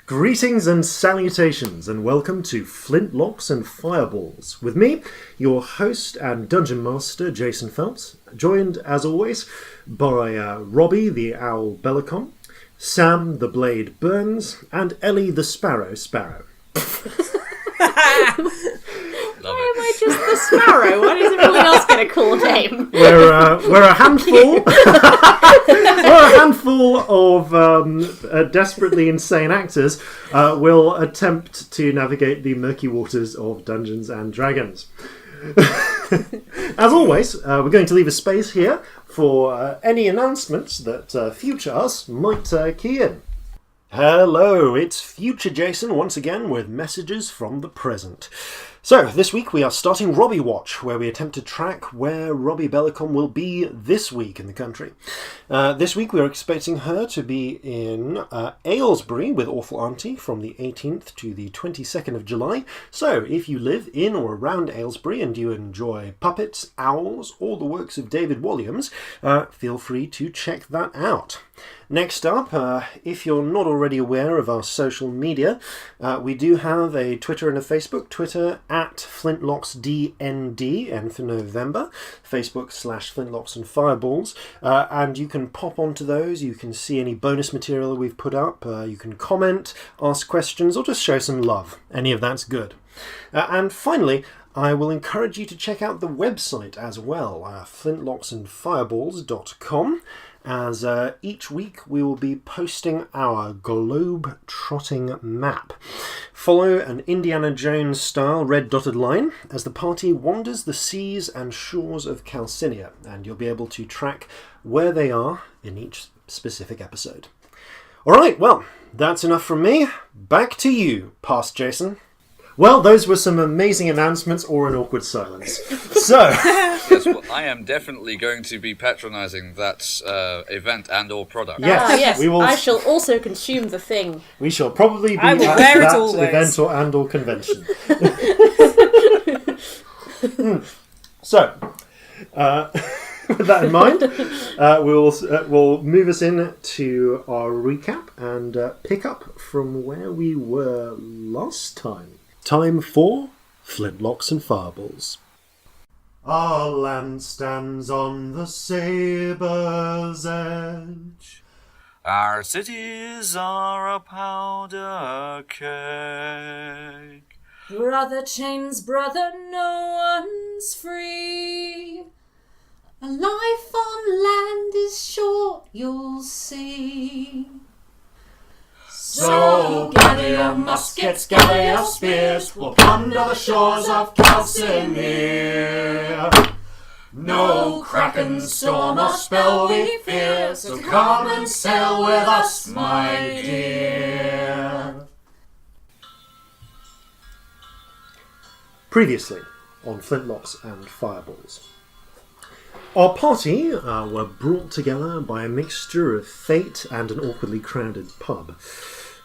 Greetings and salutations, and welcome to Flintlocks and Fireballs. With me, your host and Dungeon Master Jason Phelps, joined as always by Robbie the Owl Bellekom, Sam the Blade Burns, and Ellie the Sparrow. Why am I just the Sparrow? Why does everyone else get a cool name? We're a handful. We're a handful of desperately insane actors. Will attempt to navigate the murky waters of Dungeons and Dragons. As always, we're going to leave a space here for any announcements that future us might key in. Hello, it's future Jason once again with messages from the present. So, this week we are starting Robbie Watch, where we attempt to track where Robbie Bellekom will be this week in the country. This week we are expecting her to be in Aylesbury with Awful Auntie from the 18th to the 22nd of July. So, if you live in or around Aylesbury and you enjoy puppets, owls, or the works of David Walliams, feel free to check that out. Next up, if you're not already aware of our social media, we do have a Twitter and a Facebook. Twitter at FlintlocksDND, N for November, Facebook/Flintlocks and Fireballs, and you can pop onto those. You can see any bonus material that we've put up. You can comment, ask questions, or just show some love. Any of that's good. And finally, I will encourage you to check out the website as well, flintlocksandfireballs.com. As each week we will be posting our globe-trotting map. Follow an Indiana Jones-style red dotted line as the party wanders the seas and shores of Calcinea, and you'll be able to track where they are in each specific episode. Alright, well, that's enough from me. Back to you, past Jason. Well, those were some amazing announcements or an awkward silence. So, yes, well, I am definitely going to be patronising that event and or product. Yes, we will. I shall also consume the thing. We shall probably be at that event or convention. So, with that in mind, we'll move us in to our recap and pick up from where we were last time. Time for Flintlocks and Fireballs. Our land stands on the sabre's edge. Our cities are a powder keg. Brother chains brother, no one's free. A life on land is short, you'll see. So gather your muskets, gather your spears, we'll plunder the shores of Calcinea. No kraken, storm or spell we fear, so come and sail with us, my dear. Previously on Flintlocks and Fireballs. Our party were brought together by a mixture of fate and an awkwardly crowded pub.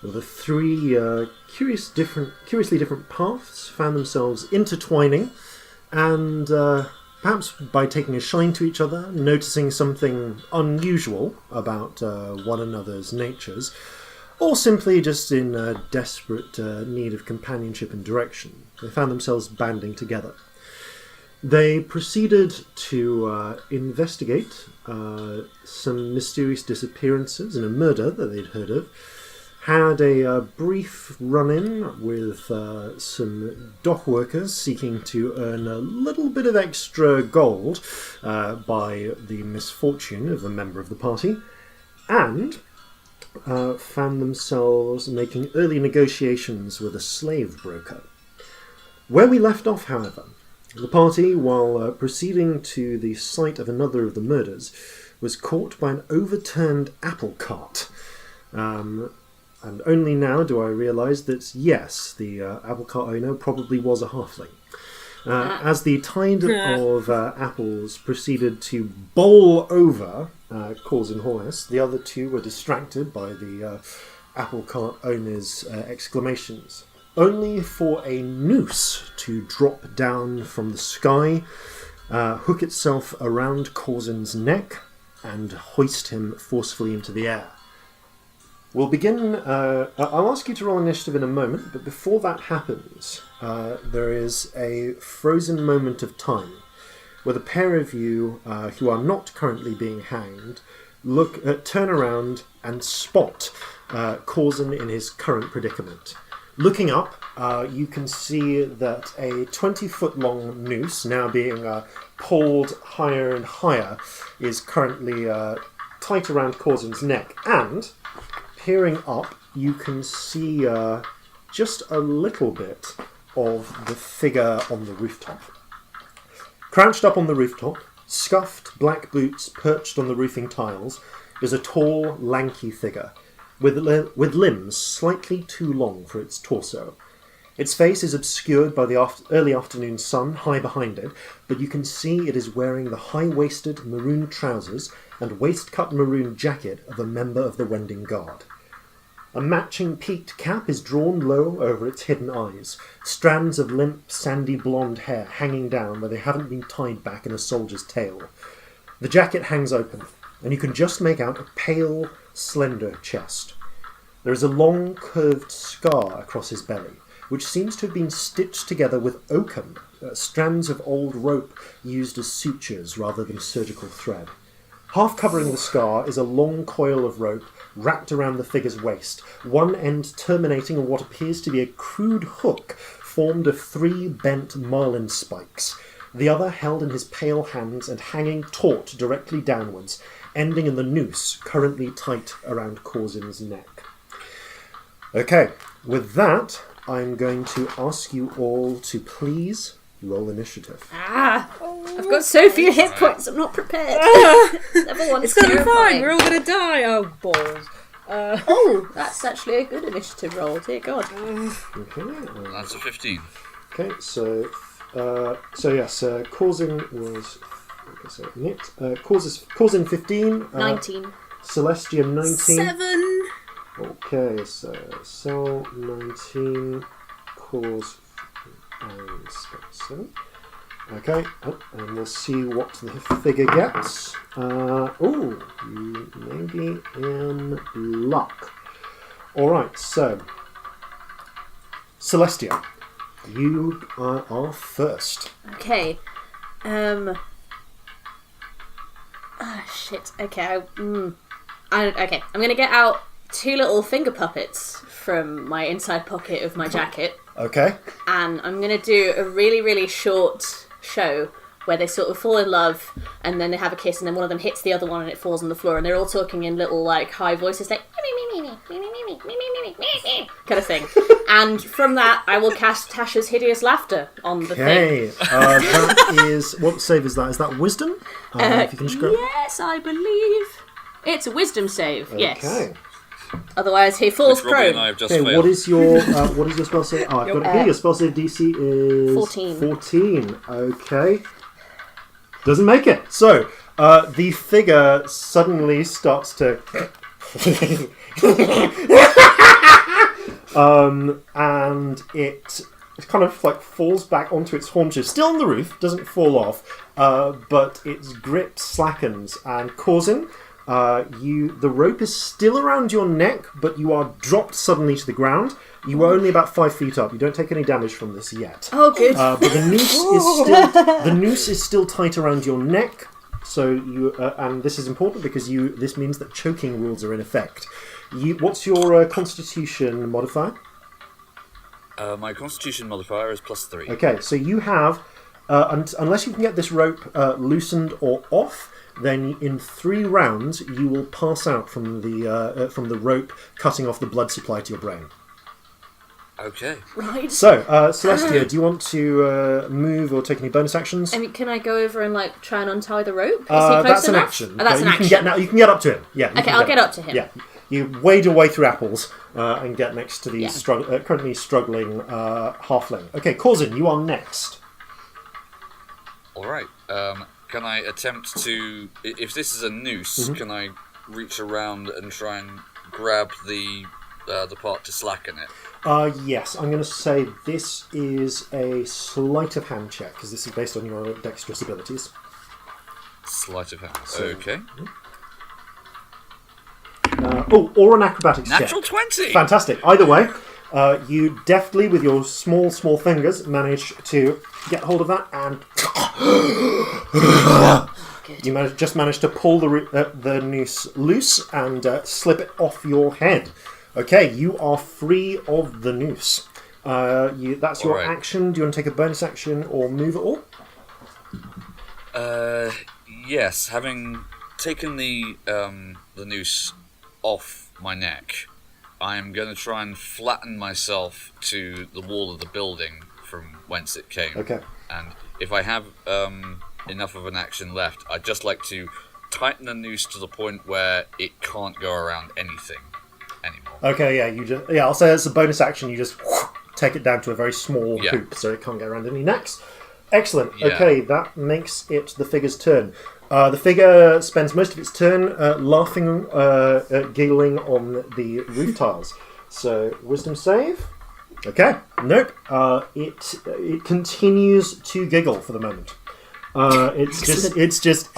The three curiously different paths found themselves intertwining, and perhaps by taking a shine to each other, noticing something unusual about one another's natures, or simply just in desperate need of companionship and direction, they found themselves banding together. They proceeded to investigate some mysterious disappearances and a murder that they'd heard of, had a brief run-in with some dock workers seeking to earn a little bit of extra gold by the misfortune of a member of the party, and found themselves making early negotiations with a slave broker. Where we left off, however, the party, while proceeding to the site of another of the murders, was caught by an overturned apple cart. And only now do I realise that, yes, the apple cart owner probably was a halfling. As the tide of apples proceeded to bowl over Corzin Horhace, the other two were distracted by the apple cart owner's exclamations, only for a noose to drop down from the sky, hook itself around Corzin's neck, and hoist him forcefully into the air. We'll begin. I'll ask you to roll initiative in a moment, but before that happens, there is a frozen moment of time where the pair of you who are not currently being hanged turn around and spot Corzin in his current predicament. Looking up, you can see that a 20-foot-long noose, now being pulled higher and higher, is currently tight around Corzin's neck. And, peering up, you can see just a little bit of the figure on the rooftop. Crouched up on the rooftop, scuffed black boots perched on the roofing tiles, is a tall, lanky figure, with limbs slightly too long for its torso. Its face is obscured by the early afternoon sun high behind it, but you can see it is wearing the high-waisted maroon trousers and waist-cut maroon jacket of a member of the Wending Guard. A matching peaked cap is drawn low over its hidden eyes, strands of limp, sandy blonde hair hanging down where they haven't been tied back in a soldier's tail. The jacket hangs open, and you can just make out a pale, slender chest. There is a long, curved scar across his belly, which seems to have been stitched together with oakum, strands of old rope used as sutures rather than surgical thread. Half covering the scar is a long coil of rope wrapped around the figure's waist, one end terminating in what appears to be a crude hook formed of 3 bent marlin spikes, the other held in his pale hands and hanging taut directly downwards, ending in the noose currently tight around Corzin's neck. Okay, with that, I'm going to ask you all to please roll initiative. I've got so few hit points, I'm not prepared. It's gonna be fine, we're all gonna die. Oh, balls. That's actually a good initiative roll, dear God. Okay. That's a 15. Okay, so yes, Corzin was... Corzin 15. 19. Celestia 19. 7. Okay, so Cell 19, Corz and 7. Okay, and we'll see what the figure gets. You may be in luck. Alright, so Celestia, you are first. Okay. Shit. Okay. Okay. I'm gonna get out 2 little finger puppets from my inside pocket of my jacket. Okay. And I'm going to do a really, really short show where they sort of fall in love and then they have a kiss and then one of them hits the other one and it falls on the floor and they're all talking in little like high voices like kind of thing. And from that I will cast Tasha's hideous laughter on the thing. Okay. That is... What save is that? Is that wisdom? If you can just go... Yes, I believe. It's a wisdom save, yes. Okay. Otherwise he falls Which Robbie and prone. I have just Okay, failed. what is your spell save? Oh, I've got it here. Your spell save DC is 14. 14. Okay. Doesn't make it. So, the figure suddenly starts to... and it kind of like falls back onto its haunches. Still on the roof, doesn't fall off, but its grip slackens. And Corzin, the rope is still around your neck, but you are dropped suddenly to the ground. You are only about 5 feet up. You don't take any damage from this yet. Oh, good. But the noose is still tight around your neck. So you and this is important because this means that choking rules are in effect. What's your Constitution modifier? My Constitution modifier is +3. Okay, so you have unless you can get this rope loosened or off, then in 3 rounds you will pass out from the rope cutting off the blood supply to your brain. Okay. Right. So, Celestia, do you want to move or take any bonus actions? I mean, can I go over and like try and untie the rope? Is he close That's an enough? action. Oh, that's Okay, an action. You can get up to him. Yeah. Okay, I'll get up to him. Yeah. You wade your way through apples and get next to the Yeah. currently struggling halfling. Okay, Corzin, you are next. All right. Can I attempt to... If this is a noose, can I reach around and try and grab the part to slacken it? Yes, I'm going to say this is a sleight of hand check, because this is based on your dexterous abilities. Sleight of hand. Okay. or an acrobatics Natural check. 20! Fantastic. Either way, you deftly, with your small fingers, manage to get hold of that, and you manage to pull the noose loose and slip it off your head. Okay, you are free of the noose. That's your action. Do you want to take a bonus action or move at all? Yes. Having taken the noose off my neck, I am going to try and flatten myself to the wall of the building from whence it came. Okay. And if I have enough of an action left, I'd just like to tighten the noose to the point where it can't go around anything anymore. Okay, yeah, I'll say that's a bonus action. You just take it down to a very small hoop, so it can't get around any necks. Excellent. Yeah. Okay, that makes it the figure's turn. The figure spends most of its turn laughing, giggling on the roof tiles. So, wisdom save. Okay, nope. It continues to giggle for the moment. It's just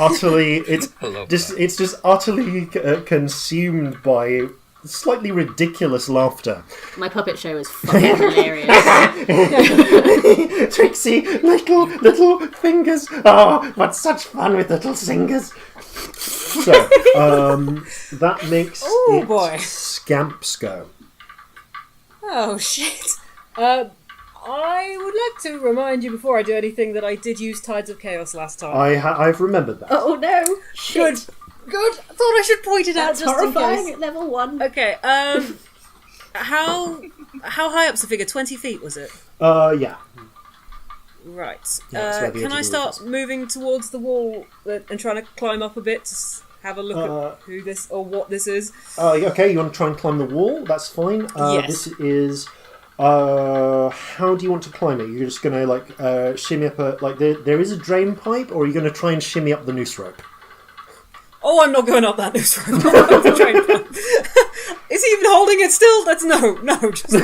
utterly consumed by slightly ridiculous laughter. My puppet show is fucking hilarious. Trixie, little fingers. Oh, what such fun with little singers. So, that makes Scamp's go. Oh, shit. I would like to remind you before I do anything that I did use Tides of Chaos last time. I've remembered that. Oh no! Shit. Good. I thought I should point it out That's just in horrifying case. at level 1. Okay, how high up's the figure? 20 feet, was it? Yeah. Right. Yeah, can I start moving towards the wall and trying to climb up a bit to have a look at who this or what this is? Okay, you want to try and climb the wall? That's fine. Yes. This is... how do you want to climb it? You're just going to shimmy up there is a drain pipe, or are you going to try and shimmy up the noose rope? Oh, I'm not going up that noose rope. Is he even holding it still? That's no, just no.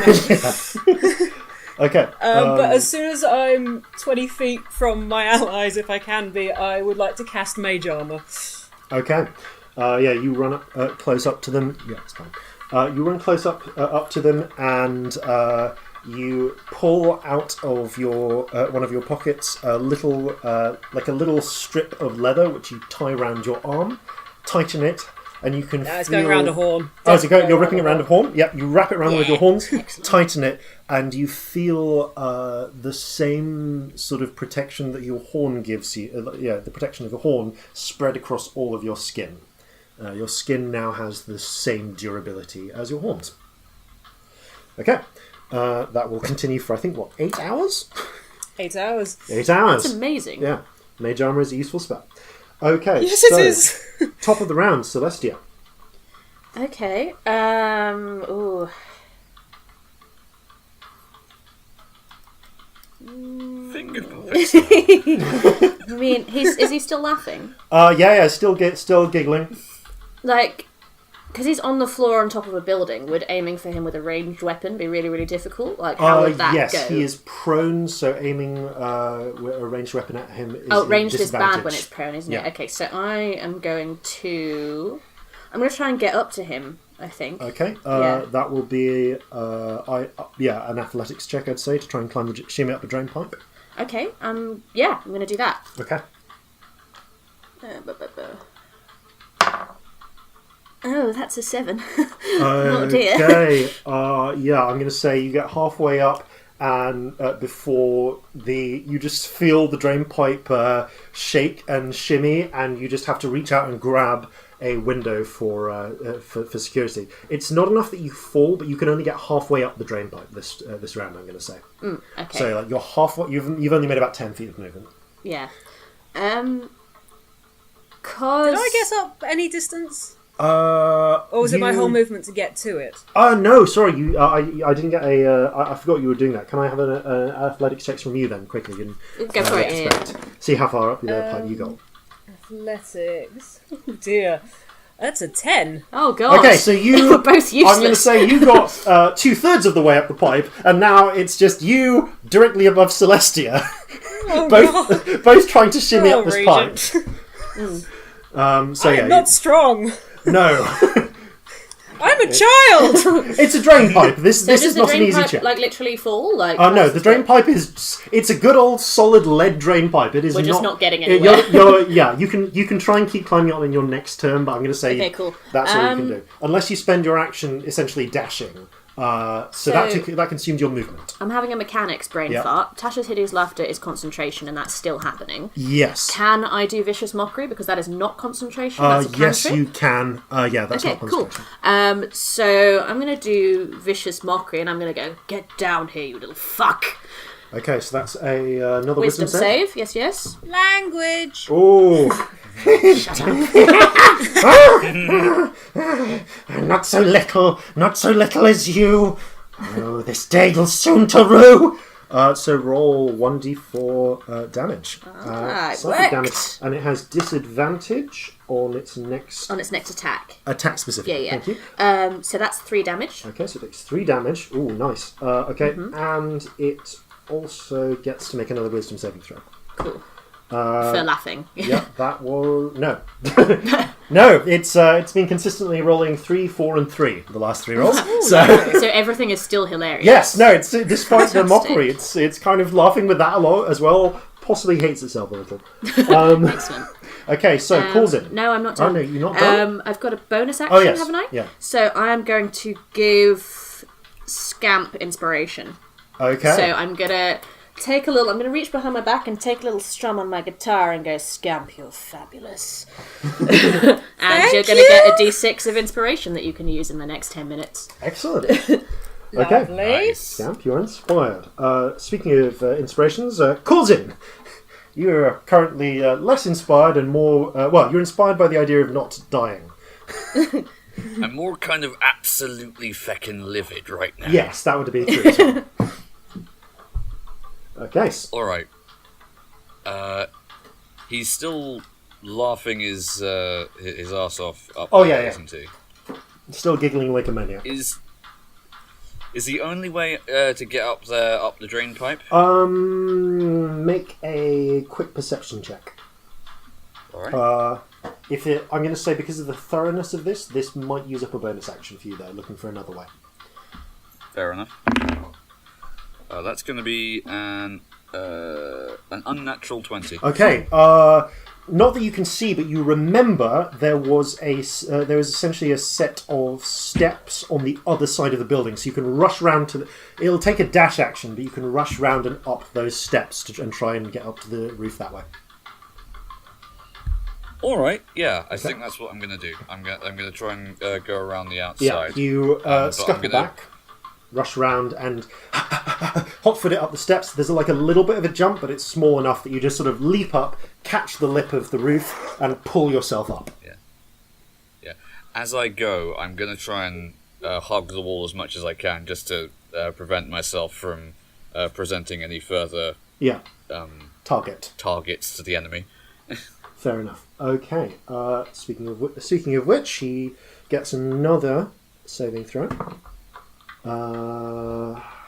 Okay. But as soon as I'm 20 feet from my allies, if I can be, I would like to cast Mage Armor. Okay. You run up close up to them. Yeah, it's fine. You run close up to them, and you pull out of your one of your pockets a little strip of leather which you tie around your arm, tighten it, and you can. It's going around a horn. Oh, you're wrapping it around a horn. Yep, you wrap it around with your horns, tighten it, and you feel the same sort of protection that your horn gives you. The protection of the horn spread across all of your skin. Your skin now has the same durability as your horns. Okay. That will continue for, 8 hours? 8 hours. 8 hours. That's amazing. Yeah. Mage Armor is a useful spell. Okay. Yes, it is. Top of the round, Celestia. Okay. Ooh. Finger puppets. I mean, is he still laughing? Still giggling. Because he's on the floor on top of a building, would aiming for him with a ranged weapon be really, really difficult? How would that go? Yes, he is prone, so aiming a ranged weapon at him is ranged is bad when it's prone, isn't it? Yeah. Okay, so I am going to try and get up to him, I think. Okay, that will be an athletics check, I'd say, to try and shimmy up the drain pipe. Okay, I'm going to do that. Okay. Oh, that's a 7. Oh dear. Okay. I'm going to say you get halfway up, and before you just feel the drain pipe shake and shimmy, and you just have to reach out and grab a window for security. It's not enough that you fall, but you can only get halfway up the drain pipe this round. I'm going to say. Okay. So you're halfway. You've only made about 10 feet of movement. Yeah. Did I guess up any distance? Or was it my whole movement to get to it? No, sorry. I didn't get I forgot you were doing that. Can I have an athletics checks from you then, quickly? And, go for it. Yeah. See how far up the pipe you got. Athletics. Oh dear. That's a 10. Oh god. Okay, so you were both useless. I'm going to say you got 2/3 of the way up the pipe, and now it's just you directly above Celestia, both trying to shimmy up this Regent. pipe. I'm not strong. No. I'm a child! It's a drain pipe. This So is does the not an drain easy pipe check. like literally fall? Like No, the drain pipe it's a good old solid lead drain pipe. It is We're just not getting you can try and keep climbing up in your next turn, but I'm going to say Okay, cool. that's all you can do. Unless you spend your action essentially dashing. So that consumed your movement. I'm having a mechanics brain Yeah. fart. Tasha's hideous laughter is concentration, and that's still happening. Yes. Can I do vicious mockery because that is not concentration? That's a Yes, cantrip? you can. Yeah, that's Okay, not cool. concentration. So I'm gonna do vicious mockery, and I'm gonna go, get down here, you little fuck. Okay, so that's another Wisdom wisdom save. save. Yes. Language! Oh. Shut up. Not so little as you. Oh, this day will soon to rue. So roll 1d4 damage. it Psychic damage, worked. and it has disadvantage on its next On its next attack. attack specific. Yeah. Thank you. So that's 3 damage. Okay, so it takes 3 damage. Ooh, nice. Okay, and it also gets to make another wisdom saving throw. Cool. For laughing. Yeah, that was no, no. It's been consistently rolling 3, 4, and 3 the last 3 rolls. So everything is still hilarious. Yes, no. It's despite the Fantastic. mockery, it's kind of laughing with that a lot as well. Possibly hates itself a little. Excellent. Okay, so Corzin. No, I'm not done. Oh no, you're not done. I've got a bonus action, Oh, yes. haven't I? Yeah. So I am going to give Scamp inspiration. Okay. So I'm gonna I'm gonna reach behind my back and take a little strum on my guitar and go, Scamp, you're fabulous. And you're gonna get a d6 of inspiration that you can use in the next 10 minutes. Excellent. Okay. Lovely. Scamp, you're inspired. Speaking of inspirations, Corzin, you are currently less inspired and more. You're inspired by the idea of not dying. I'm more kind of absolutely feckin' livid right now. Yes, that would be true as well. Okay. Alright. He's still laughing his ass off up Oh, there, yeah. isn't he? Still giggling like a maniac. Is the only way to get up there up the drain pipe? Make a quick perception check. Alright. I'm going to say because of the thoroughness of this might use up a bonus action for you though, looking for another way. Fair enough. That's going to be an unnatural 20. Okay. Not that you can see, but you remember there was essentially a set of steps on the other side of the building, so you can rush round to. It'll take a dash action, but you can rush round and up those steps and try and get up to the roof that way. All right, yeah, I think that's what I'm going to do. I'm going to try and go around the outside. Yeah, you but scuffle I'm gonna- back, rush round, and hot-foot it up the steps. There's like a little bit of a jump, but it's small enough that you just sort of leap up, catch the lip of the roof, and pull yourself up. Yeah. As I go, I'm going to try and hug the wall as much as I can, just to prevent myself from presenting any further Target. targets to the enemy. Fair enough. Okay. Speaking of which, he gets another saving throw.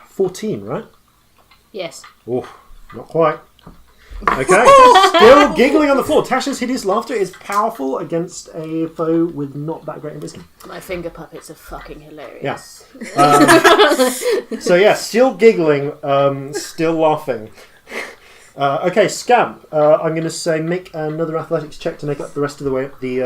14, right? Yes. Oh, not quite. Okay. Still giggling on the floor. Tasha's hideous laughter is powerful against a foe with not that great a wisdom. My finger puppets are fucking hilarious. So yeah, still giggling, still laughing. Okay, Scamp. I'm going to say make another athletics check to make up the rest of the way up the.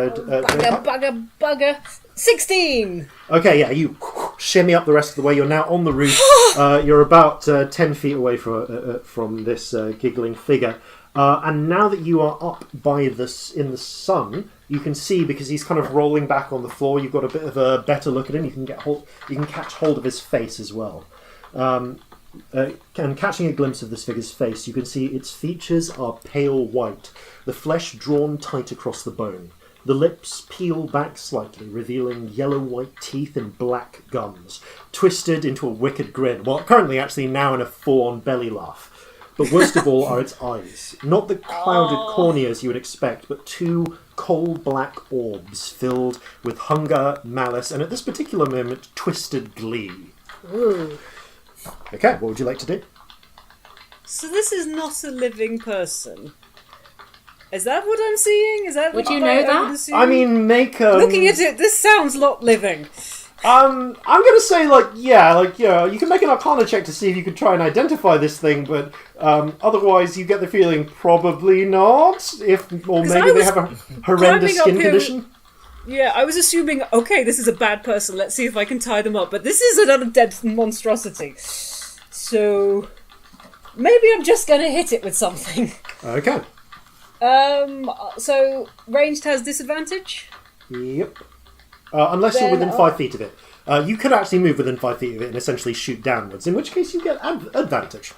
Bugger. 16! Okay, yeah, you shimmy up the rest of the way. You're now on the roof. You're about 10 feet away from this giggling figure. And now that you are up by this in the sun, you can see because he's kind of rolling back on the floor. You've got a bit of a better look at him. You can catch hold of his face as well. And catching a glimpse of this figure's face, you can see its features are pale white, the flesh drawn tight across the bone. The lips peel back slightly, revealing yellow-white teeth and black gums, twisted into a wicked grin, while currently actually now in a full-on belly laugh. But worst of all are its eyes. Not the clouded corneas you would expect, but two coal-black orbs filled with hunger, malice, and at this particular moment, twisted glee. Ooh. Okay, what would you like to do? So this is not a living person. Is that what I'm seeing? Is that Would what you know I that? would assume? I mean, make Looking at it, this sounds not living. I'm gonna say, like, you can make an Arcana check to see if you can try and identify this thing, but otherwise you get the feeling probably not. Or maybe they have a horrendous skin condition. Yeah, I was assuming, okay, this is a bad person, let's see if I can tie them up, but this is an undead monstrosity. So, maybe I'm just gonna hit it with something. Okay. So, ranged has disadvantage? Yep. Unless you're within 5 feet of it. You could actually move within 5 feet of it and essentially shoot downwards, in which case you get advantage.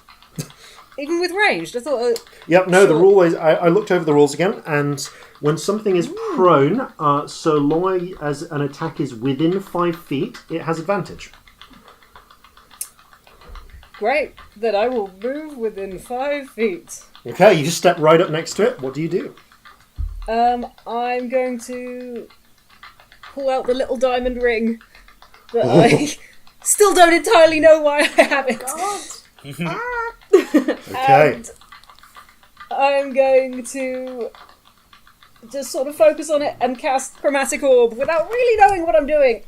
Even with ranged? I thought... Yep, no, sure. the rule is... I looked over the rules again, and when something is prone, so long as an attack is within 5 feet, it has advantage. Great, then I will move within 5 feet. Okay, you just step right up next to it. What do you do? I'm going to pull out the little diamond ring that I still don't entirely know why I have it. Okay. And I'm going to just sort of focus on it and cast Chromatic Orb without really knowing what I'm doing.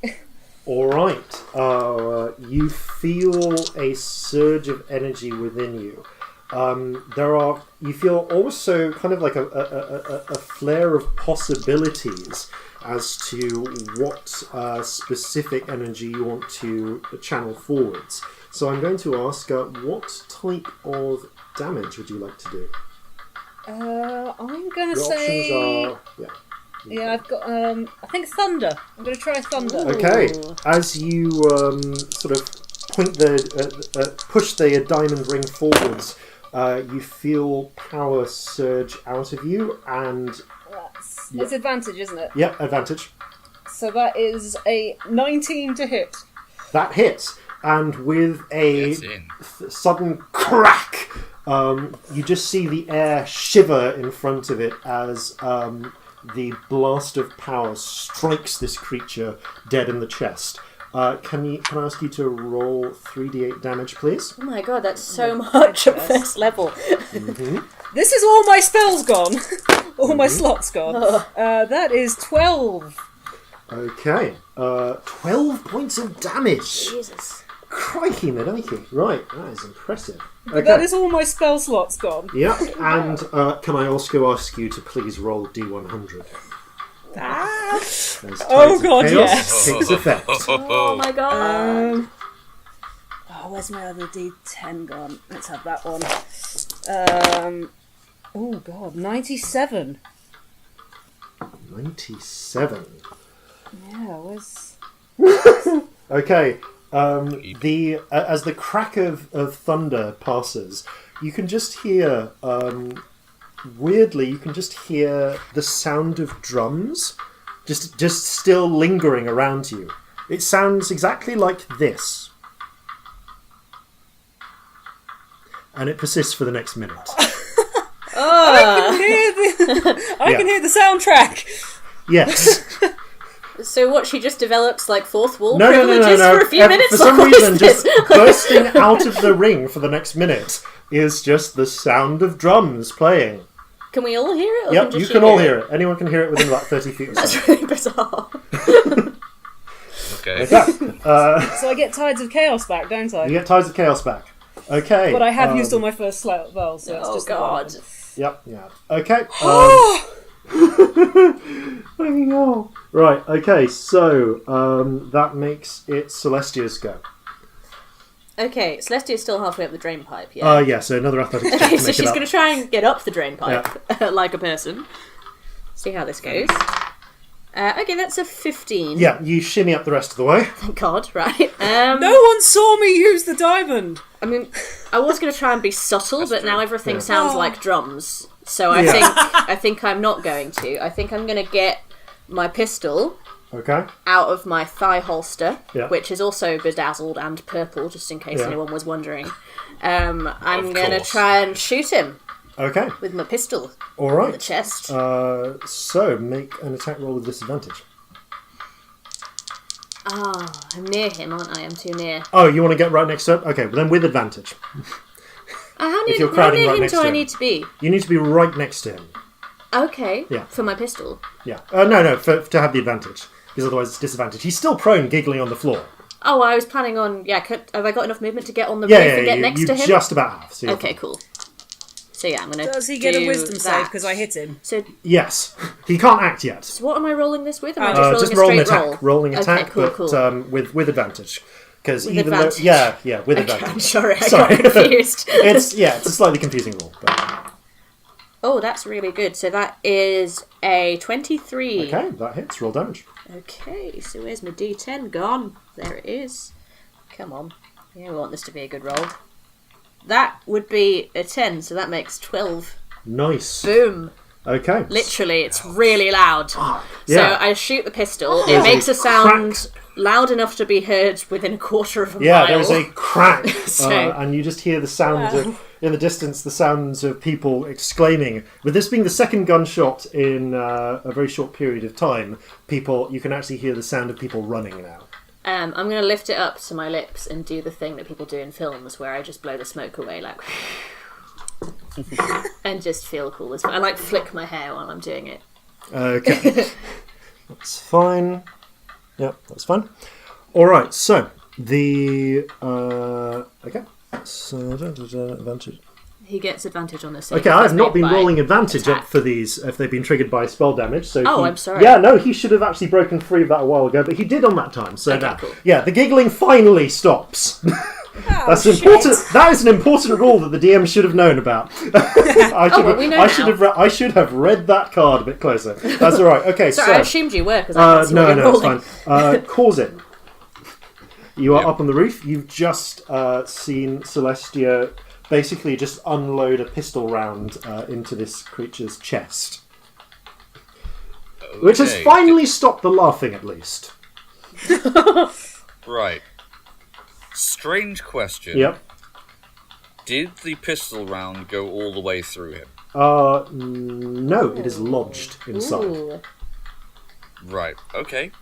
Alright. You feel a surge of energy within you. You feel also kind of like a flare of possibilities as to what specific energy you want to channel forwards. So I'm going to ask, what type of damage would you like to do? I'm going to Your say... options are... Yeah, I've got, I think Thunder. I'm going to try Thunder. Okay. As you sort of push the diamond ring forwards, you feel power surge out of you, and... It's advantage, isn't it? Yep, advantage. So that is a 19 to hit. That hits, and with a sudden crack, you just see the air shiver in front of it as the blast of power strikes this creature dead in the chest. Can I ask you to roll 3d8 damage, please? Oh my god, that's so much at first level. Mm-hmm. This is all my spells gone. All my slots gone. That is 12. Okay. 12 points of damage. Jesus. Crikey, Medikey. Right, that is impressive. Okay. That is all my spell slots gone. Yeah, and can I also ask you to please roll D100? Oh god, yes. Takes effect. Oh my god. Where's my other D10 gone? Let's have that one. Oh god, 97. 97. Yeah, where's... Okay. As the crack of thunder passes, you can just hear weirdly, you can just hear the sound of drums just still lingering around you. It sounds exactly like this. And it persists for the next minute. I can hear the soundtrack. Yes. So what, she just develops like fourth wall No. privileges for a few minutes? For some What is reason, this? just bursting out of the ring for the next minute is just the sound of drums playing. Can we all hear it? Or Yep, just you she can all hear it. Anyone can hear it within about 30 feet or so. That's really bizarre. Okay. So I get Tides of Chaos back, don't I? You get Tides of Chaos back. Okay. But I have used all my first spell, so it's Oh just god. Yep, yeah. Okay. Fucking hell. Right, okay, so that makes it Celestia's go. Okay, Celestia's still halfway up the drain pipe, yeah? Yeah, so another athletics check to So make she's it up. going to try and get up the drain pipe, like a person. See how this goes. Okay, that's a 15. Yeah, you shimmy up the rest of the way. Thank God, right. No one saw me use the diamond! I mean, I was going to try and be subtle, but now everything sounds like drums. So I think I'm not going to. I think I'm going to get my pistol out of my thigh holster, which is also bedazzled and purple, just in case anyone was wondering. I'm going to try and shoot him. Okay. With my pistol. All right. In the chest. So make an attack roll with disadvantage. I'm near him, aren't I? I'm too near. Oh, you want to get right next to him? Okay, well then with advantage. How near him do I need to be? You need to be right next to him. Okay. Yeah. For my pistol. Yeah. No, to have the advantage. because otherwise it's disadvantage. He's still prone, giggling on the floor. Oh, I was planning on... Yeah, have I got enough movement to get on the roof and get next to him? Just about have. So okay, cool. So yeah, I'm going to Does he get a wisdom save because I hit him? So yes. He can't act yet. So what am I rolling this with? Am I just just roll rolling an a straight attack. roll? Rolling attack, Okay, cool, but cool. with advantage. Because With even advantage. though... Yeah, with Okay, advantage. I'm sorry, I Sorry. got confused. It's a slightly confusing roll. But... Oh, that's really good. So that is a 23. Okay, that hits. Roll damage. Okay, so where's my D10 gone? There it is. Come on. Yeah, we want this to be a good roll. That would be a 10, so that makes 12. Nice. Boom. Okay. Literally, it's really loud. Yeah. So I shoot the pistol. It There's makes a a sound loud enough to be heard within a quarter of a Yeah, mile. there's a crack, So- and you just hear the sounds of, in the distance, the sounds of people exclaiming. With this being the second gunshot in a very short period of time, you can actually hear the sound of people running now. I'm going to lift it up to my lips and do the thing that people do in films where I just blow the smoke away, like... and just feel cool as well. I like flick my hair while I'm doing it. Okay. That's fine. Yep, that's fine. Alright, so, okay. So, advantage. He gets advantage on this. save Okay, if I it's have not made been by rolling advantage attack. for these if they've been triggered by spell damage. So I'm sorry. Yeah, no, he should have actually broken free of that a while ago, but he did on that time. So Okay, now, cool. yeah, the giggling finally stops. Oh, That's shit. important. That is an important rule that the DM should have known about. We know now. I should have read that card a bit closer. That's all right. Okay, Sorry, I assumed you were because I can't see what no, you're no, rolling. it's fine. Corzin, you are Yep. up on the roof. You've just seen Celestia basically just unload a pistol round into this creature's chest, which has Okay. finally stopped the laughing, at least. Right. Strange question. Yep. Did the pistol round go all the way through him? No, it is lodged inside. Ooh. Right. Okay.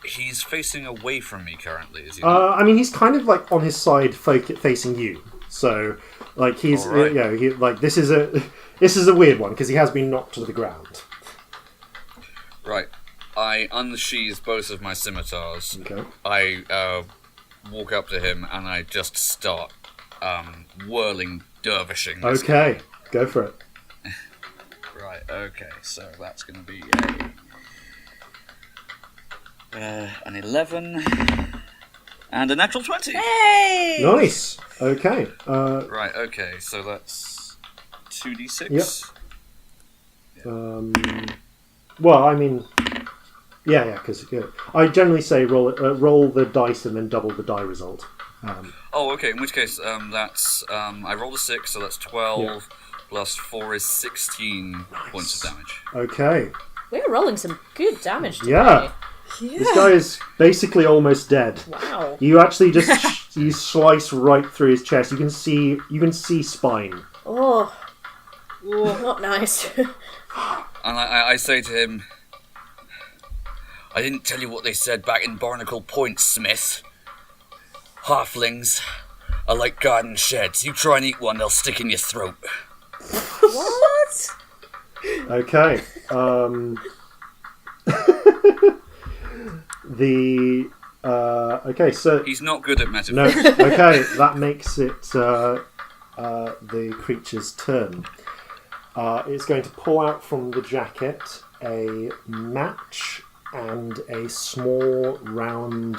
He's facing away from me currently, is he? I mean, he's kind of like on his side, facing you. So, like he's, All right. this is a weird one because he has been knocked to the ground. Right. I unsheathe both of my scimitars. Okay. I walk up to him and I just start whirling, dervishing. this guy. Okay, go for it. Right. Okay. So that's going to be an 11 and a natural 20. Hey! Nice. Okay. Right. Okay. So that's 2d6. Yep. Well, I mean, yeah, because I generally say roll the dice and then double the die result. Oh, okay. In which case, that's I rolled a 6, so that's 12 Yeah. plus 4 is 16 points of damage. Okay. We're rolling some good damage today. Yeah. This guy is basically almost dead. Wow. You actually just you slice right through his chest. You can see spine. Oh. Ooh, not nice. And I say to him, I didn't tell you what they said back in Barnacle Point, Smith. Halflings are like garden sheds. You try and eat one, they'll stick in your throat. What? Okay. Okay, so He's not good at no. metaphors. Okay, that makes it the creature's turn. It's going to pull out from the jacket a match and a small round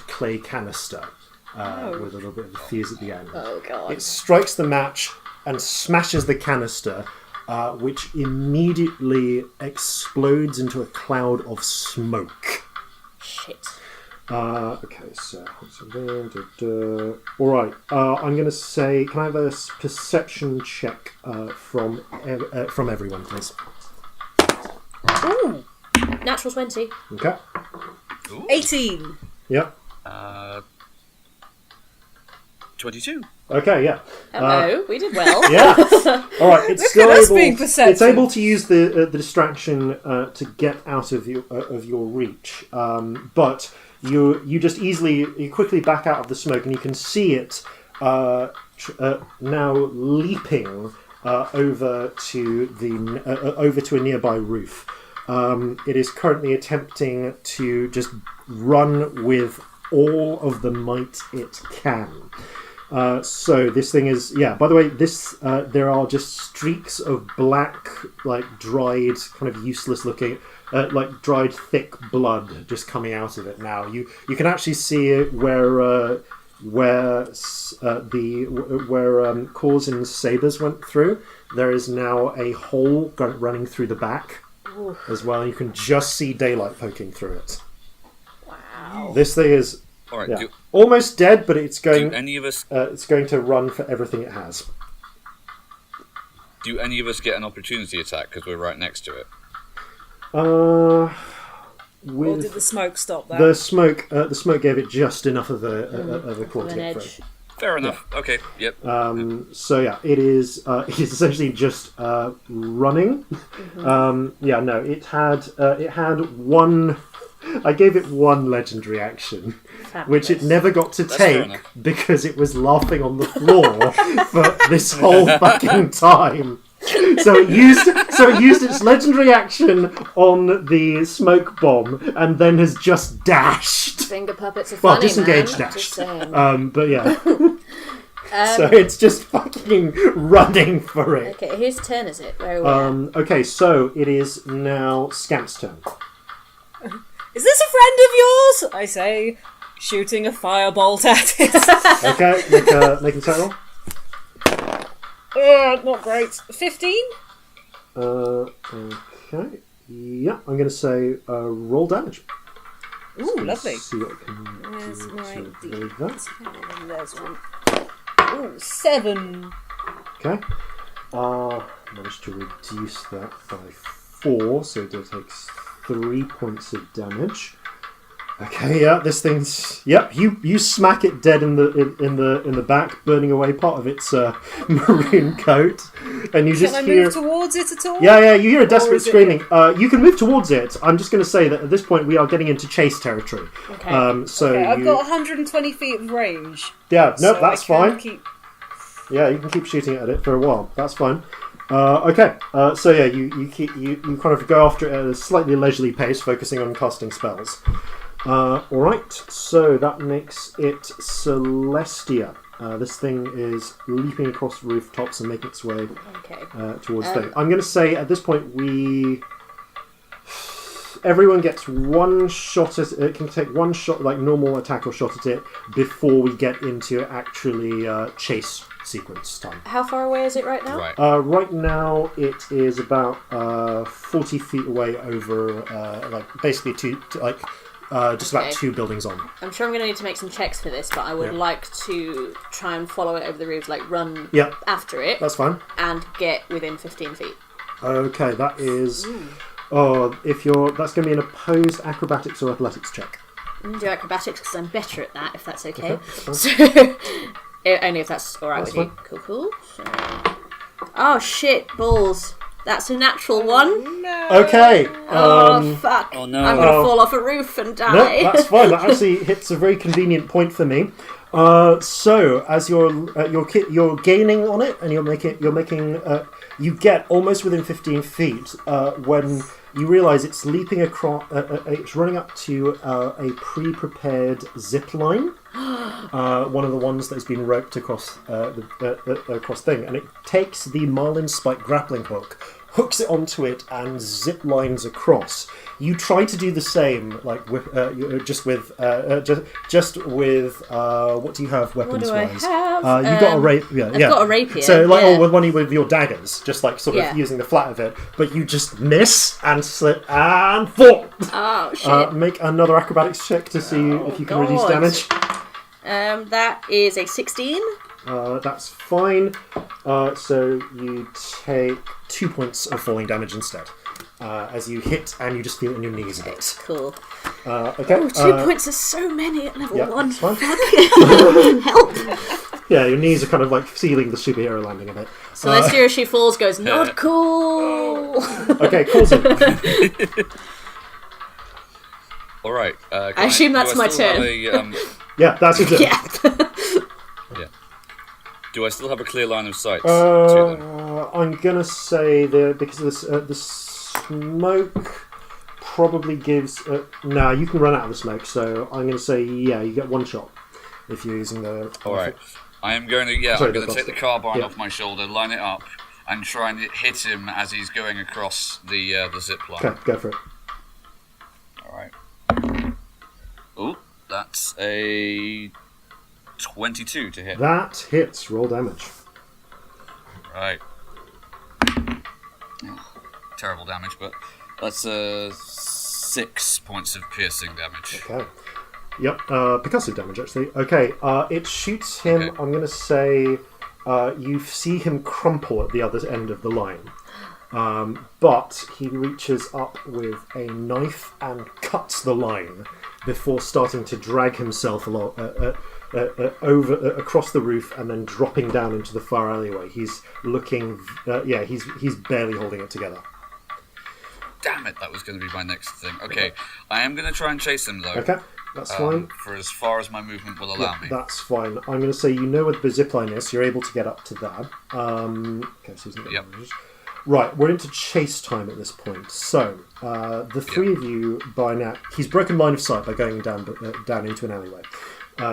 clay canister with a little bit of a fuse at the end. Oh god. It strikes the match and smashes the canister, which immediately explodes into a cloud of smoke. Shit. Okay, so all right. I'm going to say, can I have a perception check from everyone, please? Ooh. Natural 20. Okay. 18. Yep. 22. Okay. Yeah. Hello, we did well. Yeah. All right. It's still us able. being perceptive. It's able to use the distraction to get out of your reach, but you just you quickly back out of the smoke, and you can see it now leaping over to a nearby roof. It is currently attempting to just run with all of the might it can. So this thing is, by the way, there are just streaks of black, like dried, kind of useless looking, like dried thick blood just coming out of it now. You can actually see it where Corzin's sabers went through. There is now a hole running through the back as well. You can just see daylight poking through it. Wow. This thing is All right. almost dead, but it's going. Do any of us? It's going to run for everything it has. Do any of us get an opportunity attack because we're right next to it? Or did the smoke stop that? The smoke gave it just enough of a claw to get through. Fair enough. Yeah. Okay. Yep. So yeah, it is essentially just running. It had one. I gave it one legendary action, which it never got to take because it was laughing on the floor for this whole fucking time. So it used its legendary action on the smoke bomb and then has just dashed. Finger puppets are funny, disengaged man. dashed. Just saying. But yeah. So it's just fucking running for it. Okay, whose turn is it? Where are we at? Okay, so it is now Scamp's turn. Is this a friend of yours? I say, shooting a firebolt at it. Okay, make an attack roll. Not great. 15? Okay. Yeah, I'm going to say roll damage. Ooh, So lovely. See what I can Where's do my to avoid that. There's one. Ooh, 7. Okay. Managed to reduce that by 4, so it takes 3 points of damage. Okay, yeah, this thing's you smack it dead in the back, burning away part of its maroon coat, and you just Can I hear. move towards it at all? Yeah, you hear a desperate is it- screaming. You can move towards it. I'm just going to say that at this point we are getting into chase territory. Okay. Okay, I've got 120 feet of range. Yeah, no, so that's I can fine. Keep... Yeah, you can keep shooting at it for a while. That's fine. Okay, so yeah, you kind of go after it at a slightly leisurely pace, focusing on casting spells. Alright, so that makes it Celestia. This thing is leaping across rooftops and making its way towards the thing. I'm going to say at this point everyone gets one shot at it. Can take one shot, like normal attack or shot at it, before we get into actually chase sequence time. How far away is it right now? Right. Right now it is about 40 feet away over basically just about 2 buildings on. I'm sure I'm going to need to make some checks for this, but I would like to try and follow it over the roofs, like run after it. That's fine. And get within 15 feet. Okay, that is... that's going to be an opposed acrobatics or athletics check. I'm going to do acrobatics because I'm better at that, if that's okay. So, only if that's alright with fine. you. Cool. So... Oh shit, balls. That's a natural one. No. okay. Oh fuck. Oh no. I'm going to fall off a roof and die. No, that's fine. That actually hits a very convenient point for me. So as you're gaining on it, and you get almost within 15 feet when you realise it's leaping across. It's running up to a pre-prepared zip line. One of the ones that's been roped across across thing, and it takes the marlin spike grappling hook, hooks it onto it, and zip lines across. You try to do the same, like with just with what do you have weapons What do I wise? have? You got a rapier. I've got a rapier. So yeah. with one with your daggers, just like sort of using the flat of it, but you just miss and slip and fall. Oh shit. Make another acrobatics check to see if you can reduce God. damage. That is a 16. That's fine. So you take 2 points of falling damage instead. As you hit and you just feel it in your knees a bit. Cool. Okay. Oh, 2 points are so many at level 1. That's fine. Help. Yeah, your knees are kind of like feeling the superhero landing a bit. Celestia, as she falls, goes, not cool. Okay, Corzin. Alright. I assume that's my turn. Yeah, that's your turn. Yeah. Yeah. Do I still have a clear line of sight to them? I'm gonna say because of the smoke probably gives. No, you can run out of the smoke. So I'm gonna say you get one shot if you're using the. All right. I am going to. I'm going to take the carbine off my shoulder, line it up, and try and hit him as he's going across the zip line. Okay, go for it. All right. Oh, that's a 22 to hit. That hits. Roll damage. Right. Terrible damage, but that's 6 points of piercing damage. Okay. Yep, percussive damage actually. Okay, it shoots him. Okay. I'm going to say you see him crumple at the other end of the line. But he reaches up with a knife and cuts the line before starting to drag himself along, across the roof and then dropping down into the far alleyway. He's looking... he's barely holding it together. Damn it, that was going to be my next thing. Okay, I am going to try and chase him though. Okay. That's fine. For as far as my movement will allow me. That's fine. I'm going to say you know where the zipline is, so you're able to get up to that. Okay, so yep. Right, we're into chase time at this point. So, the three of you by now... He's broken line of sight by going down into an alleyway.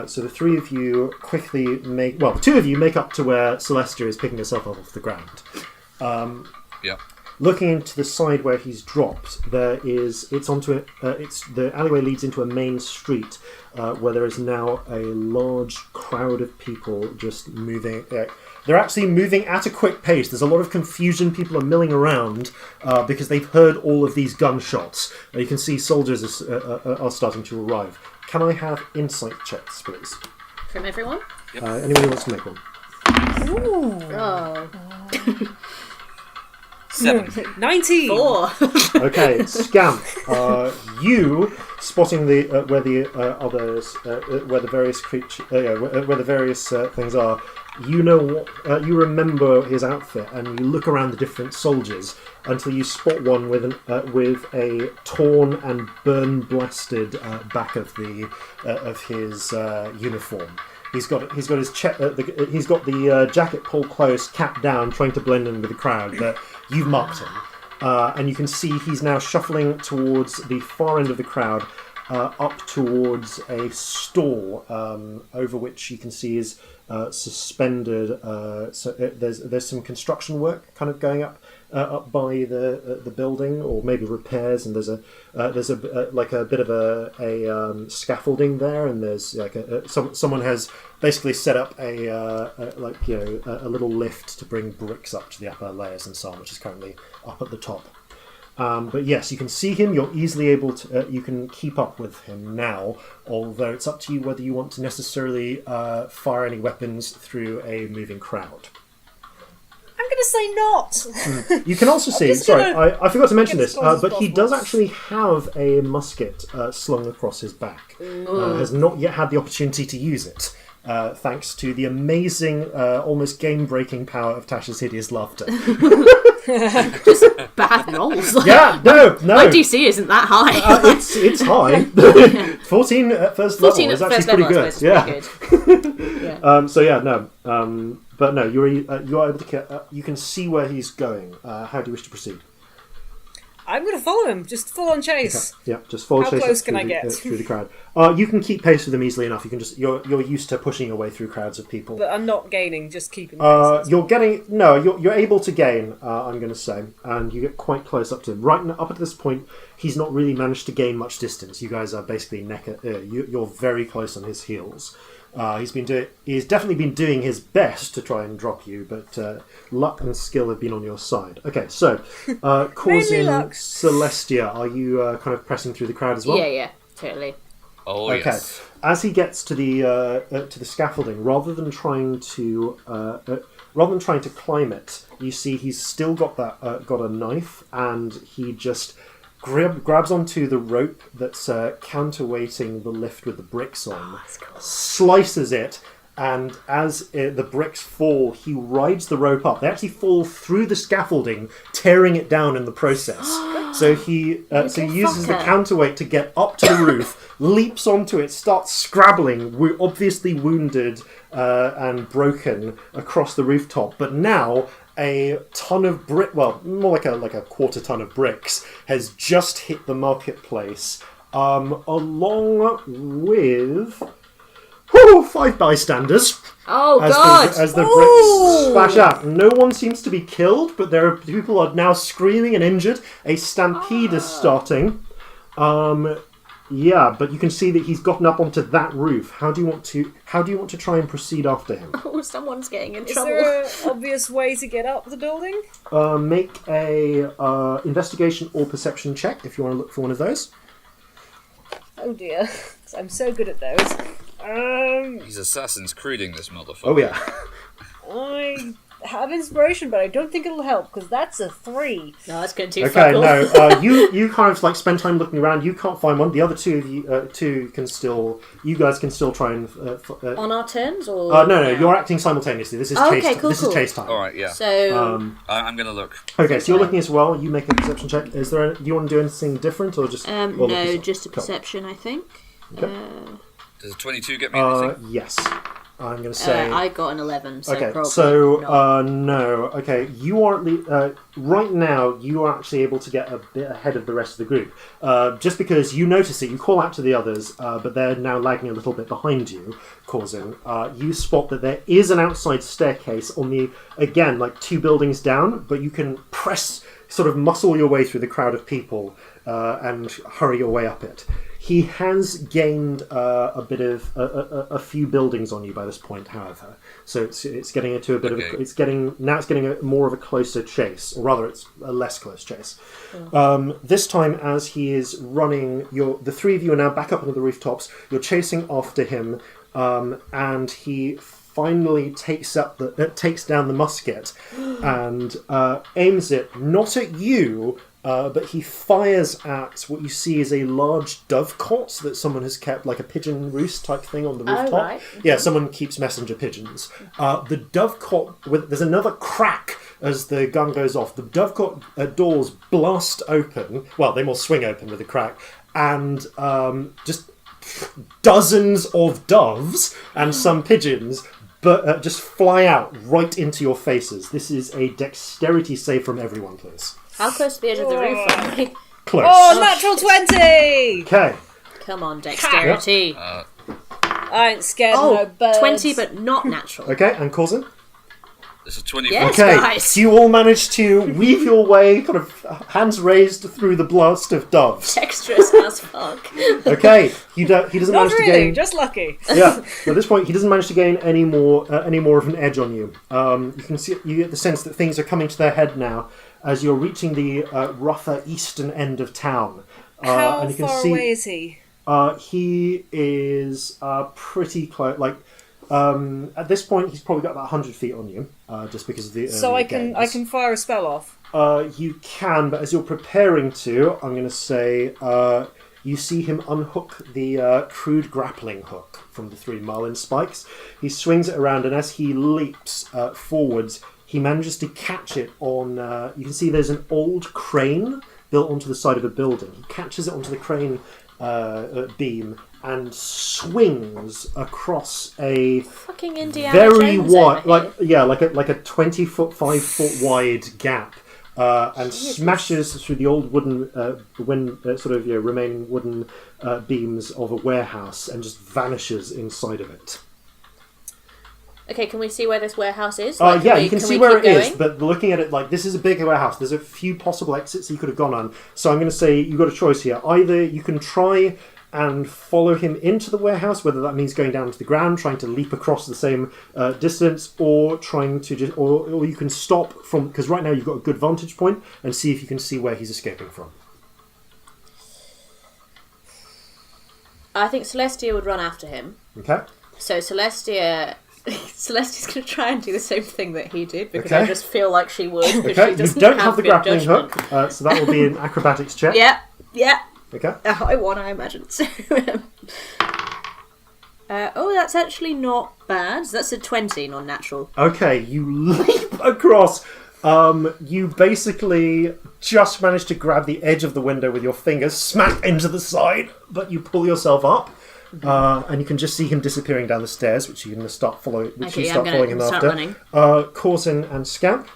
So the three of you quickly make... Well, the two of you make up to where Celestia is picking herself up off the ground. Looking into the side where he's dropped, the alleyway leads into a main street where there is now a large crowd of people just moving. They're actually moving at a quick pace. There's a lot of confusion. People are milling around because they've heard all of these gunshots. You can see soldiers are starting to arrive. Can I have insight checks, please? From everyone? Yep. Anyone who wants to make one? Ooh. Oh. 7. 19. 4. Okay, Scamp. You spotting where the others, where the various where the various things are. You know what? You remember his outfit, and you look around the different soldiers until you spot one with a torn and burn-blasted back of his uniform. He's got his he's got the jacket pulled close, cap down, trying to blend in with the crowd. But you've marked him, and you can see he's now shuffling towards the far end of the crowd, up towards a stall over which you can see is suspended. So there's some construction work kind of going up by the building, or maybe repairs, and there's a like a bit of a scaffolding there, and there's like someone has basically set up a little lift to bring bricks up to the upper layers and so on, which is currently up at the top. But yes, you can see him. You're easily able to. You can keep up with him now, although it's up to you whether you want to necessarily fire any weapons through a moving crowd. I'm going to say not. You can also see. Sorry, I forgot to mention this, but he does actually have a musket slung across his back. Has not yet had the opportunity to use it. Thanks to the amazing, almost game-breaking power of Tasha's hideous laughter. Just bad rolls. Yeah, no. My DC isn't that high. It's high. 14 at first level is actually pretty good. Yeah. But no, you're able to. You can see where he's going. How do you wish to proceed? I'm going to follow him. Just full on chase. Okay. Yeah, just follow chase. How close can I get through the crowd? You can keep pace with them easily enough. You can just you're used to pushing your way through crowds of people. But I'm not gaining, just keeping pace. You're able to gain. I'm going to say, and you get quite close up to him. Right up at this point, he's not really managed to gain much distance. You guys are basically neck at ear. You're very close on his heels. He's definitely been doing his best to try and drop you, but luck and skill have been on your side. Okay, so Corzin, Celestia, are you kind of pressing through the crowd as well? Yeah, totally. Oh, okay. Yes. As he gets to the scaffolding, rather than trying to climb it, you see he's still got a knife, and he just grabs onto the rope that's counterweighting the lift with the bricks on, slices it, and as the bricks fall, he rides the rope up. They actually fall through the scaffolding, tearing it down in the process. So he uses the counterweight to get up to the roof, leaps onto it, starts scrabbling, obviously wounded and broken across the rooftop. But now a ton of more like a quarter ton of bricks has just hit the marketplace, along with 5 bystanders. Oh God! As the bricks splash out, no one seems to be killed, but people are now screaming and injured. A stampede is starting. Yeah, but you can see that he's gotten up onto that roof. How do you want to try and proceed after him? Oh, someone's getting in trouble. Is there an obvious way to get up the building? Make a investigation or perception check if you want to look for one of those. Oh dear, I'm so good at those. He's Assassin's Creeding this motherfucker. Oh yeah. I have inspiration, but I don't think it'll help because that's a 3. No, that's going too Okay, fuckle. no. You kind of like spend time looking around. You can't find one. The other two of you, you guys can still try and. On our turns, or no, you're acting simultaneously. This is chase. Okay, cool, this is chase time. All right, yeah. So I'm going to look. Okay, so you're looking as well. You make a perception check. Do you want to do anything different or just? no, just a perception, I think. Okay. Does a 22 get me anything? Yes. I'm going to say. I got an 11. So okay, probably so not. no. Okay, you are right now. You are actually able to get a bit ahead of the rest of the group, just because you notice it. You call out to the others, but they're now lagging a little bit behind you. Corzin, you spot that there is an outside staircase on the like 2 buildings down, but you can sort of muscle your way through the crowd of people and hurry your way up it. He has gained a bit of a few buildings on you by this point, however. So it's getting into a bit of it's getting more of a closer chase, or rather, it's a less close chase. This time, as he is running, the 3 of you are now back up onto the rooftops. You're chasing after him, and he finally takes down the musket and aims it not at you. But he fires at what you see is a large dovecot that someone has kept, like a pigeon roost type thing on the rooftop. Right. Yeah, someone keeps messenger pigeons. The dovecot, there's another crack as the gun goes off. The dovecot doors blast open. Well, they more swing open with a crack. And just dozens of doves and some pigeons but just fly out right into your faces. This is a dexterity save from everyone, please. How close to the edge of the roof are we? Close. Oh, natural 20! Okay. Come on, dexterity. I ain't scared of no birds. 20, but not natural. Okay, and Corzin? This is 24. Yes, Okay, guys. you all managed to weave your way, kind of hands raised through the blast of doves. Dexterous as fuck. Okay, he doesn't Not manage to really, gain. just lucky. Yeah, at this point, he doesn't manage to gain any more of an edge on you. You get the sense that things are coming to their head now as you're reaching the rougher eastern end of town. How and you can far see, away is he? He is pretty close. At this point, he's probably got about 100 feet on you, just because of the. So I can fire a spell off. You can, but as you're preparing to, I'm going to say you see him unhook the crude grappling hook from the 3 marlin spikes. He swings it around, and as he leaps forwards, he manages to catch it on. You can see there's an old crane built onto the side of a building. He catches it onto the crane beam and swings across a Fucking Indiana very Jones wide, over here. like a 20-foot, 5-foot wide gap, and smashes through the old wooden, remaining wooden beams of a warehouse and just vanishes inside of it. Okay, can we see where this warehouse is? You can see where it is, going? but looking at it, this is a big warehouse. There's a few possible exits you could have gone on. So I'm going to say you've got a choice here. Either you can try and follow him into the warehouse, whether that means going down to the ground, trying to leap across the same distance, or trying to or you can stop from, because right now you've got a good vantage point, and see if you can see where he's escaping from. I think Celestia would run after him. Okay. So Celestia's going to try and do the same thing that he did, because I just feel like she would. Okay, she you don't have the good grappling judgment. hook, so that will be an acrobatics check. Yeah. Okay. I won, I imagine. So, That's actually not bad. That's a 20, non-natural. Okay, you leap across. You basically just manage to grab the edge of the window with your fingers, smack into the side, but you pull yourself up, and you can just see him disappearing down the stairs, which you're going to start following. Following him start after. Running. Corzin and Scamp.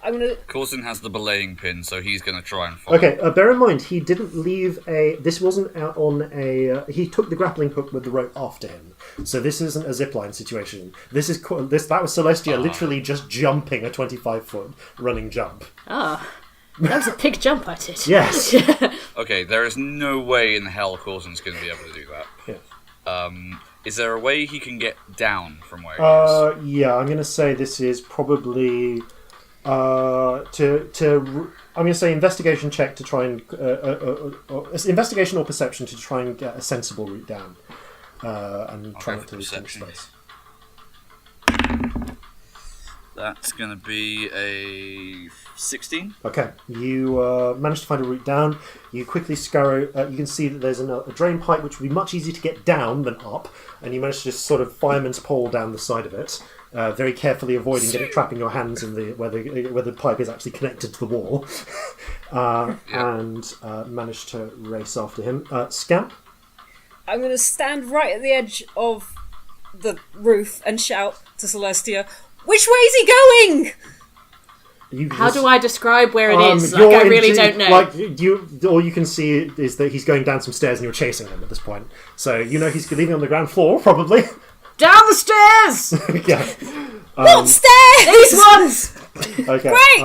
I'm gonna. Corzin has the belaying pin, so he's going to try and follow. Okay, bear in mind, he didn't leave a... This wasn't out on a... he took the grappling hook with the rope after him. So this isn't a zipline situation. That was Celestia literally just jumping a 25-foot running jump. Ah, that was a big jump I did. Yes. Okay, there is no way in hell Corzin's going to be able to do that. Yeah. Is there a way he can get down from where he is? Yeah, I'm going to say this is probably... I'm going to say investigation check to try and... investigation or perception to try and get a sensible route down. And try not to lose some space. That's going to be a 16. Okay, you manage to find a route down. You quickly scurry. You can see that there's a drain pipe which would be much easier to get down than up, and you manage to just sort of fireman's pole down the side of it, very carefully avoiding trapping your hands in where the pipe is actually connected to the wall, and manage to race after him. Scamp. I'm going to stand right at the edge of the roof and shout to Celestia, "Which way is he going?" How do I describe where it is? I really don't know. All you can see is that he's going down some stairs and you're chasing him at this point. So you know he's leaving on the ground floor, probably. Down the stairs! Yeah. What stairs? These ones! Okay. Great!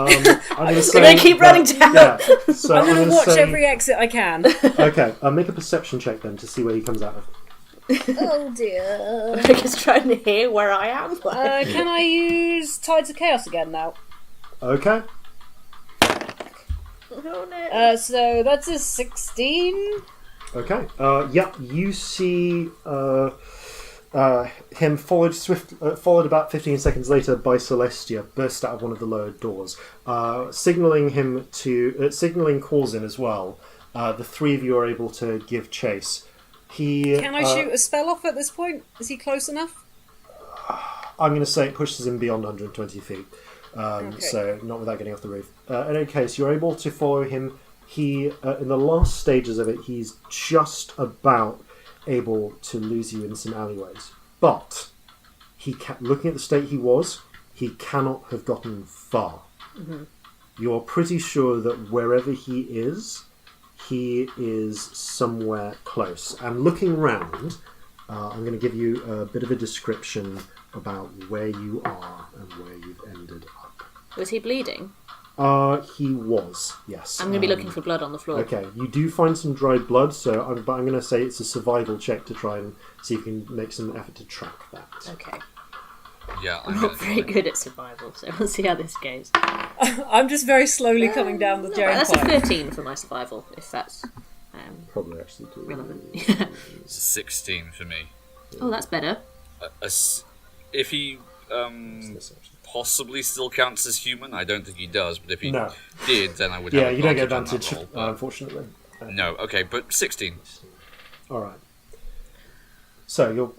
I'm going to keep running down. Yeah. So I'm going to watch every exit I can. Okay. Make a perception check then to see where he comes out of. Oh dear. I'm just trying to hear where I am. Can I use Tides of Chaos again now? Okay. Oh, no. So that's a 16. Okay. You see him followed about 15 seconds later by Celestia, burst out of one of the lower doors, signaling Corzin as well. The three of you are able to give chase. Can I shoot a spell off at this point? Is he close enough? I'm going to say it pushes him beyond 120 feet. Okay. So not without getting off the roof. In any case, you're able to follow him. He, in the last stages of it, he's just about able to lose you in some alleyways. But looking at the state he cannot have gotten far. Mm-hmm. You're pretty sure that wherever he is somewhere close. And looking round, I'm going to give you a bit of a description about where you are and where you've ended up. Was he bleeding? He was, yes. I'm going to be looking for blood on the floor. Okay, you do find some dried blood, but I'm going to say it's a survival check to try and see if you can make some effort to track that. Okay. Yeah, I'm not very good at survival, so we'll see how this goes. I'm just very slowly coming down the drain That's pipe. a 13 for my survival, if that's Probably actually do. relevant. It's a 16 for me. Oh, that's better. If he possibly still counts as human, I don't think he does, but if he did, then I would have you don't get advantage advantage, on that roll, unfortunately. no, okay, but 16. All right. So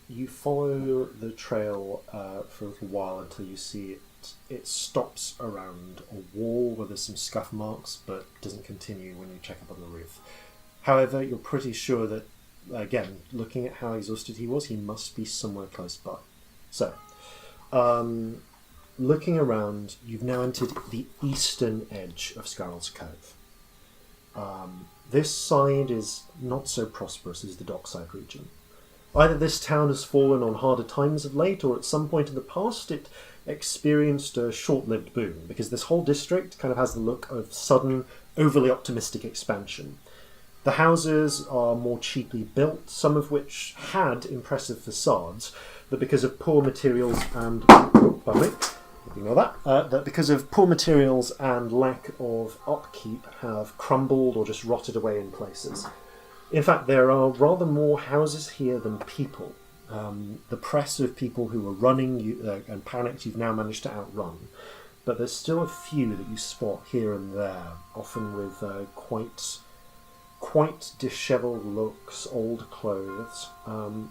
you follow the trail for a little while until you see it stops around a wall where there's some scuff marks, but doesn't continue when you check up on the roof. However, you're pretty sure that, again, looking at how exhausted he was, he must be somewhere close by. So, looking around, you've now entered the eastern edge of Scarroll's Cove. This side is not so prosperous as the dockside region. Either this town has fallen on harder times of late, or at some point in the past it experienced a short-lived boom, because this whole district kind of has the look of sudden, overly optimistic expansion. The houses are more cheaply built, some of which had impressive facades, but because of poor materials and... ignore that. That because of poor materials and lack of upkeep have crumbled or just rotted away in places. In fact, there are rather more houses here than people. The press of people who were running and panicked you've now managed to outrun. But there's still a few that you spot here and there, often with quite quite dishevelled looks, old clothes, and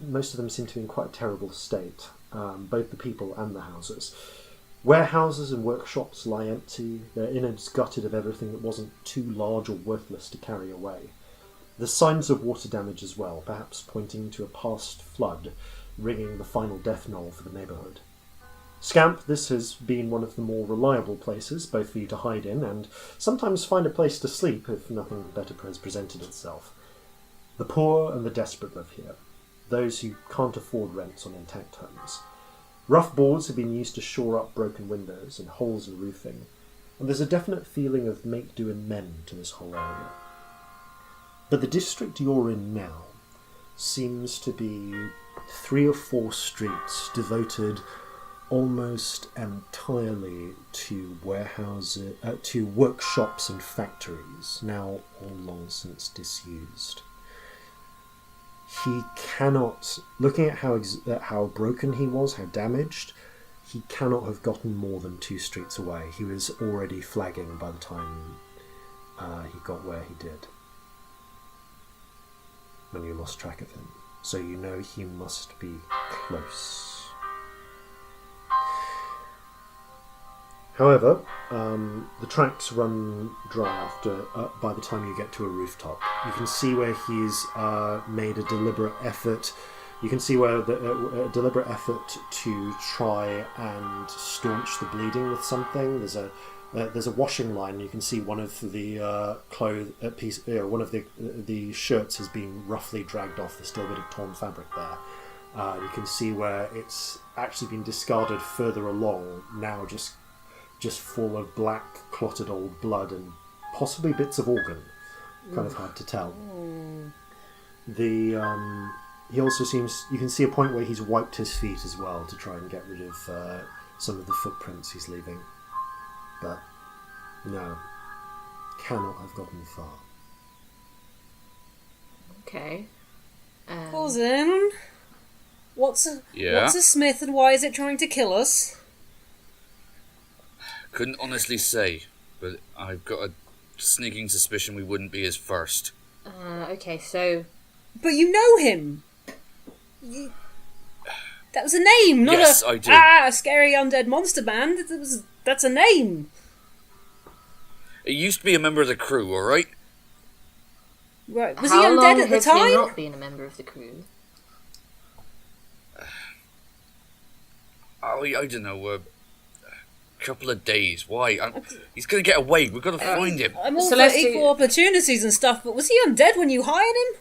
most of them seem to be in quite a terrible state, both the people and the houses. Warehouses and workshops lie empty, their innards gutted of everything that wasn't too large or worthless to carry away. There's signs of water damage as well, perhaps pointing to a past flood, ringing the final death knell for the neighbourhood. Scamp, this has been one of the more reliable places, both for you to hide in and sometimes find a place to sleep if nothing better has presented itself. The poor and the desperate live here, those who can't afford rents on intact homes. Rough boards have been used to shore up broken windows and holes in roofing, and there's a definite feeling of make-do and mend to this whole area. But the district you're in now seems to be 3 or 4 streets devoted almost entirely to warehouses, to workshops and factories, now all long since disused. He cannot, looking at how broken he was, how damaged, he cannot have gotten more than 2 streets away. He was already flagging by the time he got where he did, when you lost track of him. So you know he must be close. However, the tracks run dry by the time you get to a rooftop. You can see where he's made a deliberate effort. You can see where a deliberate effort to try and staunch the bleeding with something. There's a washing line. You can see one of the one of the shirts has been roughly dragged off. There's still a bit of torn fabric there. You can see where it's actually been discarded further along. Now just full of black, clotted old blood and possibly bits of organ. Kind of hard to tell. He also seems... You can see a point where he's wiped his feet as well to try and get rid of some of the footprints he's leaving. But, no. Cannot have gotten far. Okay. Corzin, what's a smith and why is it trying to kill us? Couldn't honestly say, but I've got a sneaking suspicion we wouldn't be his first. Okay, so... But you know him! That was a name, not yes, I do. A scary undead monster band. That's a name. It used to be a member of the crew, alright? Right, was he undead at the time? How long has he not been a member of the crew? I don't know, couple of days. Why? He's going to get away. We've got to find him. I'm all for equal opportunities and stuff, but was he undead when you hired him?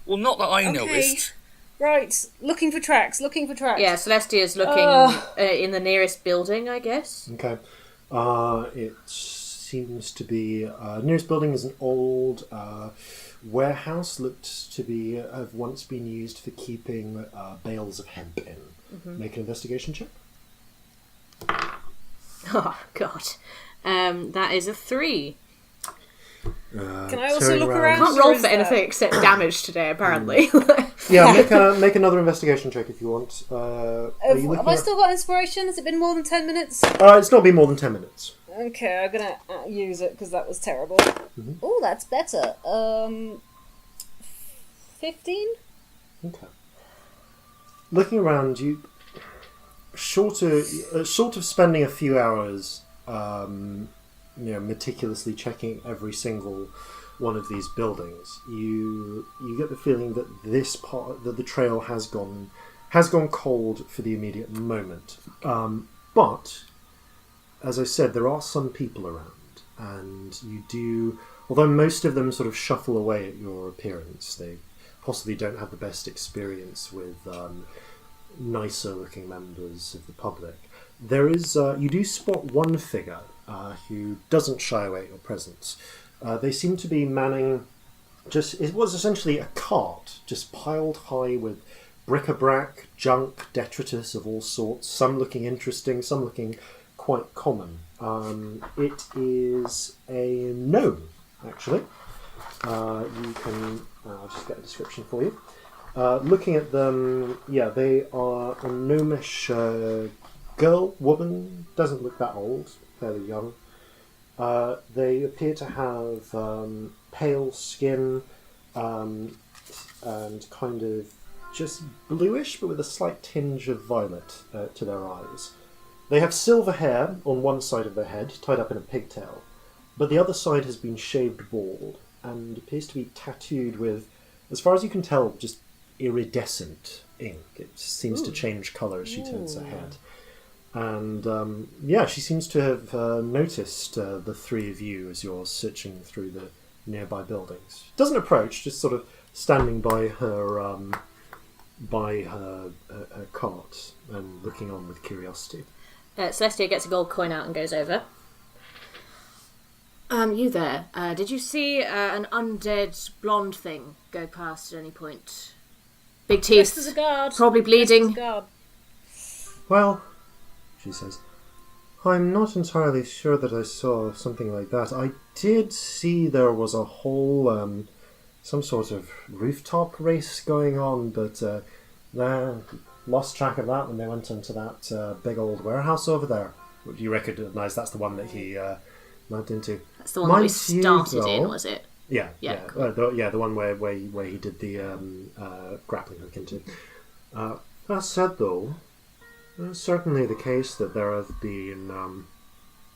Well, not that I noticed. Right, looking for tracks. Yeah, Celestia's looking in the nearest building, I guess. Okay. It seems to be... nearest building is an old warehouse. Looked to have once been used for keeping bales of hemp in. Mm-hmm. Make an investigation check. Oh, God. That is a 3. Can I also look around? I can't roll for anything except damage today, apparently. Yeah, make another investigation check if you want. Have I still got inspiration? Has it been more than 10 minutes? It's not been more than 10 minutes. Okay, I'm going to use it because that was terrible. Mm-hmm. Oh, that's better. 15? Okay. Looking around, you short of spending a few hours, meticulously checking every single one of these buildings, you get the feeling that that the trail has gone cold for the immediate moment. But as I said, there are some people around, and you do. Although most of them sort of shuffle away at your appearance, they possibly don't have the best experience with nicer looking members of the public. There is you do spot one figure who doesn't shy away at your presence. They seem to be manning it was essentially a cart just piled high with bric-a-brac, junk, detritus of all sorts, some looking interesting, some looking quite common. It is a gnome, actually. You can... I'll just get a description for you. Looking at them, they are a gnomish woman, doesn't look that old, fairly young. They appear to have pale skin and kind of just bluish, but with a slight tinge of violet to their eyes. They have silver hair on one side of their head, tied up in a pigtail, but the other side has been shaved bald and appears to be tattooed with, as far as you can tell, just iridescent ink. It seems to change colour as she turns her head. And she seems to have noticed the three of you as you're searching through the nearby buildings. Doesn't approach, just sort of standing by her cart and looking on with curiosity. Celestia gets a gold coin out and goes over. You there. Did you see an undead blonde thing go past at any point? Big teeth. There's a guard. Probably bleeding. Well, she says, I'm not entirely sure that I saw something like that. I did see there was a whole, some sort of rooftop race going on, but they lost track of that when they went into that big old warehouse over there. Would you recognise that's the one that he went into? That's the one that we started in, was it? Yeah, Cool. the one where he did the grappling hook into. That said, though, it's certainly the case that there have been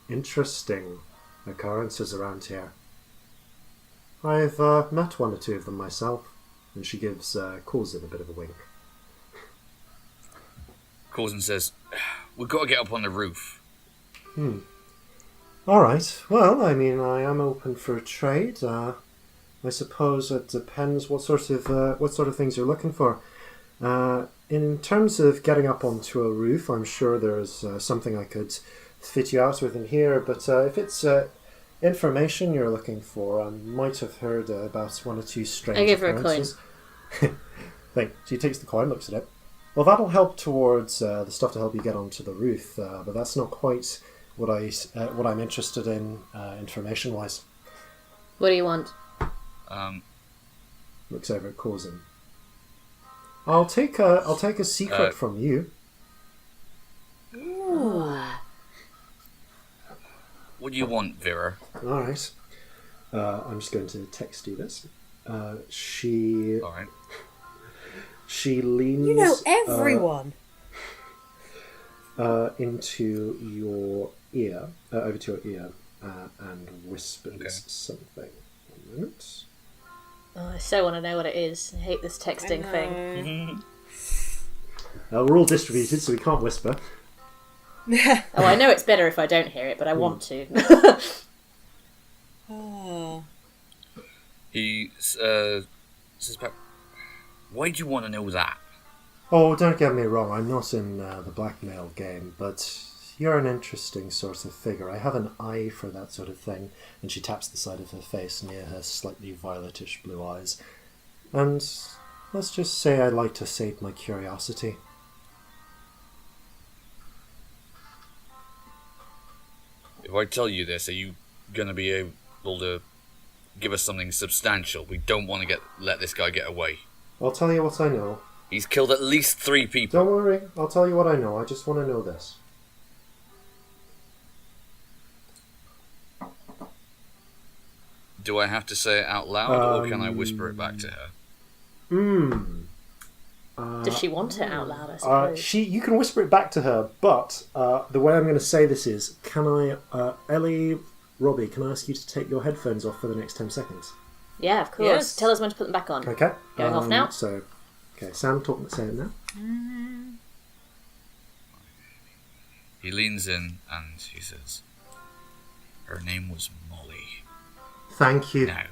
interesting occurrences around here. I've met one or two of them myself, and she gives Corzin a bit of a wink. Corzin says, we've got to get up on the roof. All right. Well, I mean, I am open for a trade. I suppose it depends what sort of things you're looking for. In terms of getting up onto a roof, I'm sure there's something I could fit you out with in here. But if it's information you're looking for, I might have heard about one or two strange. I give her a coin. She takes the coin, looks at it. Well, that'll help towards the stuff to help you get onto the roof, but that's not quite what I'm interested in information-wise. What do you want? Looks over at Corzin. I'll take a secret from you. Ooh. What do you want, Vera? All right. I'm just going to text you this. She. All right. She leans. You know everyone. Into your ear, over to your ear, and whispers something. 1 minute. Oh, I so want to know what it is. I hate this texting thing. We're all distributed, so we can't whisper. Oh, I know it's better if I don't hear it, but I want to. He says back, why do you want to know that? Oh, don't get me wrong, I'm not in the blackmail game, but you're an interesting sort of figure. I have an eye for that sort of thing. And she taps the side of her face near her slightly violetish blue eyes. And let's just say I like to sate my curiosity. If I tell you this, are you going to be able to give us something substantial? We don't want to let this guy get away. I'll tell you what I know. He's killed at least 3 people. Don't worry, I'll tell you what I know. I just want to know this. Do I have to say it out loud, or can I whisper it back to her? Does she want it out loud, I suppose? You can whisper it back to her, but the way I'm going to say this is, can I, Ellie, Robbie, can I ask you to take your headphones off for the next 10 seconds? Yeah, of course. Yes. Tell us when to put them back on. Okay. Going off now? So, okay, Sam, say it now. He leans in and he says, her name was Molly. Thank you. Now,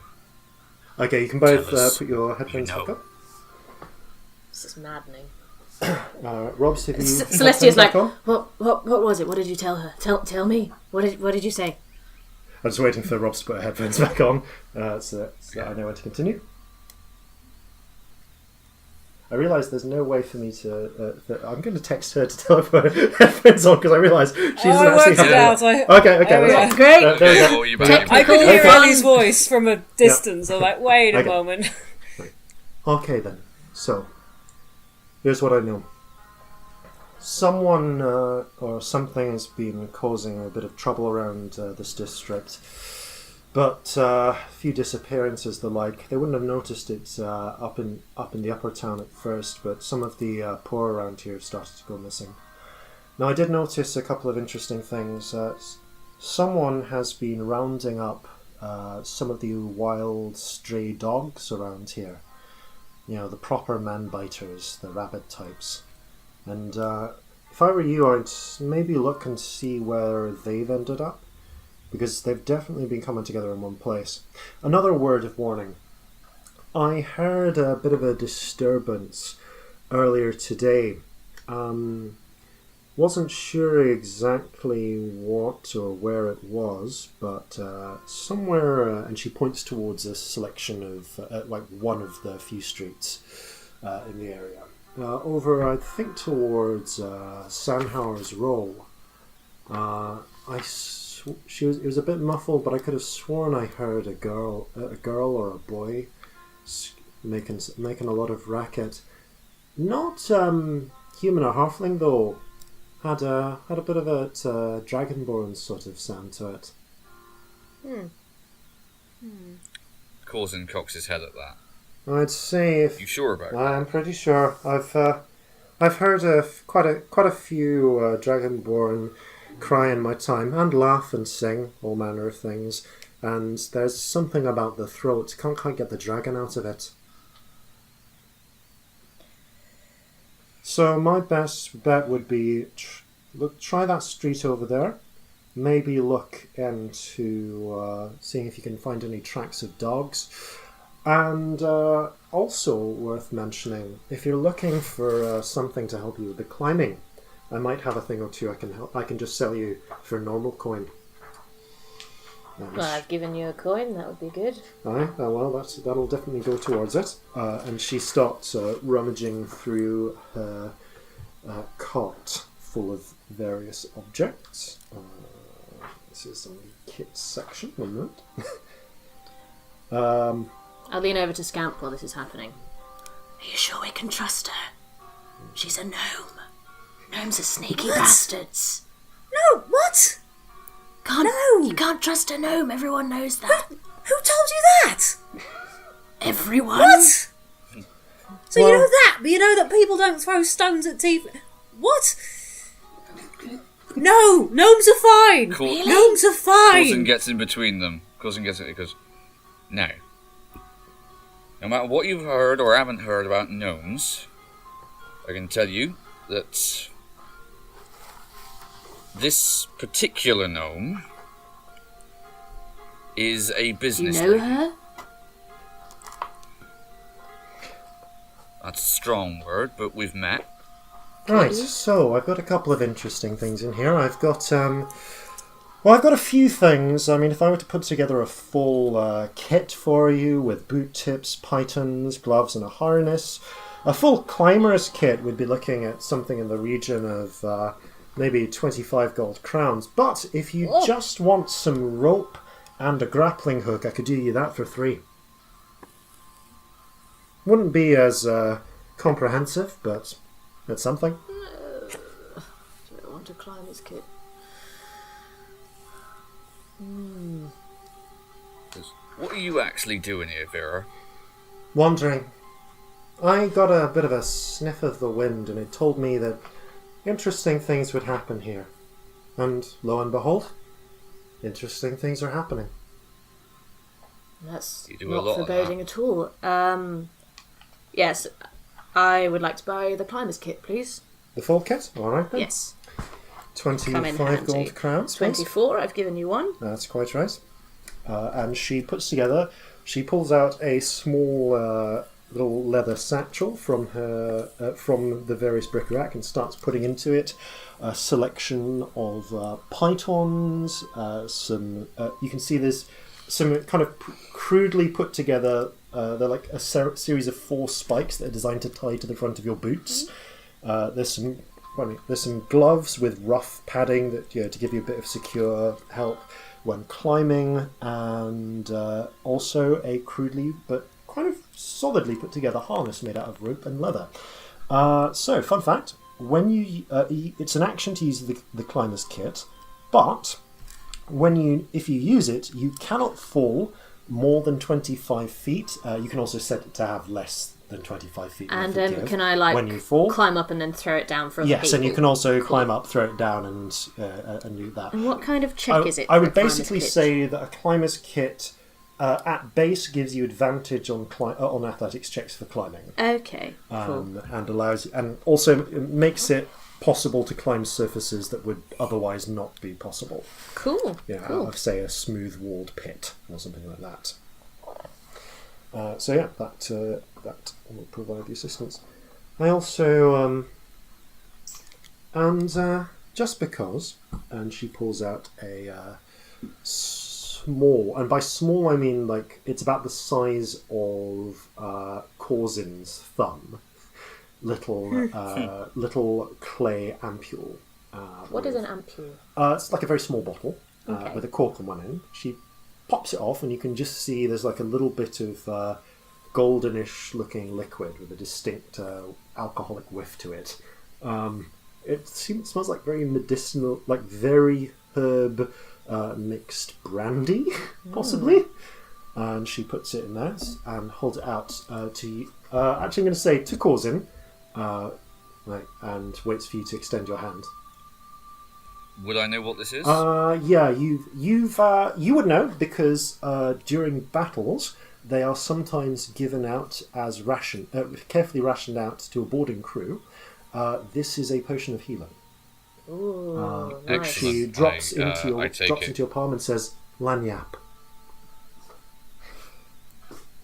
Okay, you can both tell us put your headphones you know. back up. This is maddening. Robs, have you Celestia's like, on? what was it? What did you tell her? Tell me. What did you say? I'm just waiting for Robs to put her headphones back on, so that I know where to continue. I realise there's no way for me to... I'm going to text her to tell her to put her headphones on, because I realise she doesn't I actually worked it have out. Okay, Oh, yeah. that's Great. there we go. What were you about? I could hear Okay. Ellie's voice from a distance. I'm like, wait a Okay. moment. Okay then, so, here's what I know. someone or something has been causing a bit of trouble around this district. But a few disappearances, the like. They wouldn't have noticed it up in the upper town at first, but some of the poor around here started to go missing. Now, I did notice a couple of interesting things. Someone has been rounding up some of the wild stray dogs around here. You know, the proper man-biters, the rabbit types. And if I were you, I'd maybe look and see where they've ended up, because they've definitely been coming together in one place. Another word of warning. I heard a bit of a disturbance earlier today. Wasn't sure exactly what or where it was, but somewhere, and she points towards a selection of, like one of the few streets in the area. Over, I think, towards Sandhauer's Roll. It was a bit muffled, but I could have sworn I heard a girl or a boy making a lot of racket. Not human or halfling though. Had a bit of a dragonborn sort of sound to it. Corzin cocks his head at that. I'd say if You sure about that? I'm pretty sure. I've heard of quite a few dragonborn cry in my time, and laugh and sing, all manner of things. And there's something about the throat. Can't quite get the dragon out of it. So my best bet would be try that street over there. Maybe look into seeing if you can find any tracks of dogs. And also worth mentioning, if you're looking for something to help you with the climbing, I might have a thing or two I can just sell you for normal coin. Well, I've given you a coin, that would be good. Aye, well, that'll definitely go towards it. And she starts rummaging through her cart full of various objects. This is on the kit section, one minute. I'll lean over to Scamp while this is happening. Are you sure we can trust her? She's a gnome. Gnomes are sneaky bastards. No, what? You can't trust a gnome, everyone knows that. Who told you that? Everyone? What? So you know that, but you know that people don't throw stones at teeth. What? No, gnomes are fine. Really? Gnomes are fine. Corzin gets in between them. Corzin gets it because no matter what you've heard or haven't heard about gnomes, I can tell you that this particular gnome is a business. You know her? That's a strong word, but we've met. Right, so I've got a couple of interesting things in here. I've got a few things. I mean, if I were to put together a full kit for you with boot tips, pythons, gloves, and a harness, a full climber's kit would be looking at something in the region of maybe 25 gold crowns. But if you just want some rope and a grappling hook, I could do you that for 3. Wouldn't be as comprehensive, but it's something. Do I want to climb this kit? What are you actually doing here, Vera? Wandering. I got a bit of a sniff of the wind, and it told me that interesting things would happen here. And lo and behold, interesting things are happening. That's You do a not lot of foreboding at all. Yes, I would like to buy the climber's kit, please. The full kit? Alright then. Yes. 25 handy. gold crowns, please. 24, I've given you one. That's quite right. And she pulls out a small little leather satchel from the various bric-a-brac and starts putting into it a selection of pythons, you can see there's some kind of crudely put together, they're like a series of 4 spikes that are designed to tie to the front of your boots. There's some gloves with rough padding that to give you a bit of secure help when climbing, and also a crudely but kind of solidly put together harness made out of rope and leather. So, fun fact, when it's an action to use the climber's kit, but if you use it, you cannot fall more than 25 feet. You can also set it to have less than 25 feet. And then can I when you fall, climb up and then throw it down for other people? Yes, and you can also climb up, throw it down, and do that. And what kind of check is it? I would basically say that a climber's kit at base gives you advantage on athletics checks for climbing. Okay, cool. And also makes it possible to climb surfaces that would otherwise not be possible. Cool. Out of, say, a smooth-walled pit or something like that. That will provide the assistance. I also, just because, and she pulls out a small, and by small I mean like it's about the size of Corzin's thumb. Little clay ampule. What is an ampule? It's like a very small bottle with a cork on one end. She pops it off, and you can just see there's like a little bit of goldenish-looking liquid with a distinct alcoholic whiff to it. It smells like very medicinal, like very herb mixed brandy, possibly. And she puts it in there and holds it out to you. Actually, I'm going to say to Corzin. And waits for you to extend your hand. Would I know what this is? Yeah, you would know because during battles they are sometimes given out as carefully rationed out to a boarding crew. This is a potion of healing. Ooh, nice. She drops into your palm and says, "Lanyap."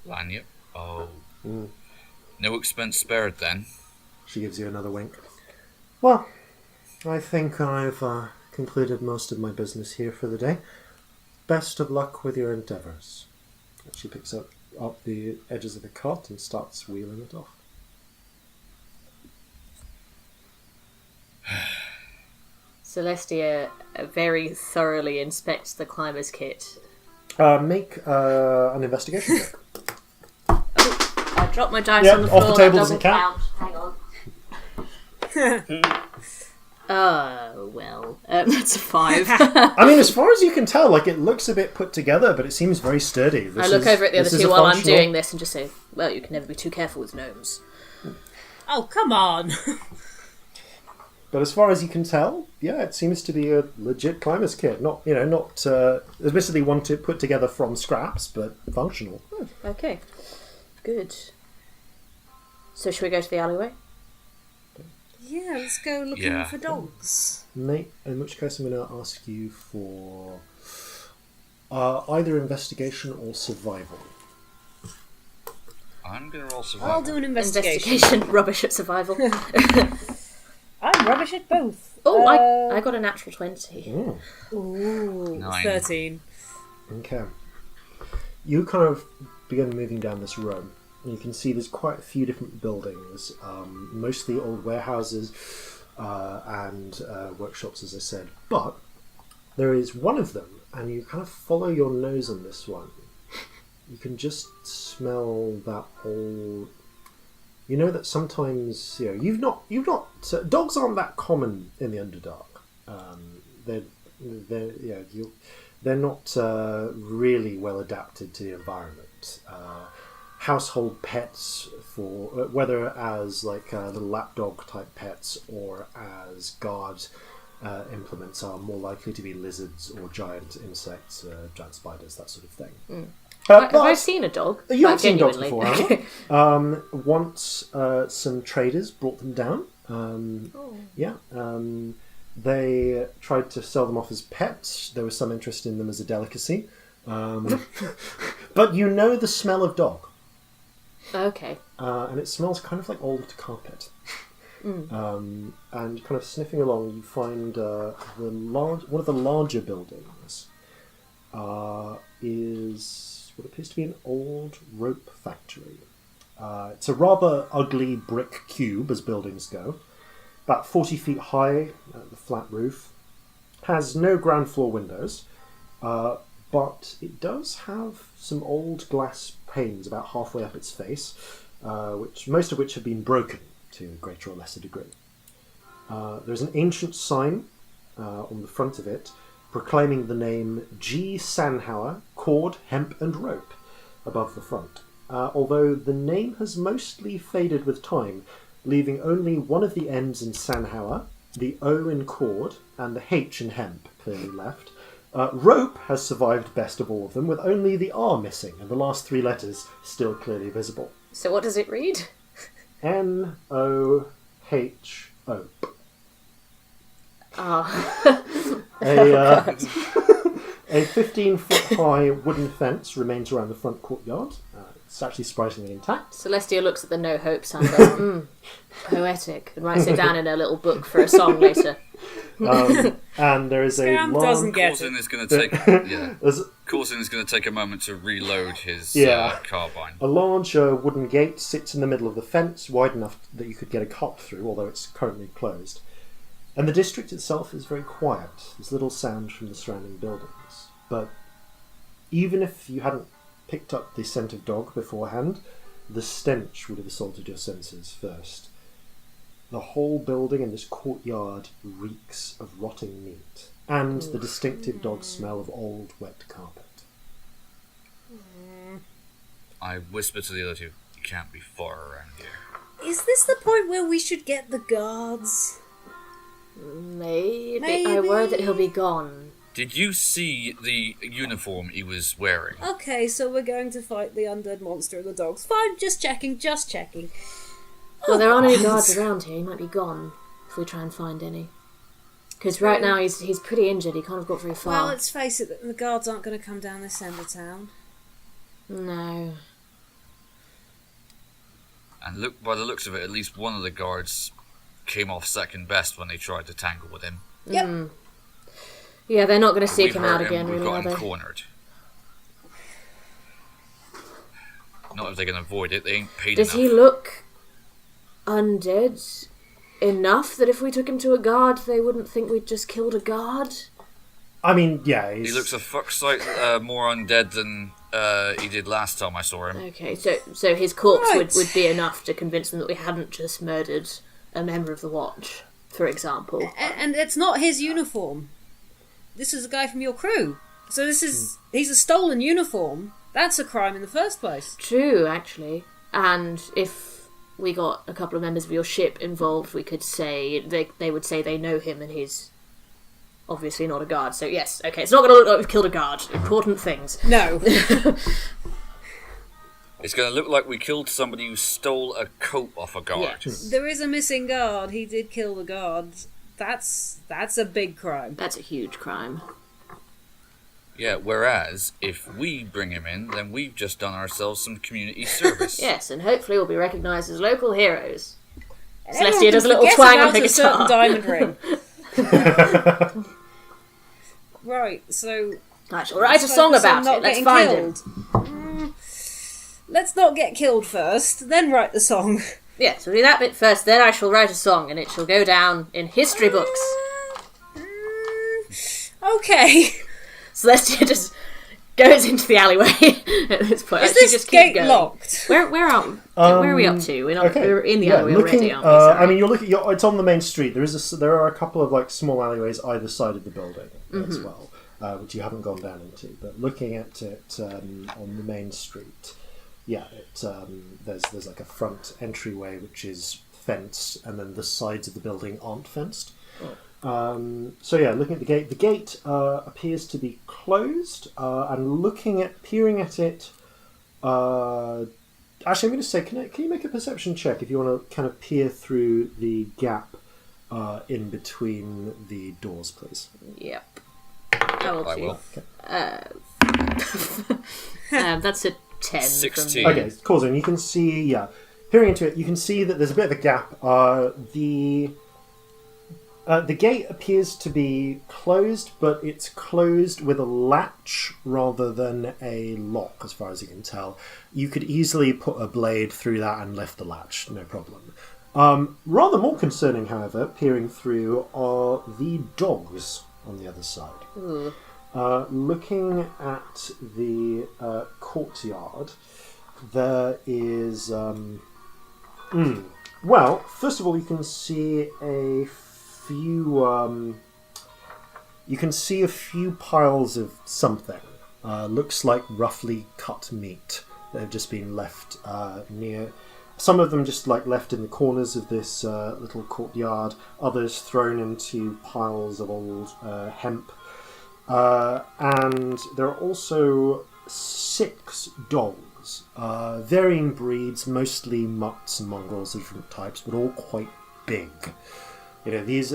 Lanyap. Oh. No expense spared then. She gives you another wink. Well, I think I've concluded most of my business here for the day. Best of luck with your endeavours. She picks up the edges of the cot and starts wheeling it off. Celestia very thoroughly inspects the climber's kit. Make an investigation check. I dropped my dice on the floor. Off the table that doesn't count. Hang on. That's a 5. I mean, as far as you can tell, like it looks a bit put together, but it seems very sturdy. I look over at the other two while I'm doing this and just say, "Well, you can never be too careful with gnomes." Oh, come on! But as far as you can tell, yeah, it seems to be a legit climber's kit. Not admittedly one to put together from scraps, but functional. Okay, good. So should we go to the alleyway? Yeah, let's go looking for dogs. Mate, in which case I'm going to ask you for either investigation or survival. I'm going to roll survival. I'll do an investigation. Rubbish at survival. I'm rubbish at both. Oh, I got a natural 20. Ooh, 9. 13. Okay. You kind of begin moving down this road. You can see there's quite a few different buildings, mostly old warehouses and workshops, as I said. But there is one of them, and you kind of follow your nose on this one. You can just smell that old. You know that sometimes you've not. Dogs aren't that common in the Underdark. They're not really well adapted to the environment. Household pets, for whether as like little lapdog type pets or as guard implements, are more likely to be lizards or giant insects, giant spiders, that sort of thing. Have I seen a dog? You haven't seen dogs before, have you? Once some traders brought them down. They tried to sell them off as pets. There was some interest in them as a delicacy. But you know the smell of dog. Okay. And it smells kind of like old carpet. And kind of sniffing along, you find one of the larger buildings is what appears to be an old rope factory. It's a rather ugly brick cube, as buildings go. About 40 feet high, the flat roof. Has no ground floor windows, but it does have some old glass panes about halfway up its face, most of which have been broken to a greater or lesser degree. There's an ancient sign on the front of it proclaiming the name G. Sanhauer, cord, hemp and rope above the front. Although the name has mostly faded with time, leaving only one of the N's in Sanhauer, the O in cord, and the H in hemp clearly left. Rope has survived best of all of them, with only the R missing and the last 3 letters still clearly visible. So what does it read? N-O-H-O. Ah. A 15-foot-high wooden fence remains around the front courtyard. It's actually surprisingly intact. Celestia looks at the no hope sign and goes, poetic, and writes it down in her little book for a song later. And there is Scamp doesn't get Corzin it. is going to take Corzin is going to take a moment to reload his carbine. A large wooden gate sits in the middle of the fence, wide enough that you could get a cart through, although it's currently closed. And the district itself is very quiet. There's little sound from the surrounding buildings. But even if you hadn't picked up the scent of dog beforehand, the stench would have assaulted your senses first. The whole building and this courtyard reeks of rotting meat, and the distinctive dog smell of old, wet carpet. I whisper to the other two, you can't be far around here. Is this the point where we should get the guards? Maybe. I worry that he'll be gone. Did you see the uniform he was wearing? Okay, so we're going to fight the undead monster and the dogs. Fine, just checking. Well, there aren't any guards around here. He might be gone if we try and find any. Because right now he's pretty injured. He can't have got very far. Well, let's face it, the guards aren't going to come down this end of town. No. And by the looks of it, at least one of the guards came off second best when they tried to tangle with him. Yep. Yeah, they're not going to seek We've him out hurt again, We've really, got are him they? cornered. Not if they can avoid it. They ain't paid Does enough. he look undead enough that if we took him to a guard, they wouldn't think we'd just killed a guard? I mean, yeah, He looks a fuck sight more undead than he did last time I saw him. Okay, so his corpse Right. would be enough to convince them that we hadn't just murdered a member of the Watch, for example. And it's not his uniform. This is a guy from your crew. So he's a stolen uniform. That's a crime in the first place. True, actually. And if we got a couple of members of your ship involved, we could say they would say they know him and he's obviously not a guard. So yes, okay, it's not going to look like we've killed a guard. Important things. No. It's going to look like we killed somebody who stole a coat off a guard. Yes. There is a missing guard. He did kill the guard. That's a big crime. That's a huge crime. Yeah, whereas, if we bring him in, then we've just done ourselves some community service. Yes, and hopefully we'll be recognised as local heroes. And Celestia everyone does a can little forget twang on about her a certain guitar. diamond ring. Right, so I shall write a song about it. Let's find him. Let's not get killed first, then write the song. Yes, we'll do that bit first, then I shall write a song, and it shall go down in history books. Okay. Celestia just goes into the alleyway at this point. Is She this just keeps gate going. locked? Where are we up to? We're in the alleyway looking, already, aren't we? Sorry. I mean, it's on the main street. There are a couple of like small alleyways either side of the building as well, which you haven't gone down into. But looking at it on the main street, there's like a front entryway which is fenced, and then the sides of the building aren't fenced. Looking at the gate appears to be closed, and peering at it. Actually, I'm going to say, can you make a perception check if you want to kind of peer through the gap in between the doors, please? Yep. I will. That's a 10. 16. From... Okay, Corzin, you can see, peering into it, you can see that there's a bit of a gap. The gate appears to be closed, but it's closed with a latch rather than a lock, as far as you can tell. You could easily put a blade through that and lift the latch, no problem. Rather more concerning, however, peering through, are the dogs on the other side. Looking at the courtyard, there is... Well, first of all, you can see a few. You can see a few piles of something. Looks like roughly cut meat that have just been left near. Some of them just like left in the corners of this little courtyard. Others thrown into piles of old hemp. And there are also 6 dogs, varying breeds, mostly mutts and mongrels of different types, but all quite big. You know, these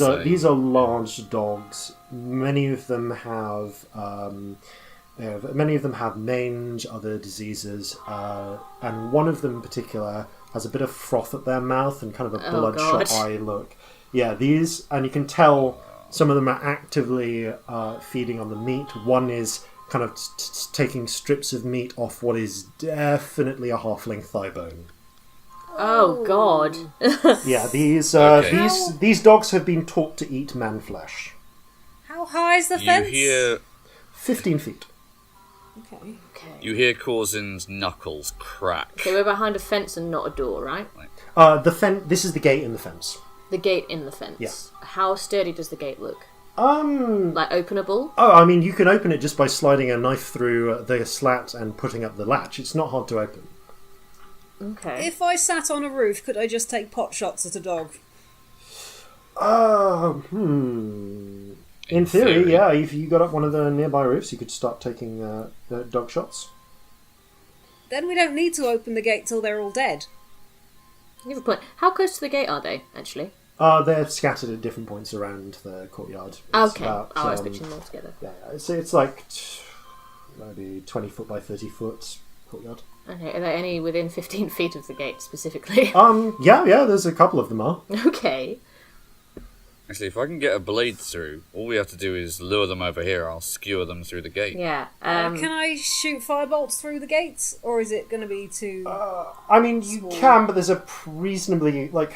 are large dogs. Many of them have mange, other diseases, and one of them in particular has a bit of froth at their mouth and kind of a bloodshot eye look. Yeah, these, and you can tell some of them are actively feeding on the meat. One is kind of taking strips of meat off what is definitely a halfling thigh bone. Oh God! Yeah, these dogs have been taught to eat man flesh. How high is the fence? You hear 15 feet. Okay. You hear Corzin's knuckles crack. So we're behind a fence and not a door, right? This is the gate in the fence. The gate in the fence. Yeah. How sturdy does the gate look? Like openable? Oh, I mean, you can open it just by sliding a knife through the slat and putting up the latch. It's not hard to open. Okay. If I sat on a roof, could I just take pot shots at a dog? In theory, yeah. If you got up one of the nearby roofs, you could start taking dog shots. Then we don't need to open the gate till they're all dead. You have a point. How close to the gate are they, actually? They're scattered at different points around the courtyard. Okay. I was picturing them all together. Yeah, it's like maybe 20 foot by 30 foot courtyard. Okay, are there any within 15 feet of the gate specifically? Yeah, there's a couple of them are. Okay. Actually, if I can get a blade through, all we have to do is lure them over here. I'll skewer them through the gate. Yeah. Can I shoot firebolts through the gates, or is it going to be too? I mean, you can, but there's a reasonably like.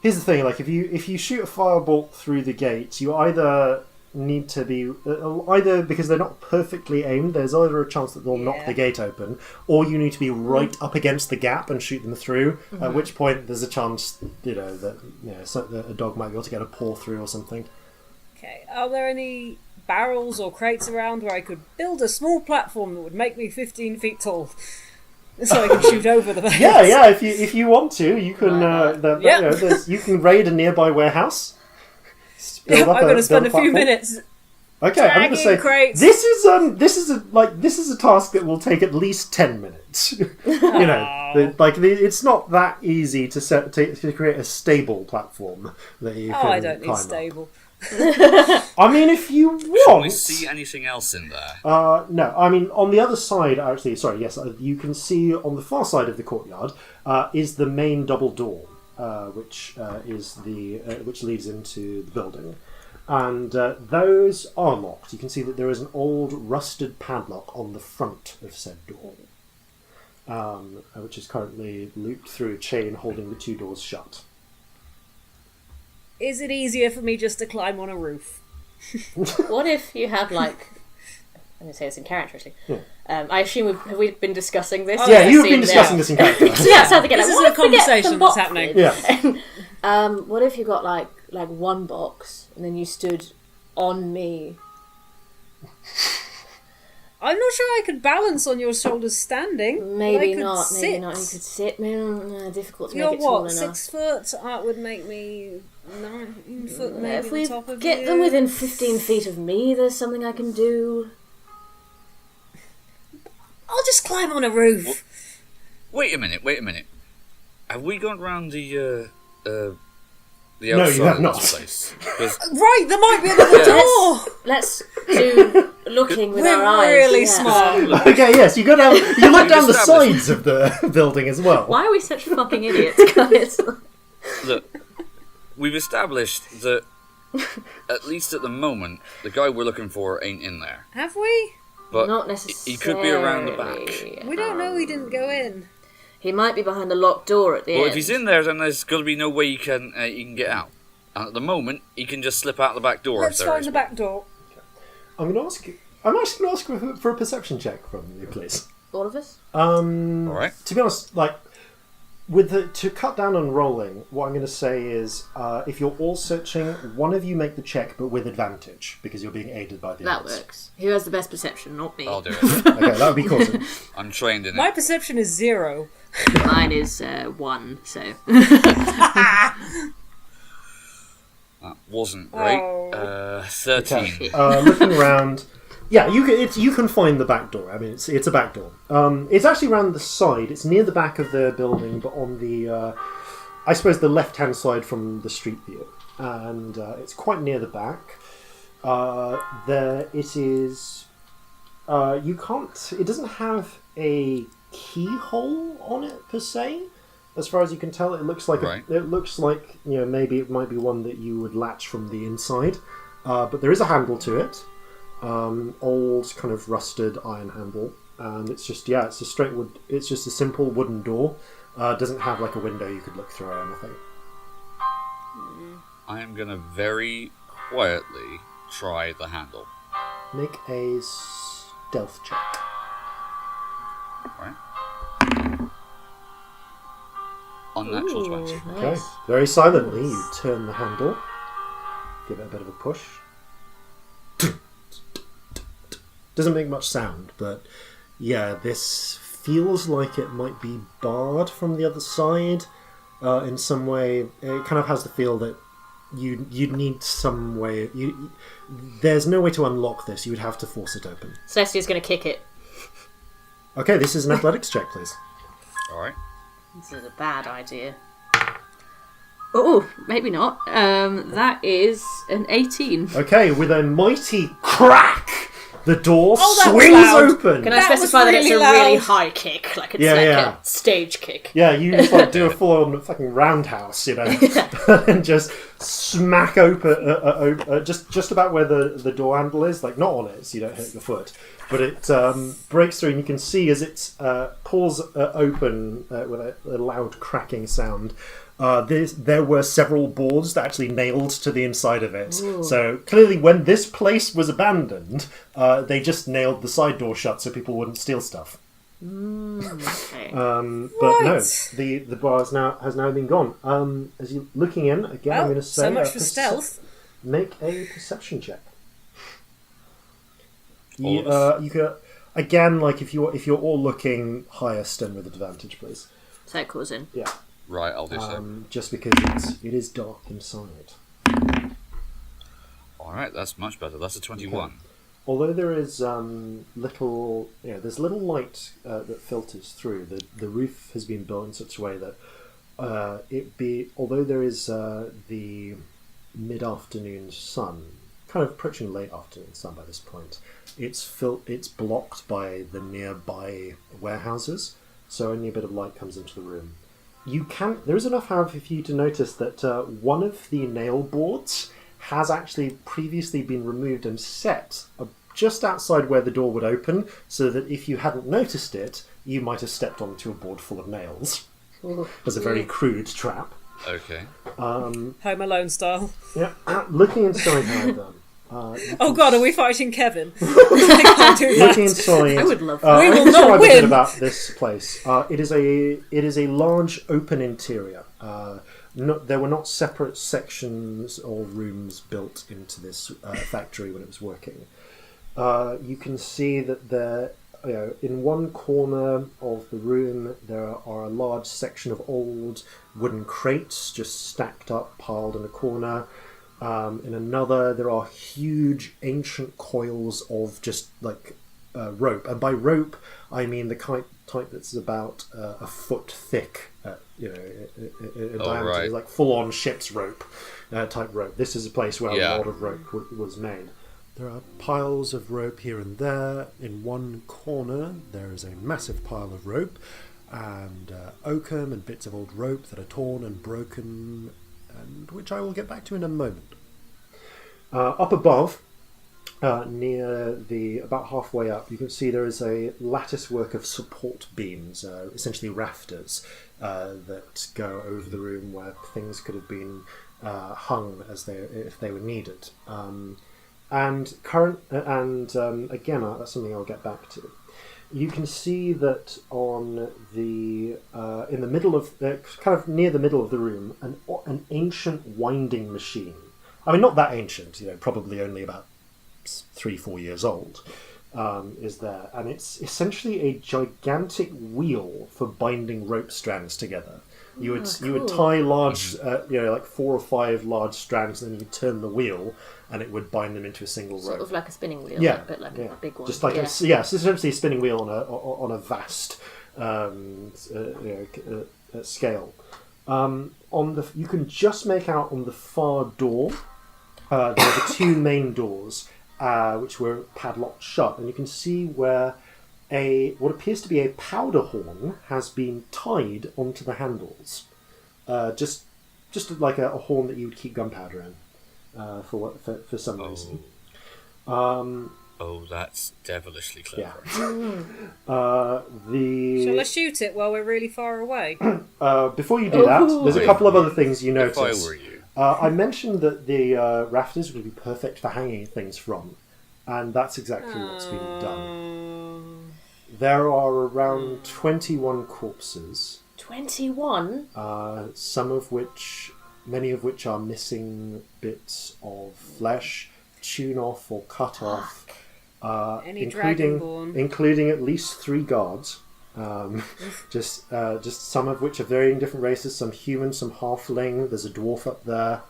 Here's the thing: like, if you shoot a firebolt through the gate, you either need to be either because they're not perfectly aimed. There's either a chance that they'll knock the gate open, or you need to be right up against the gap and shoot them through. Mm-hmm. At which point, there's a chance, that a dog might be able to get a paw through or something. Okay. Are there any barrels or crates around where I could build a small platform that would make me 15 feet tall, so I can shoot over the base? Yeah. If you want to, you can. You can raid a nearby warehouse. I'm going to spend a few minutes. Okay, I'm going to say crates. this is a task that will take at least 10 minutes. It's not that easy to create a stable platform that you can I don't need climb stable. I mean, if you want. Can we see anything else in there? No. I mean, on the other side, actually, sorry, yes, you can see on the far side of the courtyard is the main double door. Which leads into the building, and those are locked. You can see that there is an old rusted padlock on the front of said door, which is currently looped through a chain holding the 2 doors shut. Is it easier for me just to climb on a roof? What if you had I'm going to say this in character, actually. Yeah. I assume have we been discussing this? Yeah, you've been discussing this in character. Yeah, so this is a conversation that's happening. Yeah. What if you got like one box and then you stood on me? I'm not sure I could balance on your shoulders standing. Maybe not. Sit. Maybe not. You could sit. Maybe difficult to You're make it tall what? enough. 6 foot? That would make me 9 foot. Maybe if we on top of get you. them within 15 feet of me, there's something I can do. I'll just climb on a roof. Wait a minute. Have we gone round the No, outside you have of not. this place? 'Cause Right, there might be another door. Let's do looking with We're our eyes. really yeah. smart. Okay, yes, you look down the sides of the building as well. Why are we such fucking idiots, guys? Look, we've established that at least at the moment, the guy we're looking for ain't in there. Have we? But Not necessarily. he could be around the back. We don't know. He didn't go in. He might be behind the locked door at the end. Well, if he's in there, then there's got to be no way he can get out. And at the moment, he can just slip out the back door. Let's find the back door. I'm actually going to ask for a perception check from you, please. All of us? All right. To be honest, To cut down on rolling, what I'm going to say is, if you're all searching, one of you make the check, but with advantage, because you're being aided by the That others. works. Who has the best perception? Not me. I'll do it. Okay, that would be Corzin. I'm trained in My it. perception is 0. Mine is 1, so... That wasn't great. Oh. 13. Okay. Looking around, yeah, you can find the back door. I mean, it's a back door. It's actually around the side. It's near the back of the building, but on the, I suppose, the left-hand side from the street view, and it's quite near the back. There it is. You can't. It doesn't have a keyhole on it per se. As far as you can tell, it looks like maybe it might be one that you would latch from the inside, but there is a handle to it, old kind of rusted iron handle, and it's just it's a straight wood. It's just a simple wooden door. Doesn't have like a window you could look through or anything. I am gonna very quietly try the handle. Make a stealth check. Right. Unnatural 20. Okay. Very silently, you turn the handle, give it a bit of a push. Doesn't make much sound, but yeah, this feels like it might be barred from the other side in some way. It kind of has the feel that you'd need some way. There's no way to unlock this. You would have to force it open. Celestia's going to kick it. Okay, this is an athletics check, please. All right. This is a bad idea. Oh, maybe not. That is an 18. Okay, with a mighty crack, the door that was swings loud. open. Can I That specify was that it's really a really loud. high kick? Like it's Yeah. a stage kick. Yeah, you just like do a full-on fucking roundhouse, you know, and just smack open, just about where the door handle is, like not on it, so you don't hit your foot, but it breaks through, and you can see as it pulls open with a loud cracking sound. There were several boards that actually nailed to the inside of it. Ooh. So clearly, when this place was abandoned, they just nailed the side door shut so people wouldn't steal stuff. Okay. But no, the bar has now been gone. As you're looking in again, I'm going to say so much for stealth. Make a perception check. All of us? You could again, like if you're all looking highest and with advantage, please. So Corzin. Yeah. Right, I'll do so. Just because it is dark inside. All right, that's much better. That's a 21. Okay. Although there is there's little light that filters through. The roof has been built in such a way that although there is the mid-afternoon sun, kind of approaching late afternoon sun by this point, it's blocked by the nearby warehouses, so only a bit of light comes into the room. There is enough, however, for you to notice that one of the nail boards has actually previously been removed and set just outside where the door would open, so that if you hadn't noticed it, you might have stepped onto a board full of nails. As a very crude trap. Okay. Home Alone style. Yeah. Looking inside, however. Oh god, are we fighting Kevin? I can't do Looking that. inside, I would love I We will can not describe a bit win. about this place. It is a large open interior. There were not separate sections or rooms built into this factory when it was working. You can see that in one corner of the room there are a large section of old wooden crates just stacked up, piled in a corner. In another, there are huge ancient coils of just like rope, and by rope I mean the type that's about a foot thick, in diameter, right. like full-on ship's rope type rope. This is a place where a lot of rope was made. There are piles of rope here and there. In one corner, there is a massive pile of rope, and oakum and bits of old rope that are torn and broken, and which I will get back to in a moment. Up above, near about halfway up, you can see there is a lattice work of support beams, essentially rafters, that go over the room where things could have been hung if they were needed. Again, that's something I'll get back to. you can see that on the in the middle of kind of near the middle of the room, an ancient winding machine. I mean, not that ancient, probably only about 3-4 years old, is there, and it's essentially a gigantic wheel for binding rope strands together. You would tie large, like 4 or 5 large strands, and then you'd turn the wheel, and it would bind them into a single rope. Sort of like a spinning wheel, Yeah, but like a big one. Just like it's essentially a spinning wheel on a vast scale. You can just make out on the far door. There are the 2 main doors, which were padlocked shut, and you can see where what appears to be a powder horn has been tied onto the handles. Just like a horn that you would keep gunpowder in, for some reason. That's devilishly clever. Yeah. Shall I shoot it while we're really far away? Before you do that, there's a couple of other things you notice. If I were you. I mentioned that the rafters would be perfect for hanging things from, and that's exactly what's been done. There are around 21 corpses. 21? Many of which are missing bits of flesh, chewn off or cut off, including at least 3 guards. Just some of which are varying different races. Some human, some halfling. There's a dwarf up there,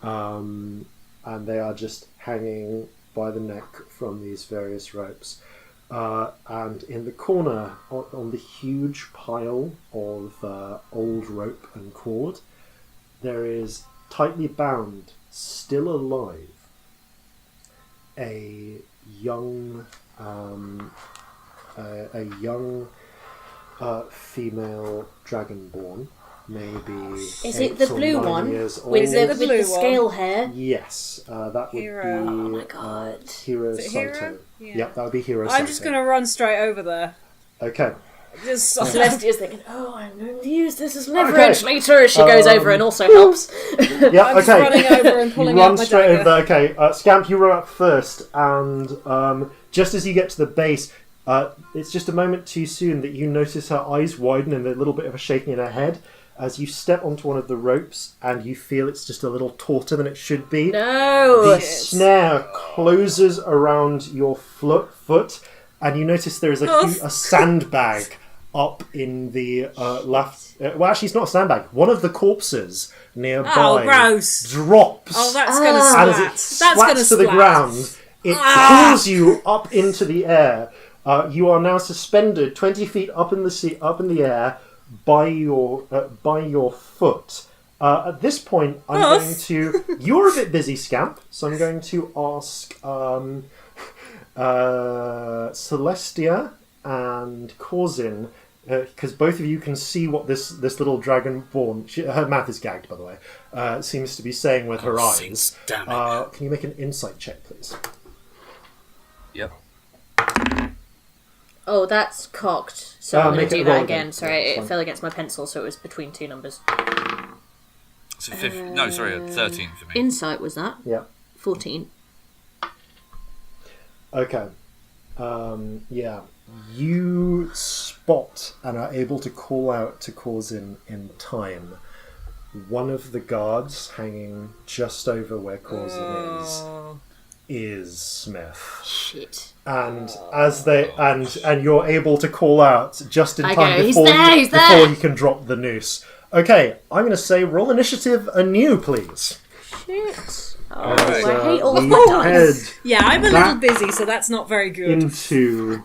and they are just hanging by the neck from these various ropes. And in the corner, on the huge pile of old rope and cord, there is tightly bound, still alive, a young female dragonborn, maybe. Is it the blue one with the scale hair? Yes, that would Hero. be. Oh my god! Hero Is it Saito. Hero? Yeah. Yep, that would be Hero Saito. I'm just going to run straight over there. Okay. Just Celestia's thinking, I'm going to use this as leverage later as she goes over and also helps. Yeah, I'm just running over and pulling you out run my straight dagger. over there. Okay, Scamp, you run up first, and just as you get to the base, it's just a moment too soon that you notice her eyes widen and a little bit of a shaking in her head as you step onto one of the ropes, and you feel it's just a little tauter than it should be. No! The snare closes around your foot, and you notice there is a sandbag up in the left. Well, actually, it's not a sandbag. One of the corpses nearby gross. drops. Oh, that's going to And splat. as it That's going to splats to the ground, it pulls you up into the air. You are now suspended 20 feet up in the air by your foot. At this point, I'm going to. You're a bit busy, Scamp, so I'm going to ask Celestia and Corzin, because both of you can see what this little dragonborn. Her mouth is gagged, by the way. Seems to be saying with her eyes. Damn it. Can you make an insight check, please? Yep. Oh, that's cocked. So I'm going make to it do roll that again. again. Sorry, That's it fine. fell against my pencil, so it was between 2 numbers. So 13 for me. Insight was that? Yeah. 14. Okay. Yeah. You spot and are able to call out to Corzin in time. One of the guards hanging just over where Corzin is Smith. Shit. And as they and you're able to call out just in I time go, "He's before there, he's before there." you can drop the noose. Okay, I'm going to say roll initiative anew, please. Shit. Oh, Alright. I hate all of We my dice. head Yeah, I'm a little busy, so that's not very good. into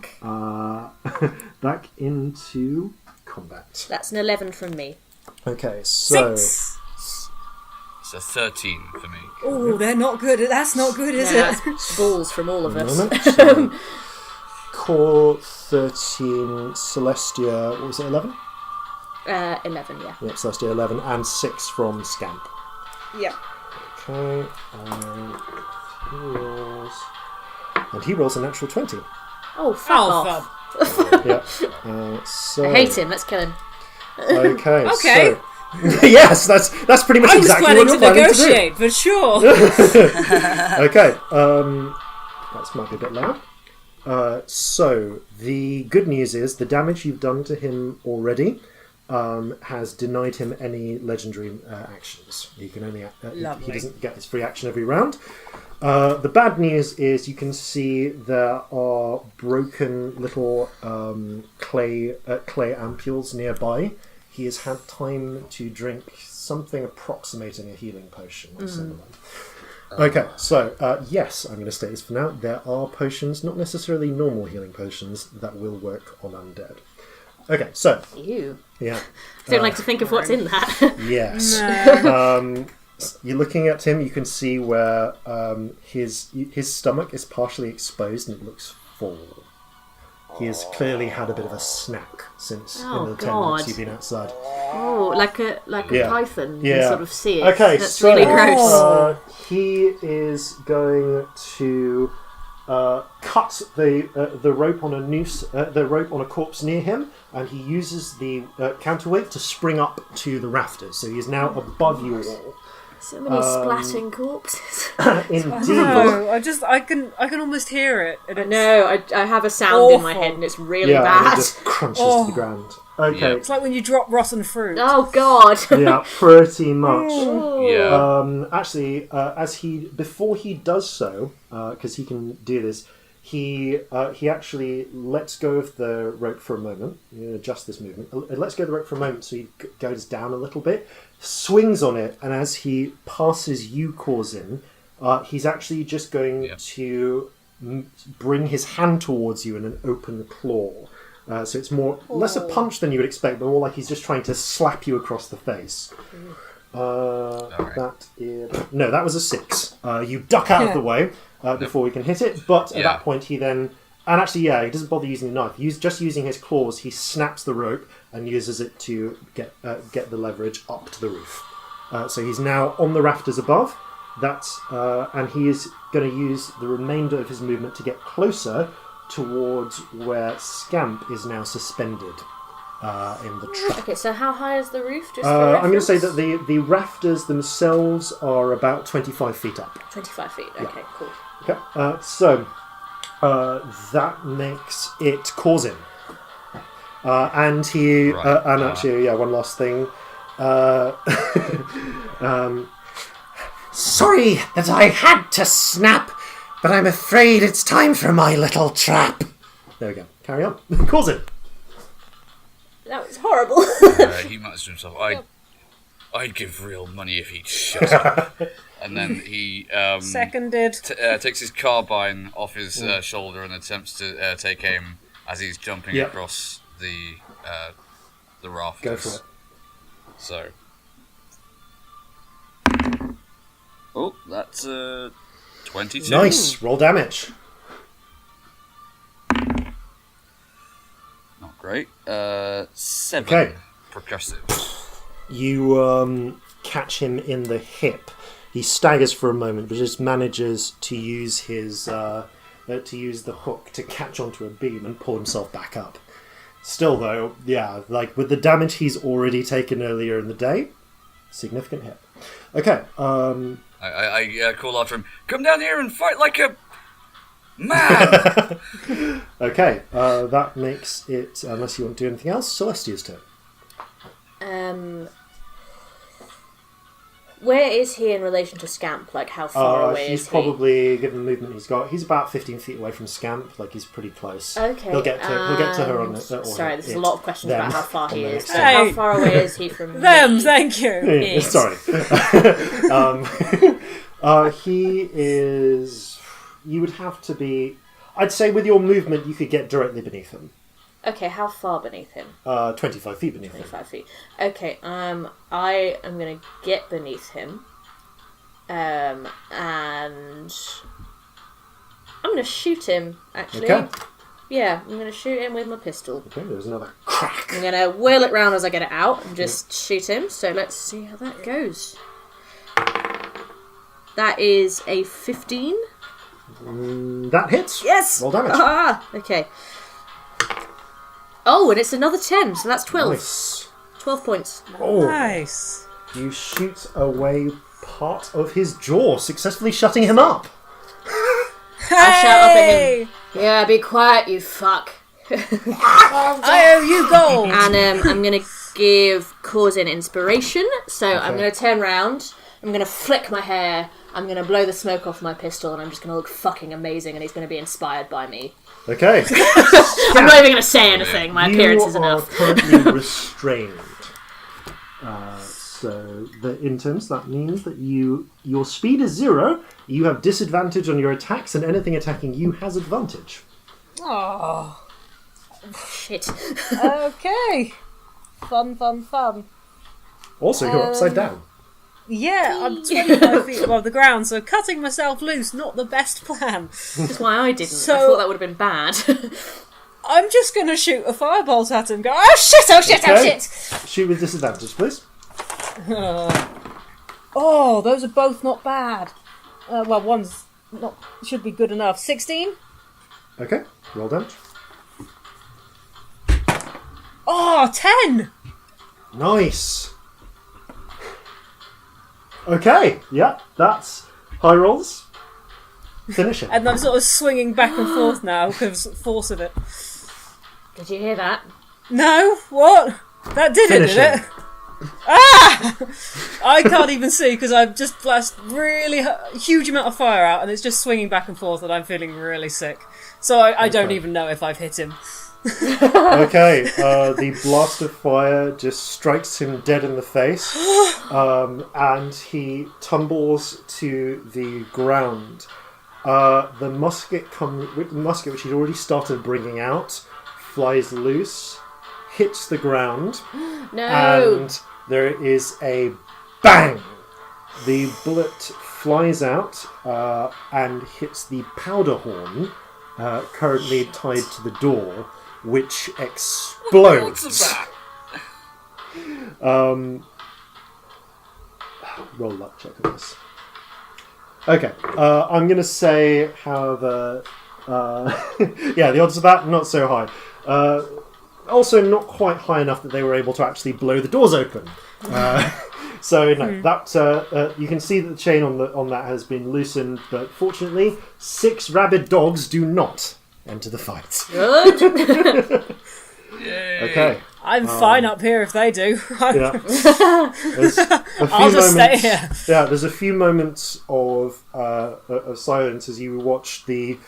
back into combat. That's an 11 from me. Okay, so 6. So 13 for me. Oh, they're not good. That's not good, is No, it? that's balls from all of us. moment. So, Core 13, Celestia. What was it? 11? 11, yeah. Yep, Celestia 11, and 6 from Scamp. Yeah. Okay, and he rolls a natural 20. Oh, fuck off. Yep. So I hate him. Let's kill him. Okay. Okay. So, yes, that's pretty much I was exactly planning what to you're planning to do. negotiate, but sure. Okay. That might be a bit loud. So The good news is the damage you've done to him already has denied him any legendary actions. He can only he doesn't get his free action every round. The bad news is you can see there are broken little clay ampules nearby. He has had time to drink something approximating a healing potion or similar. Okay, so yes, I'm going to state this for now. There are potions, not necessarily normal healing potions, that will work on undead. Okay, so Ew. yeah, Don't like to think of what's in that. yes. You're looking at him. You can see where his stomach is partially exposed and it looks full. He has clearly had a bit of a snack since in the 10 minutes you've been outside. Oh, like a python. You Yeah. can sort of see it. Okay, That's so really gross. he is going to cut the rope on a noose, the rope on a corpse near him, and he uses the counterweight to spring up to the rafters. So he is now above you all. So many splatting corpses. Indeed. No, I can almost hear it. And it's, No, I have a sound in my Awful. head and it's really Yeah, and bad. it just crunches to the ground. Okay. Yeah. it's like when you drop rotten fruit. Oh god. Yeah, pretty much. Yeah. Actually, before he does so, because he can do this, he actually lets go of the rope for a moment. Adjust this movement. It lets go of the rope for a moment, so he goes down a little bit, swings on it, and as he passes you, Corzin, he's actually just going to bring his hand towards you in an open claw. So it's less a punch than you would expect, but more like he's just trying to slap you across the face. That was a 6. You duck out of the way before we can hit it, but at that point he then... And actually, he doesn't bother using the knife. He's just using his claws. He snaps the rope and uses it to get the leverage up to the roof. So he's now on the rafters above. And he is going to use the remainder of his movement to get closer towards where Scamp is now suspended in the trap. Okay, so how high is the roof? Just I'm going to say that the rafters themselves are about 25 feet up. 25 feet. Okay, cool. Okay, so that makes it Corzin. And he... Right. and actually, one last thing. Sorry that I had to snap, but I'm afraid it's time for my little trap. There we go. Carry on. Corzin. That was horrible. He mutters to himself, I'd give real money if he'd shut up. And then he Seconded. takes his carbine off his shoulder and attempts to take aim as he's jumping across the rafters. Go for it. So. Oh, that's 22. Nice. Roll damage. Not great. 7. Okay. Percussive. You catch him in the hip. He staggers for a moment, but just manages to use his to use the hook to catch onto a beam and pull himself back up. Still, though, like with the damage he's already taken earlier in the day, significant hit. Okay. I call after him. Come down here and fight like a man. Okay. That makes it. Unless you want to do anything else, Celestia's turn. Where is he in relation to Scamp? Like, how far away he's is he? probably, given the movement he's got, he's about 15 feet away from Scamp. Like, he's pretty close. Okay. He'll get to her on the... Sorry, there's a lot of questions about how far he is. So Hey. how far away is he from Them, me? thank you. Yes. Sorry. He is... You would have to be... I'd say with your movement, you could get directly beneath him. Okay, how far beneath him? 25 feet beneath him. 25 feet. Okay, I am going to get beneath him. And I'm going to shoot him, actually. Okay. Yeah, I'm going to shoot him with my pistol. Okay, there's another crack. I'm going to whirl it round as I get it out and just shoot him. So let's see how that goes. That is a 15. That hits. Yes! Roll damage. Ah, okay. Oh, and it's another 10, so that's 12. Nice. 12 points. Oh, Nice. you shoot away part of his jaw, successfully shutting him up. I shout up at him. Yeah, be quiet, you fuck. I owe you gold. And I'm going to give Corzin inspiration. So I'm going to turn round. I'm going to flick my hair. I'm going to blow the smoke off my pistol, and I'm just going to look fucking amazing, and he's going to be inspired by me. Okay. I'm not even going to say anything. My appearance is enough. You are currently restrained. So in terms, that means that your speed is 0. You have disadvantage on your attacks, and anything attacking you has advantage. Oh, Shit. okay. Fun. Also, you're upside down. Yeah, I'm 25 feet above the ground, so cutting myself loose, not the best plan. That's why I didn't. So- I thought that would have been bad. I'm just going to shoot a firebolt at him and go, oh shit, oh shit, oh Okay. shit! Shoot with disadvantage, please. Oh, those are both not bad. Well, one's not should be good enough. 16? Okay, roll damage. Oh, 10! Nice. Okay, yeah, that's high rolls. Finish it. And I'm sort of swinging back and forth now because of the force of it. Did you hear that? No? What? That did Finish it, did it? Ah! I can't even see because I've just blasted really huge amount of fire out and it's just swinging back and forth and I'm feeling really sick. So I don't even know if I've hit him. Okay, the blast of fire just strikes him dead in the face, and he tumbles to the ground. The musket, which he'd already started bringing out, flies loose, hits the ground, No. and there is a bang. The bullet flies out and hits the powder horn, currently tied to the door, which explodes. What's that? Roll luck check on this. Okay, I'm going to say, however, the odds of that, not so high. Also not quite high enough that they were able to actually blow the doors open. So no, that you can see that the chain on that has been loosened, but fortunately, 6 rabid dogs do not enter the fight. Good. Yay. Okay. I'm fine up here if they do. Yeah. There's a few I'll just stay moments- here. Yeah, there's a few moments of silence as you watch the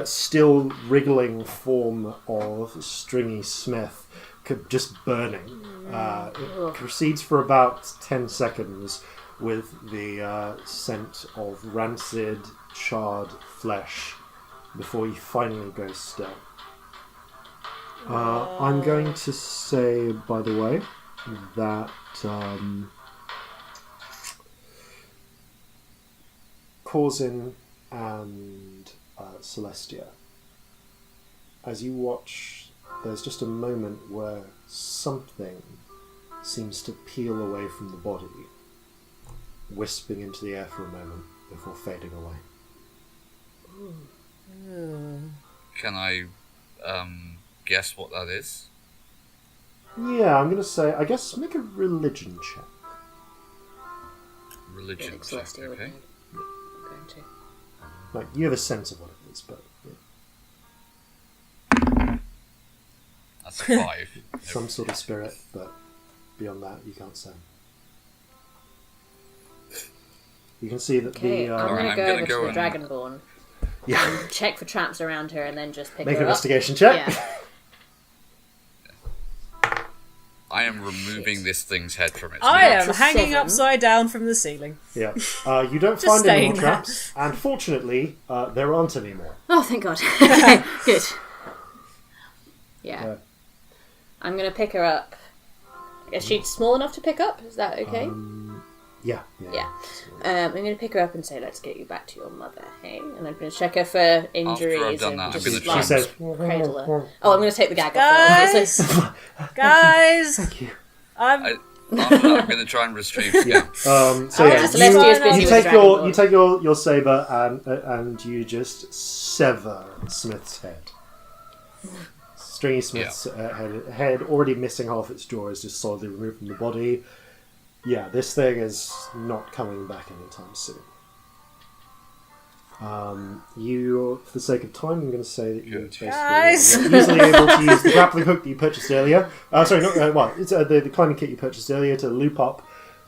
still wriggling form of Stringy Smith just burning. It proceeds for about 10 seconds with the scent of rancid, charred flesh before he finally goes still. I'm going to say, by the way, that Corzin and Celestia, as you watch, there's just a moment where something seems to peel away from the body, wisping into the air for a moment before fading away. Can I guess what that is? Yeah, I'm going to say, I guess, make a religion check. Religion Think check, Celestia would okay. know. I'm going to. Like, you have a sense of what it is, but yeah. That's a 5. Some sort of spirit, but beyond that, you can't say. You can see that Okay, the... I'm going I'm to gonna go go over to the and- Dragonborn yeah, and check for traps around her and then just pick make an her up. investigation check. Yeah. I am removing this thing's head from its I mouth. am That's a hanging 7. upside down from the ceiling. Yeah. You don't Just find any staying more there. traps, and fortunately, there aren't any more. Oh, thank God. Okay, good. Yeah. Yeah. I'm going to pick her up. Is she small enough to pick up? Is that okay? Yeah. Yeah. I'm going to pick her up and say, let's get you back to your mother, hey? And I'm going to check her for injuries done and that, I'm just gonna like, try and- She says, cradle her. Oh, I'm going to take the gag off Guys! her, obviously. Guys! Thank you. I'm... After that, I'm going to try and restrain Scamp. So Oh, yeah, Celestia's busy you with take Dragonborn. your saber and you just sever Smith's head. Stringy Smith's head, already missing half its jaw, is just solidly removed from the body. Yeah, this thing is not coming back anytime soon. You, for the sake of time, I'm going to say that you're Guys! easily able to use the grappling hook that you purchased earlier. Sorry, not it's the climbing kit you purchased earlier to loop up,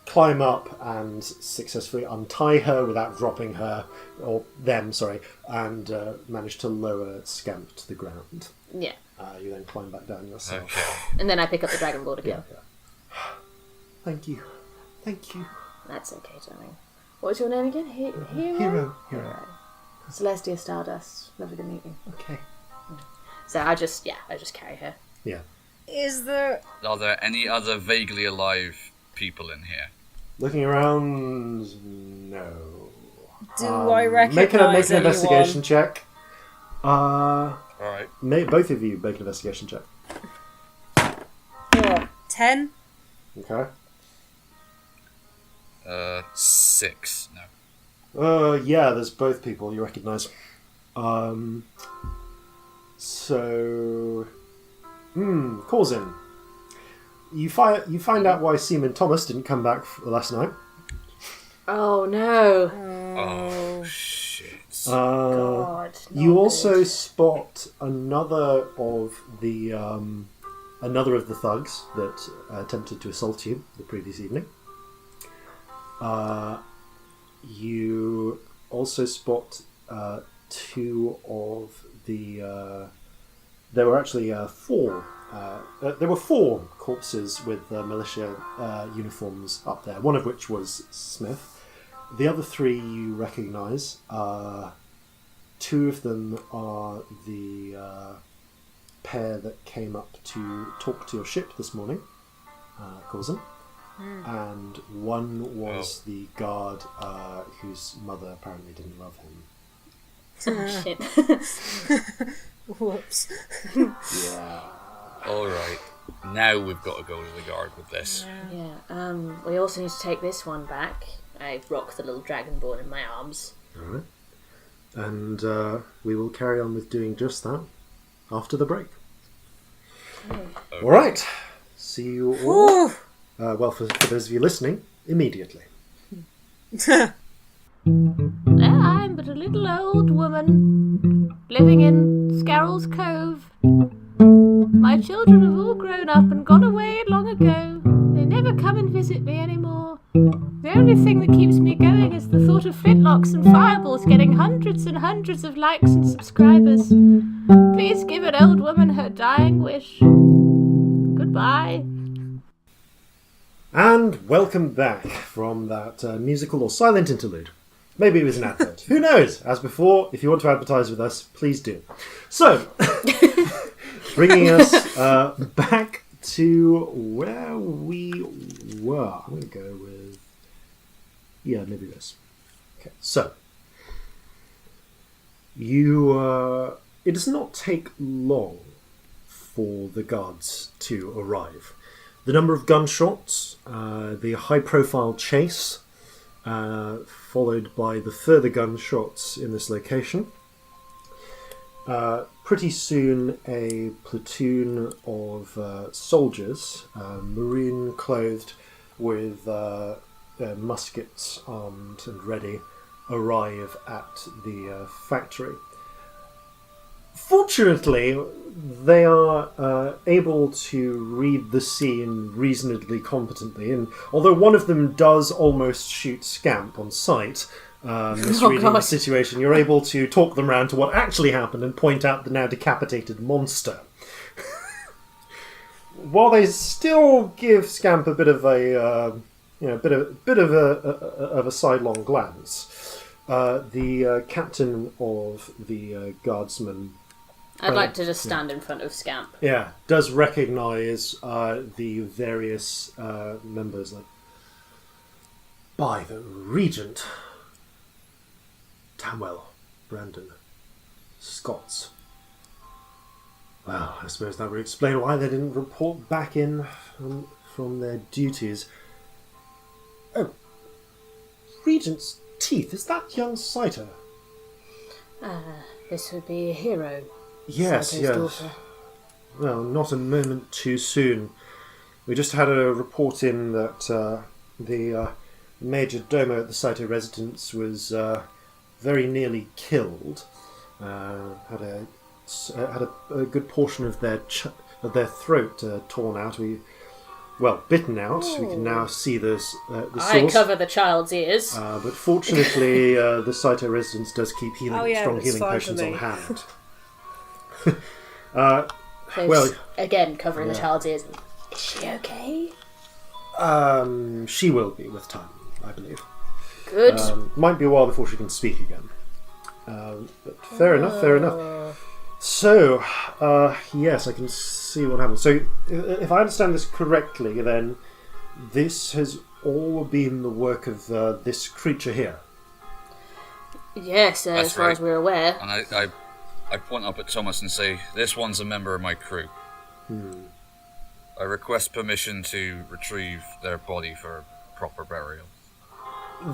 climb up, and successfully untie her without dropping her, or them, sorry, and manage to lower Scamp to the ground. Yeah. You then climb back down yourself. Okay. And then I pick up the dragon board again. Yeah. Thank you. Thank you. That's okay, darling. What's your name again? Hero? Hero. Celestia Stardust. Lovely to meet you. Okay. So I just carry her. Yeah. Are there any other vaguely alive people in here? Looking around, no. Do I recognise Make an anyone? investigation check. Alright. Both of you make an investigation check. What, 10? Okay. 6. No. Yeah, there's both people you recognise. Corzin. You find out why Seaman Thomas didn't come back last night. Oh no. Oh, shit. God. You not also good. spot another of the thugs that attempted to assault you the previous evening. You also spot two of the. There were actually four. There were 4 corpses with militia uniforms up there. One of which was Smith. The other 3 you recognise. 2 of them are the pair that came up to talk to your ship this morning, Corzin. And one was the guard whose mother apparently didn't love him. Oh, shit. Whoops. Yeah. Alright. Now we've got to go to the guard with this. Yeah. We also need to take this one back. I rock the little dragonborn in my arms. Alright. And we will carry on with doing just that after the break. Okay. Alright. See you all. For those of you listening, immediately. I'm but a little old woman living in Scarroll's Cove. My children have all grown up and gone away long ago. They never come and visit me anymore. The only thing that keeps me going is the thought of Flintlocks and Fireballs getting hundreds and hundreds of likes and subscribers. Please give an old woman her dying wish. Goodbye. And welcome back from that musical or silent interlude. Maybe it was an advert. Who knows? As before, if you want to advertise with us, please do. So, bringing us back to where we were. I'm going to go with... Yeah, maybe this. Okay, so. It does not take long for the guards to arrive. The number of gunshots, the high-profile chase, followed by the further gunshots in this location. Pretty soon, a platoon of soldiers, maroon-clothed with muskets armed and ready, arrive at the factory. Fortunately, they are able to read the scene reasonably competently, and although one of them does almost shoot Scamp on sight, misreading the situation, you're able to talk them round to what actually happened and point out the now decapitated monster. While they still give Scamp a bit of a a sidelong glance, the captain of the guardsmen. I'd like to just stand in front of Scamp. Yeah, does recognise the various members. Like, by the Regent, Tamwell, Brandon, Scots. Well, I suppose that would explain why they didn't report back in from their duties. Oh, Regent's teeth. Is that young Saito? This would be a hero. Yes, Saito's yes. daughter. Well, not a moment too soon. We just had a report in that the major domo at the Saito residence was very nearly killed, had a good portion of their throat torn out. Bitten out. We can now see the source. I cover the child's ears. But fortunately, the Saito residence does keep strong healing potions on hand. Again, covering the child's ears. Is she okay? She will be with time, I believe. Good. Might be a while before she can speak again. But fair enough. So, yes, I can see what happened. So, if I understand this correctly, then this has all been the work of this creature here. Yes, as far as we're aware. And I point up at Thomas and say, this one's a member of my crew. I request permission to retrieve their body for proper burial.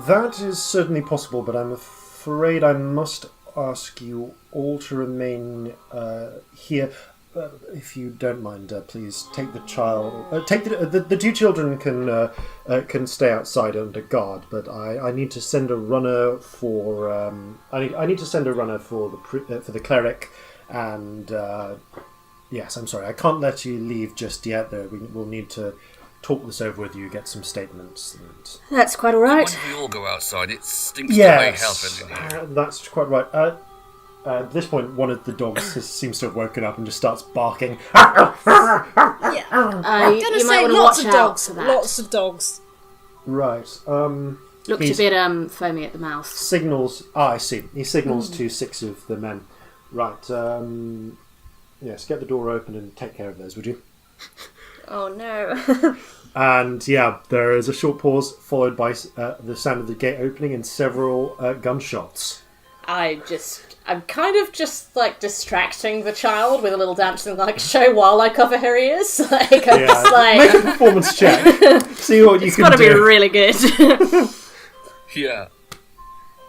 That is certainly possible, but I'm afraid I must ask you all to remain here. If you don't mind, please take the child. Take the two children can stay outside under guard, but I need to send a runner for. I need to send a runner for the cleric, and yes, I'm sorry, I can't let you leave just yet. Though we'll need to talk this over with you, get some statements. That's quite all right. Why don't we all go outside? It stinks to high health in here. That's quite right. At this point, one of the dogs seems to have woken up and just starts barking. I'm gonna say lots of dogs. Lots of dogs. Right. Looks a bit foamy at the mouth. Signals. I see. He signals to 6 of the men. Right. Yes. Get the door open and take care of those, would you? Oh no. And yeah, there is a short pause followed by the sound of the gate opening and several gunshots. I'm kind of just like distracting the child with a little dancing show while I cover her ears. Make a performance check. See what you can do. It's got to be really good. Yeah.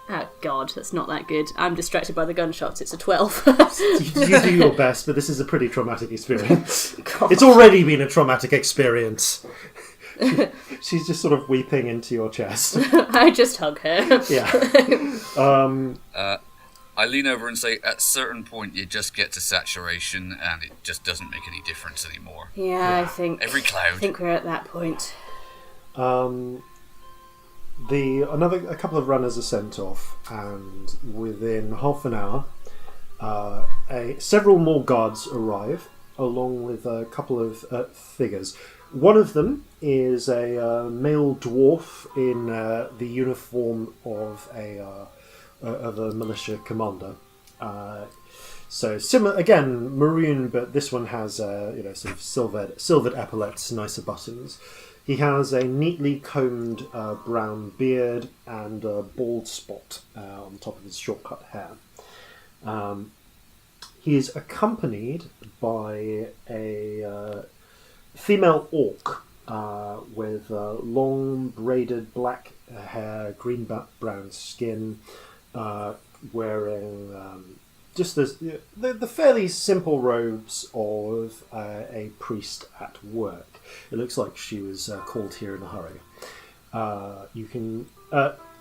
Oh god, that's not that good. I'm distracted by the gunshots. It's a 12. You do your best, but this is a pretty traumatic experience. God. It's already been a traumatic experience. She's just sort of weeping into your chest. I just hug her. Yeah. I lean over and say, at a certain point you just get to saturation and it just doesn't make any difference anymore. Yeah, I think... Every cloud. I think we're at that point. A couple of runners are sent off, and within half an hour, several more guards arrive, along with a couple of figures. One of them is a male dwarf in the uniform of a militia commander. So similar again, maroon, but this one has sort of silvered epaulets, nicer buttons. He has a neatly combed brown beard and a bald spot on top of his short-cut hair. He is accompanied by a female orc with long braided black hair, green-brown skin, wearing just the fairly simple robes of a priest at work. It looks like she was called here in a hurry. You can...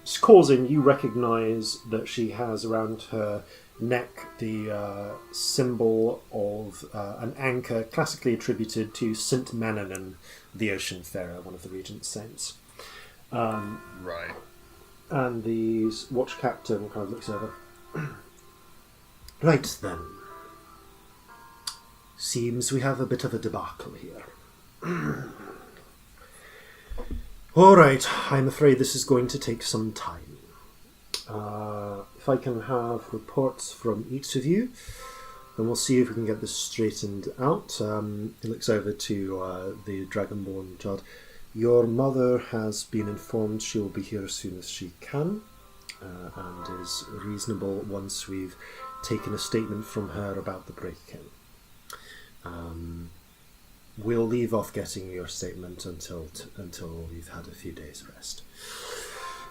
Corzin, you recognise that she has around her neck the symbol of an anchor classically attributed to St. Mananan, the Oceanfarer, one of the Regent's saints. Right. And the watch captain kind of looks over. Right then. Seems we have a bit of a debacle here. All right, I'm afraid this is going to take some time. If I can have reports from each of you, then we'll see if we can get this straightened out. He looks over to the Dragonborn child. Your mother has been informed she'll be here as soon as she can, and is reasonable once we've taken a statement from her about the break-in. We'll leave off getting your statement until you've had a few days' rest.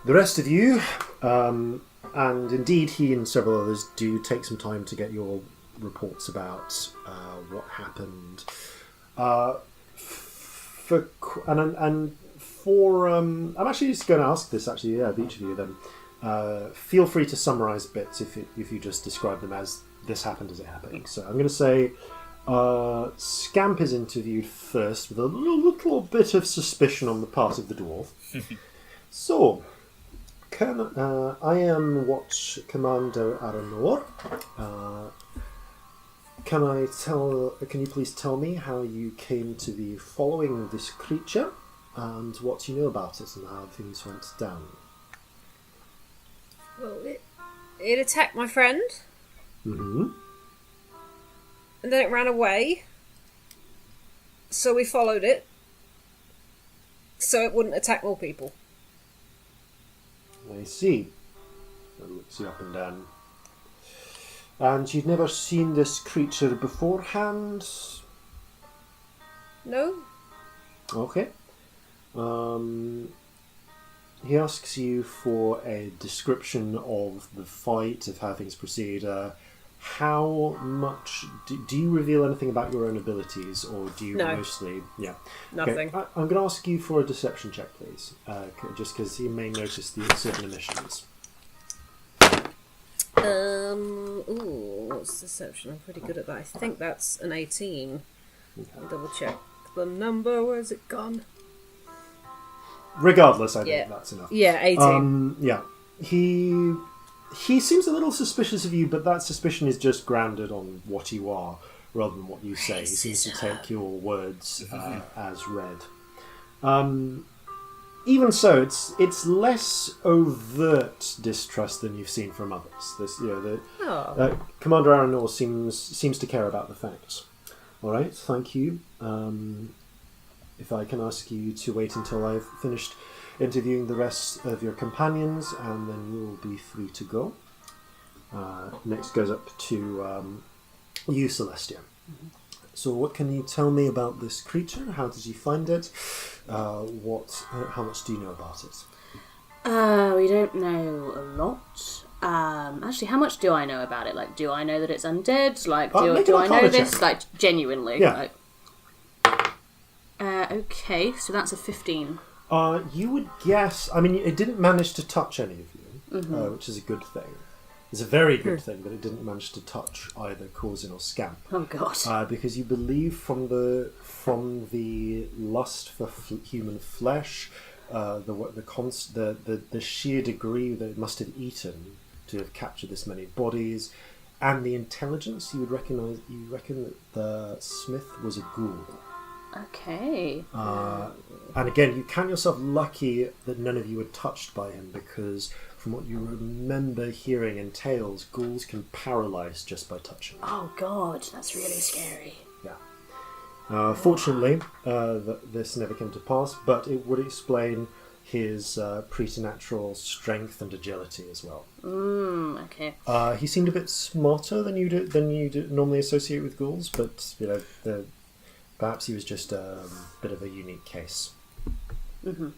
The rest of you, and indeed he and several others, do take some time to get your reports about what happened. I'm actually just going to ask this of each of you then. Feel free to summarise bits if you just describe them as this happened as it happened. So I'm going to say Scamp is interviewed first with a little bit of suspicion on the part of the dwarf. So, I am Watch Commander Aranor. Can you please tell me how you came to be following this creature and what you know about it and how things went down? Well, it attacked my friend. Mm-hmm. And then it ran away. So we followed it. So it wouldn't attack more people. I see. That looks you up and down. And you'd never seen this creature beforehand? No. Okay. He asks you for a description of the fight, of how things proceed. How much... Do you reveal anything about your own abilities, or do you mostly... Yeah. Nothing. Okay. I'm going to ask you for a deception check, please. Just because you may notice the certain omissions. What's deception? I'm pretty good at that. I think that's an 18. Okay. I'll double check the number. Where's it gone? Regardless, I think that's enough. Yeah, 18. Yeah. He seems a little suspicious of you, but that suspicion is just grounded on what you are rather than what you say. He seems to take your words as read. Even so, it's less overt distrust than you've seen from others. Commander Aranor seems to care about the facts. All right, thank you. If I can ask you to wait until I've finished interviewing the rest of your companions, and then you'll be free to go. Next goes up to you, Celestia. Mm-hmm. So what can you tell me about this creature? How did you find it? How much do you know about it? We don't know a lot. Actually, how much do I know about it? Like, do I know that it's undead? Like, do I know this? Check. Like, genuinely? Yeah. Like, okay, so that's a 15. You would guess... I mean, it didn't manage to touch any of you, which is a good thing. It's a very good thing that it didn't manage to touch either Corzin or Scamp. Oh, God. Because you believe from the lust for human flesh, the sheer degree that it must have eaten to have captured this many bodies, and the intelligence, you reckon that the smith was a ghoul. Okay. And again, you count yourself lucky that none of you were touched by him, because from what you remember hearing in tales, ghouls can paralyze just by touching. Oh God, that's really scary. Yeah. Fortunately, this never came to pass, but it would explain his preternatural strength and agility as well. Okay. He seemed a bit smarter than you normally associate with ghouls, but perhaps he was just a bit of a unique case. Mm-hmm.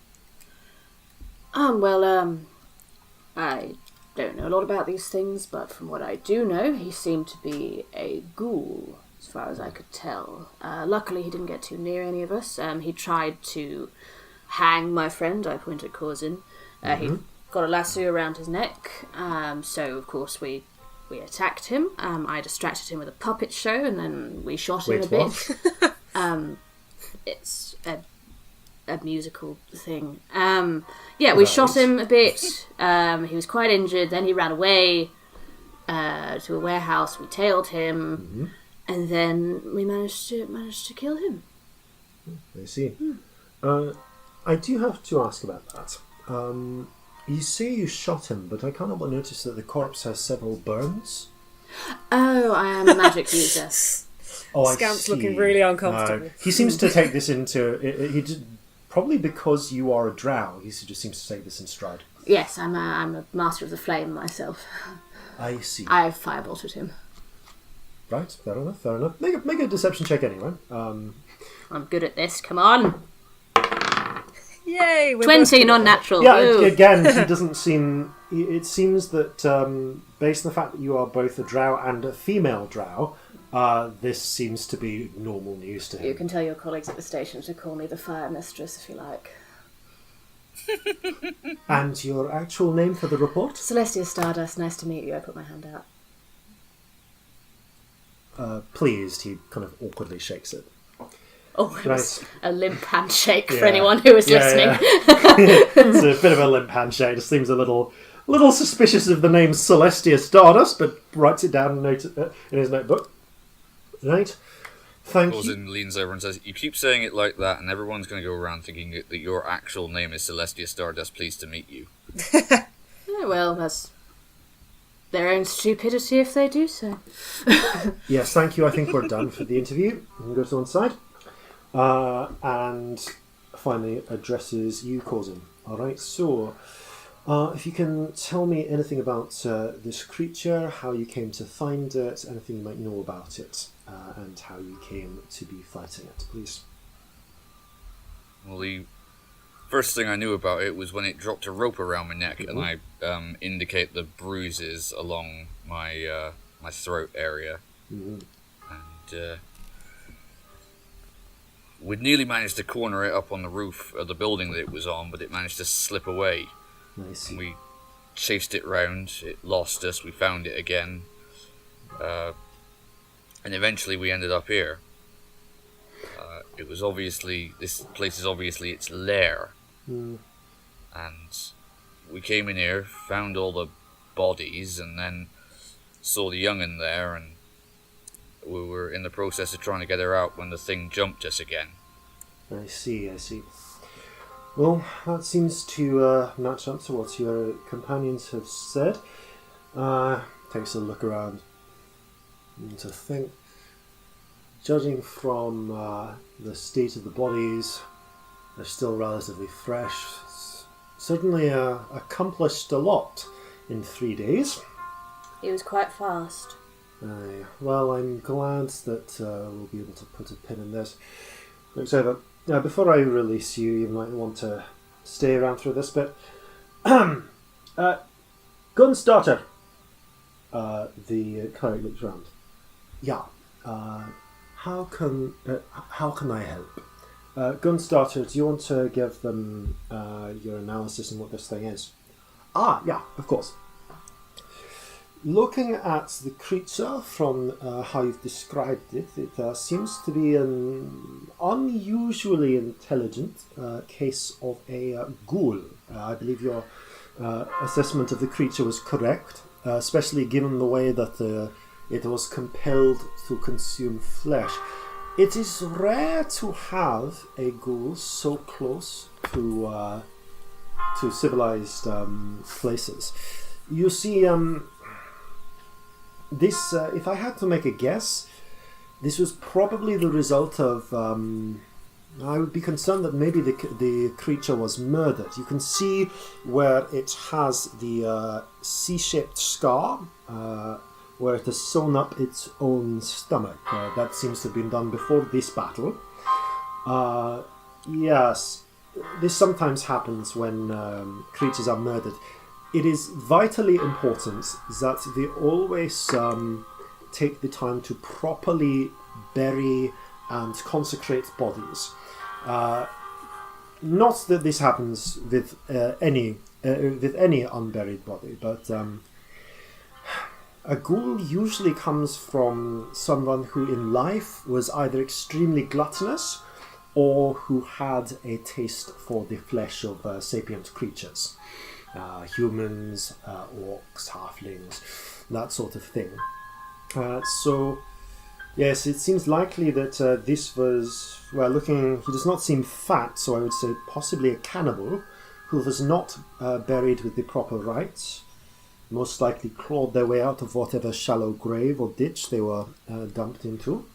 I don't know a lot about these things, but from what I do know, he seemed to be a ghoul, as far as I could tell. Luckily, he didn't get too near any of us. He tried to hang my friend. I pointed at Corzin. He got a lasso around his neck, so of course we attacked him. I distracted him with a puppet show, and then we shot him a bit. It's a musical thing. We shot him a bit. He was quite injured. Then he ran away to a warehouse. We tailed him, and then we managed to kill him. I see. I do have to ask about that. You say you shot him, but I can't help but notice that the corpse has several burns. Oh, I am a magic user. Scamp's looking really uncomfortable. He seems to take this into... probably because you are a drow, he just seems to take this in stride. Yes, I'm a master of the flame myself. I see. I've firebolted him. Right, fair enough. Make a deception check anyway. I'm good at this, come on! Yay! 20 non-natural. Yeah, again, he doesn't seem... It seems that, based on the fact that you are both a drow and a female drow, this seems to be normal news to him. You can tell your colleagues at the station to call me the fire mistress if you like. And your actual name for the report? Celestia Stardust, nice to meet you. I put my hand out. Pleased, he kind of awkwardly shakes it. Oh, it was Nice. a limp handshake for Yeah. anyone who was listening. Yeah. It's a bit of a limp handshake. It seems a little suspicious of the name Celestia Stardust, but writes it down in his notebook. Right. Thank you. Corzin leans over and says, "You keep saying it like that, and everyone's going to go around thinking that your actual name is Celestia Stardust. Pleased to meet you." Yeah, well, that's their own stupidity if they do so. Yes, thank you. I think we're done for the interview. You can go to one side. And finally addresses you, Corzin. Alright, so if you can tell me anything about this creature, how you came to find it, anything you might know about it, and how you came to be fighting it, please. Well, the first thing I knew about it was when it dropped a rope around my neck, and I indicate the bruises along my my throat area, and we'd nearly managed to corner it up on the roof of the building that it was on, but it managed to slip away. Nice. And we chased it round, it lost us, we found it again, and eventually we ended up here. It was obviously, this place is obviously its lair, and we came in here, found all the bodies, and then saw the young'un there, and we were in the process of trying to get her out when the thing jumped us again. I see. Well, that seems to match up to what your companions have said. Takes a look around and to think. Judging from the state of the bodies, they're still relatively fresh. Certainly accomplished a lot in 3 days. It was quite fast. Well, I'm glad that we'll be able to put a pin in this. Looks over. Before I release you, you might want to stay around through this bit. Gun starter. The cleric looks round. Yeah. How can I help? Gun starter, do you want to give them your analysis on what this thing is? Yeah, of course. Looking at the creature from how you've described it, it seems to be an unusually intelligent case of a ghoul. I believe your assessment of the creature was correct, especially given the way that it was compelled to consume flesh. It is rare to have a ghoul so close to civilized places. You see, this, if I had to make a guess, this was probably the result of. I would be concerned that maybe the creature was murdered. You can see where it has the C-shaped scar, where it has sewn up its own stomach. That seems to have been done before this battle. Yes, this sometimes happens when creatures are murdered. It is vitally important that they always take the time to properly bury and consecrate bodies. Not that this happens with any unburied body, but a ghoul usually comes from someone who in life was either extremely gluttonous or who had a taste for the flesh of sapient creatures. Humans, orcs, halflings, that sort of thing. So, yes, it seems likely that this was, he does not seem fat, so I would say possibly a cannibal who was not buried with the proper rites, most likely clawed their way out of whatever shallow grave or ditch they were dumped into,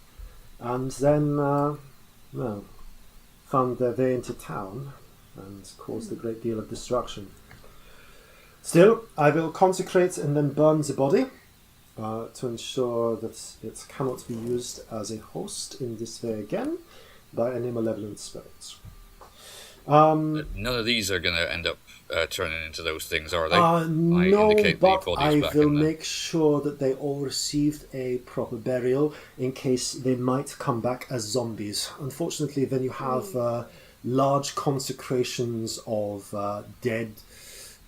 and then, found their way into town and caused a great deal of destruction. Still, I will consecrate and then burn the body to ensure that it cannot be used as a host in this way again by any malevolent spirits. None of these are going to end up turning into those things, are they? No, but I will in make sure that they all received a proper burial in case they might come back as zombies. Unfortunately, then you have large consecrations of dead,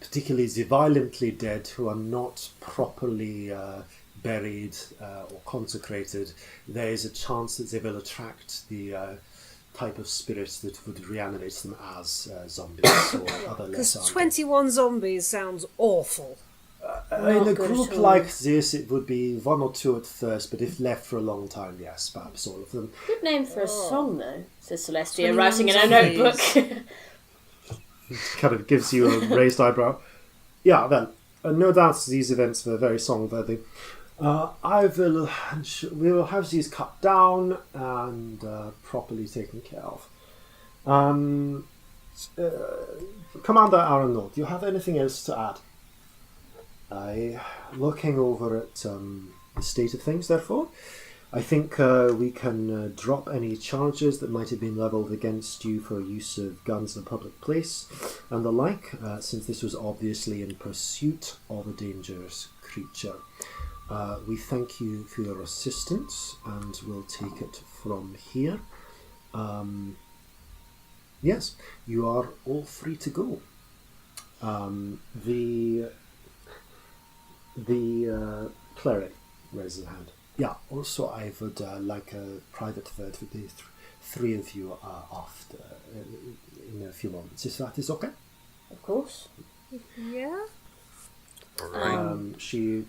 particularly the violently dead, who are not properly buried or consecrated, there is a chance that they will attract the type of spirits that would reanimate them as zombies or other less. Because 21 zombies sounds awful. In a group like this, it would be 1 or 2 at first, but if left for a long time, yes, perhaps all of them. Good name for a song, though, says Celestia, writing in her notebook. Kind of gives you a raised eyebrow. Yeah, then, no doubt these events were very song-worthy. We will have these cut down and properly taken care of. Commander Aronor, do you have anything else to add? Looking over at the state of things, therefore, I think we can drop any charges that might have been levelled against you for use of guns in a public place and the like, since this was obviously in pursuit of a dangerous creature. We thank you for your assistance, and we'll take it from here. Yes, you are all free to go. The cleric raises a hand. Yeah, also I would like a private word with the three of you after in a few moments. If that is okay? Of course. Yeah. Alright.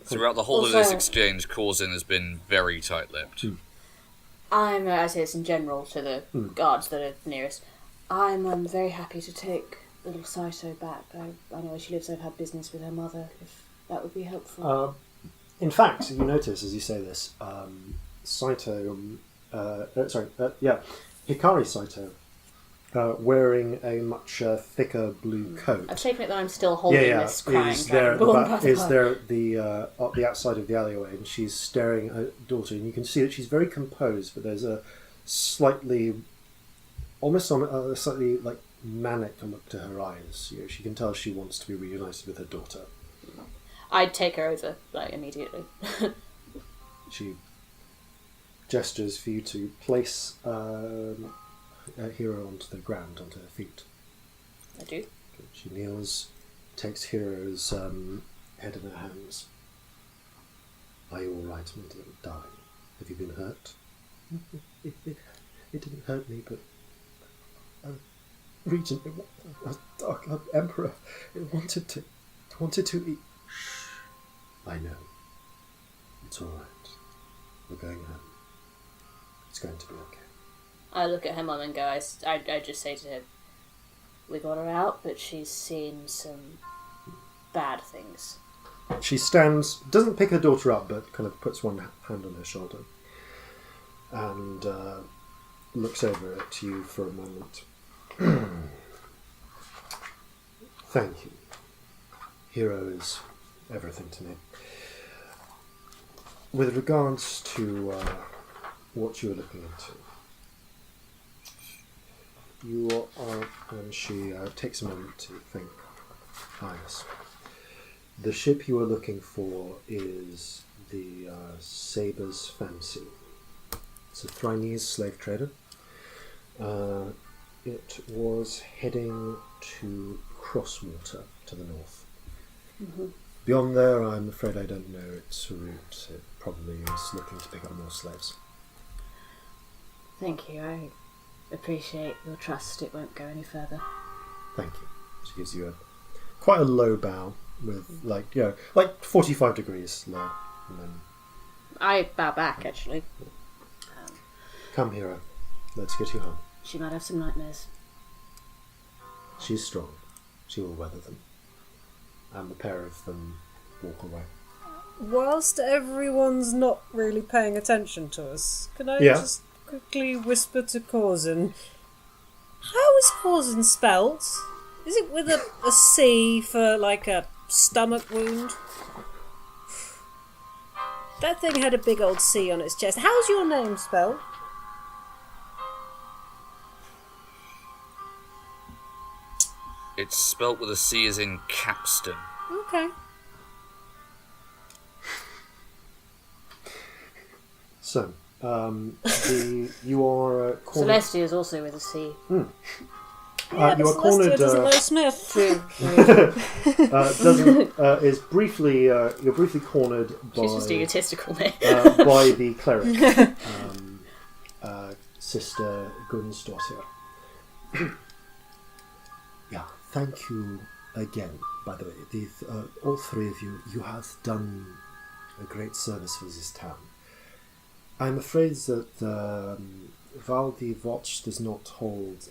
Throughout the whole of this exchange, Corzin has been very tight-lipped. I say this in general to the guards that are nearest. I'm very happy to take little Saito back. I know where she lives. I've had business with her mother. If that would be helpful. In fact, you notice as you say this, Hikari Saito, wearing a much thicker blue coat. I've taken it that I'm still holding this crying is there dragon. the outside of the alleyway, and she's staring at her daughter, and you can see that she's very composed, but there's a slightly like manic look to her eyes. You know, she can tell she wants to be reunited with her daughter. I'd take her over, immediately. She gestures for you to place a hero onto the ground, onto her feet. I do. She kneels, takes Hero's head in her hands. Are you all right, my dear darling? Have you been hurt? It didn't hurt me, but Regent, a dark emperor, it wanted to eat. Shh. I know. It's all right. We're going home. It's going to be okay. I look at her mum and go, I just say to her, we got her out, but she's seen some bad things. She stands, doesn't pick her daughter up, but kind of puts one hand on her shoulder and looks over at you for a moment. Thank you. Hero is everything to me. With regards to what you're looking into, you are, and she takes a moment to think. Yes. The ship you are looking for is the Saber's Fancy. It's a Thrinese slave trader. It was heading to Crosswater to the north. Mm-hmm. Beyond there, I'm afraid I don't know its route. It probably is looking to pick up more slaves. Thank you. I appreciate your trust. It won't go any further. Thank you. She gives you quite a low bow with like 45 degrees low. And then I bow back, actually. Come, Hero. Let's get you home. She might have some nightmares. She's strong. She will weather them. And the pair of them walk away. Whilst everyone's not really paying attention to us, can I just quickly whisper to Corzin, how is Corzin spelt? Is it with a C for like a stomach wound? That thing had a big old C on its chest. How's your name spelled? It's spelt with a C as in capstan. Okay. So, you are... Celestia is also with a C. Yeah, you are Celestia cornered. doesn't know Smith. Is briefly. You're briefly cornered by. She's just egotistical, mate. By the cleric, Sister Gunsdottir. Yeah, thank you again. By the way, all three of you have done a great service for this town. I'm afraid that while the watch does not hold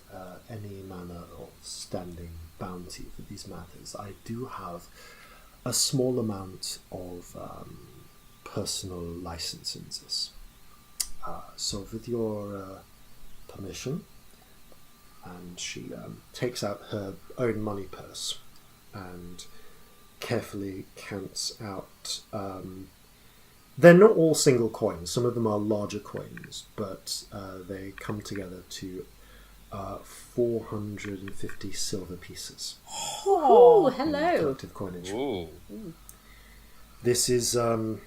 any manner of standing bounty for these matters, I do have a small amount of personal license in this. So with your permission, and she takes out her own money purse and carefully counts out. They're not all single coins. Some of them are larger coins, but they come together to 450 silver pieces. Oh, hello. Collective coinage. Ooh. This is I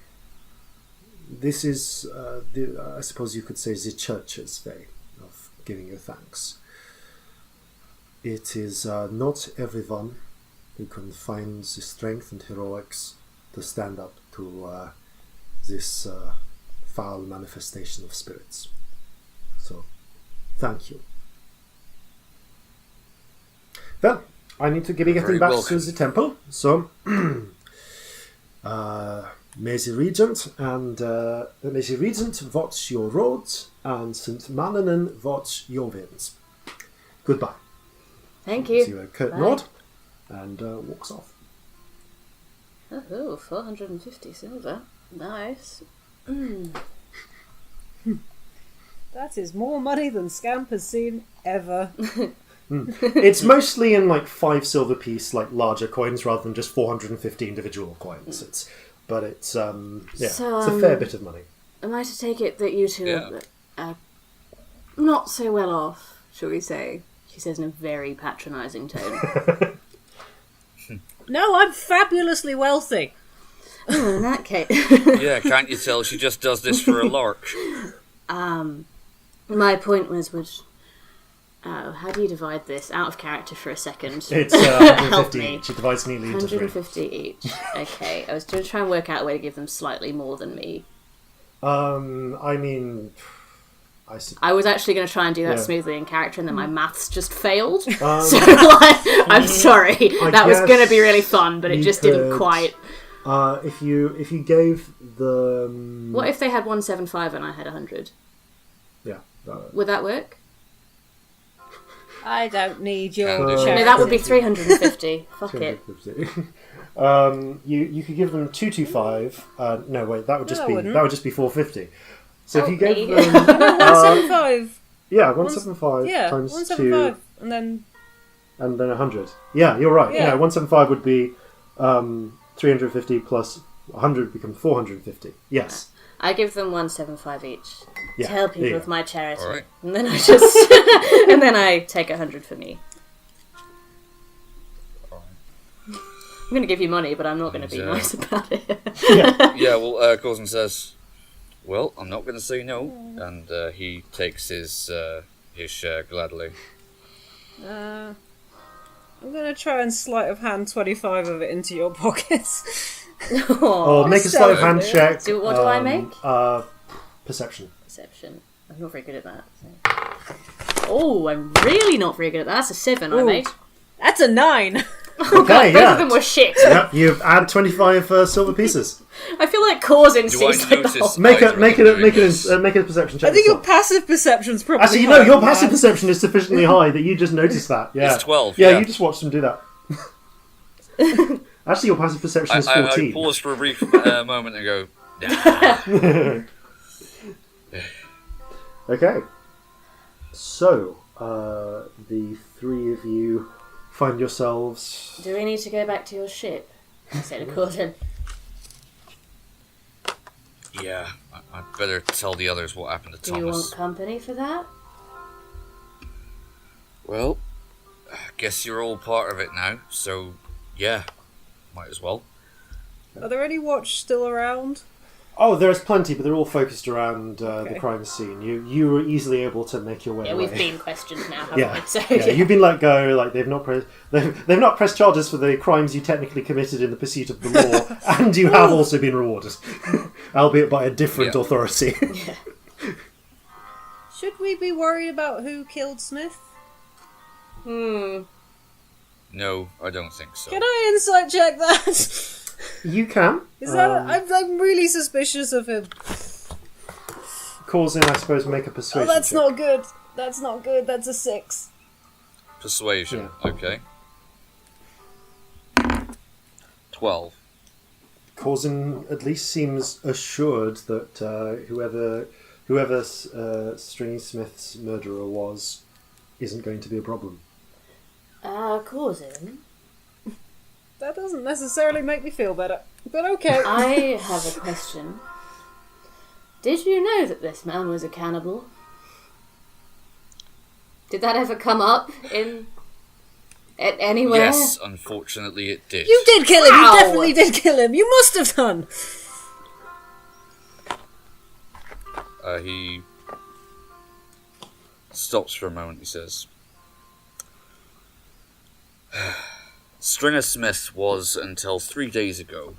suppose you could say, the church's way of giving you thanks. It is not everyone who can find the strength and heroics to stand up to this foul manifestation of spirits. So, thank you. Well, I need to be getting Very back welcome. to the temple, so may the Regent watch your roads, and St. Malanen watch your winds. Goodbye. Thank Gives you. you a curt Bye. nod, and walks off. Oh, 450 silver. Nice. That is more money than Scamp has seen ever. It's mostly in like 5 silver piece, like larger coins, rather than just 450 individual coins. It's So, it's a fair bit of money. Am I to take it that you two are not so well off, shall we say? She says in a very patronising tone. No, I'm fabulously wealthy. Oh, in that case. Yeah, can't you tell she just does this for a lark? My point was, how do you divide this? Out of character for a second. It's Help 150 me. each. It divides neatly into 3. 150 each. Okay, I was going to try and work out a way to give them slightly more than me. I mean, I was actually going to try and do that Yeah. smoothly in character, and then my maths just failed. So, Um, I'm sorry. That was guess going to be really fun, but it you just didn't could- quite. if you gave the What if they had 175 and I had 100? yeah. Would that work? I don't need your No, No, charity. that would be 350. Fuck it. 250. You could give them 225. No, wait, that would just No, I be wouldn't. 450. So if Oh, you there gave you them 175. 175 Yeah, times 175. 2 And then and then 100. Yeah, you're right. Yeah. Yeah, 175 would be 350 plus 100 becomes 450. Yes. I give them 175 each Yeah. to help there you people with go. my charity, Alright. and then I just and then I take 100 for me. I'm going to give you money, but I'm not going to be Yeah. nice about it. Yeah, well, Corzin says, well, I'm not going to say no, and he takes his share gladly. I'm going to try and sleight of hand 25 of it into your pockets. Or make a sleight of hand so- check. What do I make? Perception. Perception. I'm not very good at that. So. Oh, I'm really not very good at that. That's a 7 I Ooh. made. That's a 9. Okay, Both yeah. of them were shit. Yep, you've add 25 silver pieces. I feel like Corzin Do I sees like the notice- whole... Make Either a make of them it make doing it this. make a perception check. I think your yourself. passive perception's probably Actually, higher your than passive mine. perception is sufficiently high that you just noticed that. Yeah, It's 12, Yeah, yeah. you just watched them do that. Actually, your passive perception is I 14. pause for a brief moment and go, nah. Okay. So, the three of you find yourselves. Do we need to go back to your ship? I said to Corzin. Yeah, I'd better tell the others what happened to Do you Thomas. want company for that? Well, I guess you're all part of it now, so yeah, might as well. Are there any watch still around? Oh, there's plenty, but they're all focused around the crime scene. You were easily able to make your way away. We've been questioned now, haven't Yeah, we? So, you've been let go. Like they've not pressed charges for the crimes you technically committed in the pursuit of the law, and you have also been rewarded, albeit by a different authority. Should we be worried about who killed Smith? No, I don't think so. Can I insight check that? You can. Is that? I'm really suspicious of him. Corzin, I suppose, make a persuasion. Oh, that's check. not good. That's not good. That's a 6. Persuasion, okay. 12. Corzin at least seems assured that whoever Stringy Smith's murderer was isn't going to be a problem. Corzin? That doesn't necessarily make me feel better, but okay. I have a question. Did you know that this man was a cannibal? Did that ever come up anywhere? Yes, unfortunately it did. You did kill him! Ow. You definitely did kill him! You must have done! He stops for a moment, he says, Stringer Smith was, until 3 days ago,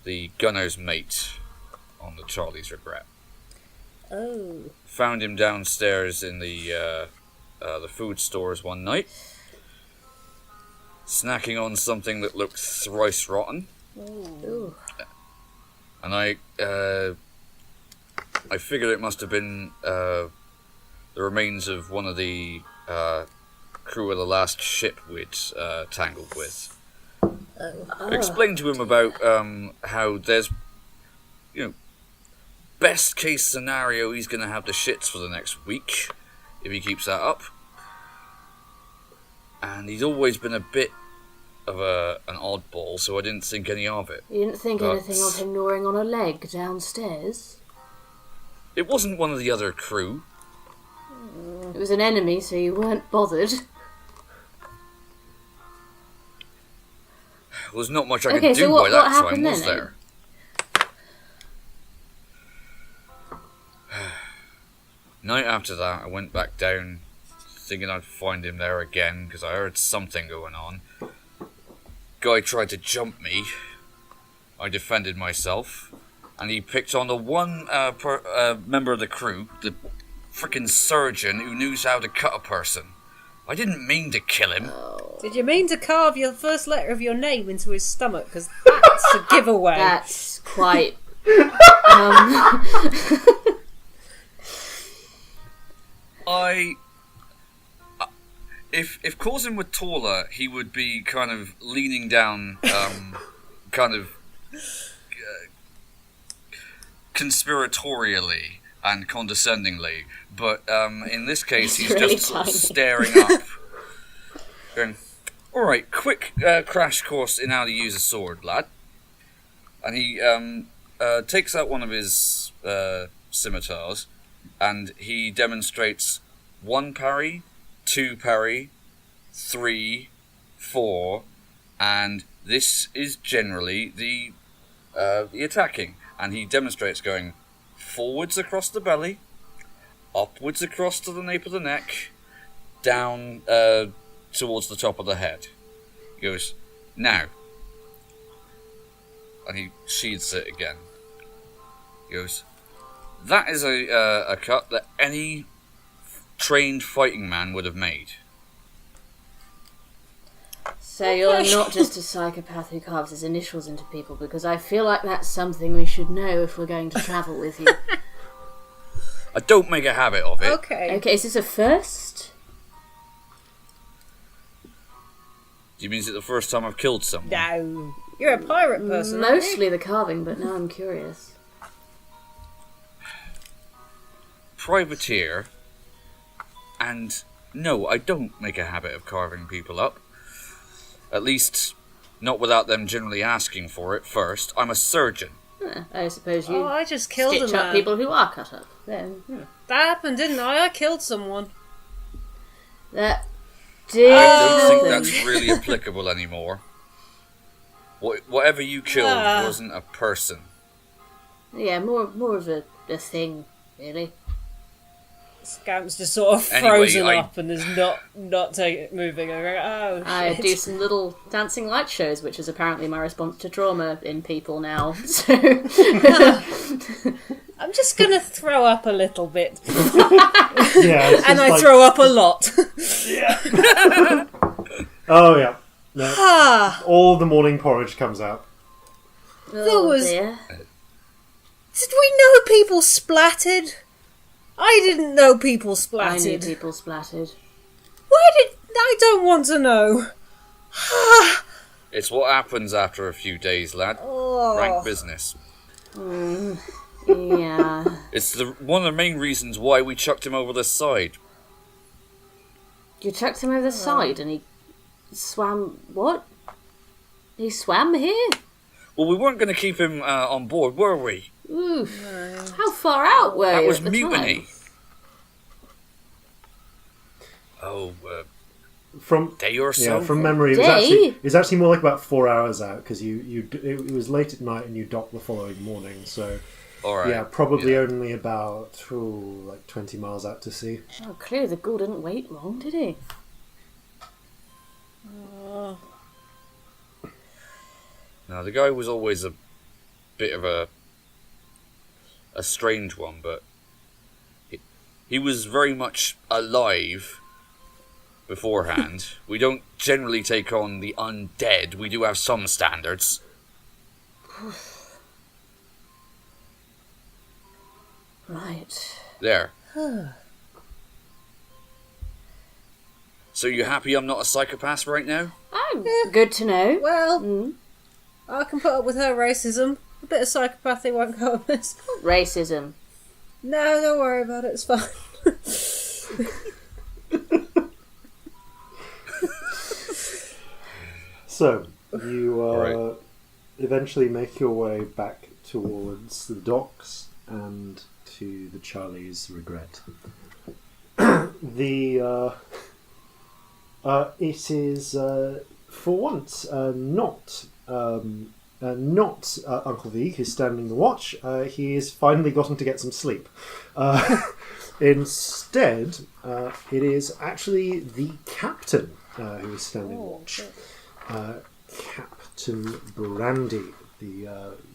the gunner's mate on the Charlie's Regret. Oh. Found him downstairs in the food stores one night, snacking on something that looked thrice rotten. Ooh. And I figured it must have been the remains of one of the crew of the last ship we'd tangled with. I explained to him about how there's, best case scenario, he's going to have the shits for the next week if he keeps that up. And he's always been a bit of an oddball, so I didn't think any of it. You didn't think anything of him gnawing on a leg downstairs? It wasn't one of the other crew. It was an enemy, so you weren't bothered. There was not much I Okay, could so do what by that time, happened was then? there? Night after that, I went back down, thinking I'd find him there again, because I heard something going on. Guy tried to jump me. I defended myself, and he picked on the one member of the crew, the frickin' surgeon who knew how to cut a person. I didn't mean to kill him. Did you mean to carve your first letter of your name into his stomach? Because that's a giveaway. That's quite... If Corzin were taller, he would be kind of leaning down, conspiratorially and condescendingly. But in this case, he's really just sort of tiny. staring up, going, "All right, quick crash course in how to use a sword, lad." And he takes out one of his scimitars, and he demonstrates 1 parry, 2 parry, 3, 4, and this is generally the attacking. And he demonstrates going forwards across the belly, upwards across to the nape of the neck, down towards the top of the head. He goes, "Now," and he sheathes it again. He goes, "That is a cut that any trained fighting man would have made." So you're not just a psychopath who carves his initials into people, because I feel like that's something we should know if we're going to travel with you. I don't make a habit of it. Okay. Okay, is this a first? Do you mean is it the first time I've killed someone? No. You're a pirate person. aren't you? Mostly the carving, but now I'm curious. Privateer, and no, I don't make a habit of carving people up. At least, not without them generally asking for it first. I'm a surgeon. I suppose you Oh, I just killed a stitch man. up people who are cut up. Then That happened, didn't I? I killed someone. that did I don't think happen. that's really applicable anymore. Whatever you killed wasn't a person. Yeah, more of a thing, really. Scamp's just sort of frozen up and is not moving. I do some little dancing light shows, which is apparently my response to trauma in people now. So I'm just gonna throw up a little bit. Yeah, and I throw up a lot. Yeah. Oh yeah. No. All the morning porridge comes out. Dear. Did we know people splattered? I didn't know people splattered. I knew people splattered. I don't want to know. It's what happens after a few days, lad. Rank business. Yeah. It's one of the main reasons why we chucked him over the side. You chucked him over the side and he swam... What? He swam here? Well, we weren't going to keep him on board, were we? Oof. How far out were That you was at the mutiny. time? Oh, From day or so? Yeah, from memory, it was actually more like about 4 hours out because it was late at night and you docked the following morning. So All right. yeah, probably only about like 20 miles out to sea. Oh, clearly the ghoul didn't wait long, did he? Now, the guy was always a bit of a strange one, but he was very much alive beforehand. We don't generally take on the undead. We do have some standards. Right. There. So you happy I'm not a psychopath right now? Good to know. Well, I can put up with her racism. A bit of psychopathy won't go amiss. Racism. No, don't worry about it. It's fine. So you eventually make your way back towards the docks and to the Charlie's Regret. It is for once not Uncle V who's standing the watch. He has finally gotten to get some sleep. Instead, it is actually the captain who is standing watch. Captain Brandy, the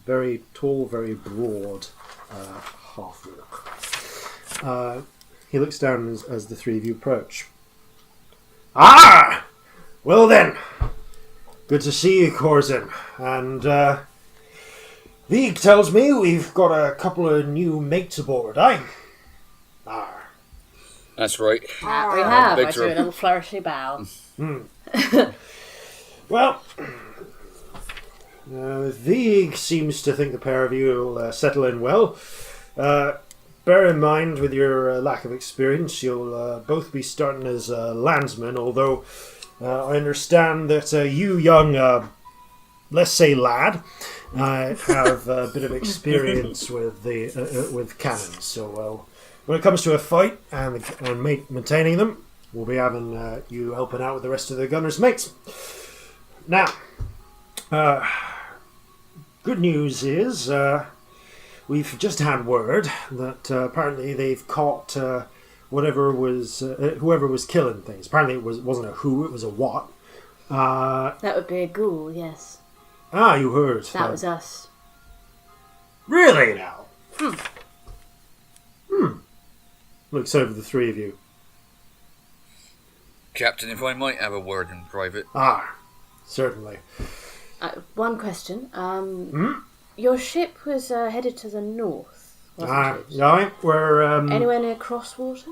very tall, very broad half-orc. He looks down as the three of you approach. Ah! Well then, good to see you, Corzin. And Vieg tells me we've got a couple of new mates aboard, eh? Ah. That's right. We have. Big I do a little flourishy bow. Well, Vieg seems to think the pair of you will settle in well. Bear in mind, with your lack of experience, you'll both be starting as landsmen, although I understand that you young, let's say lad, have a bit of experience with cannons. So when it comes to a fight and maintaining them, we'll be having you helping out with the rest of the gunners' mates. Now, good news is we've just had word that apparently they've caught whoever was killing things. Apparently it wasn't a who, it was a what. That would be a ghoul, yes. Ah, you heard. That was us. Really now? Looks over the three of you. Captain, if I might have a word in private. Ah, certainly. One question. Your ship was headed to the north, wasn't it? Yeah, we're Anywhere near Crosswater?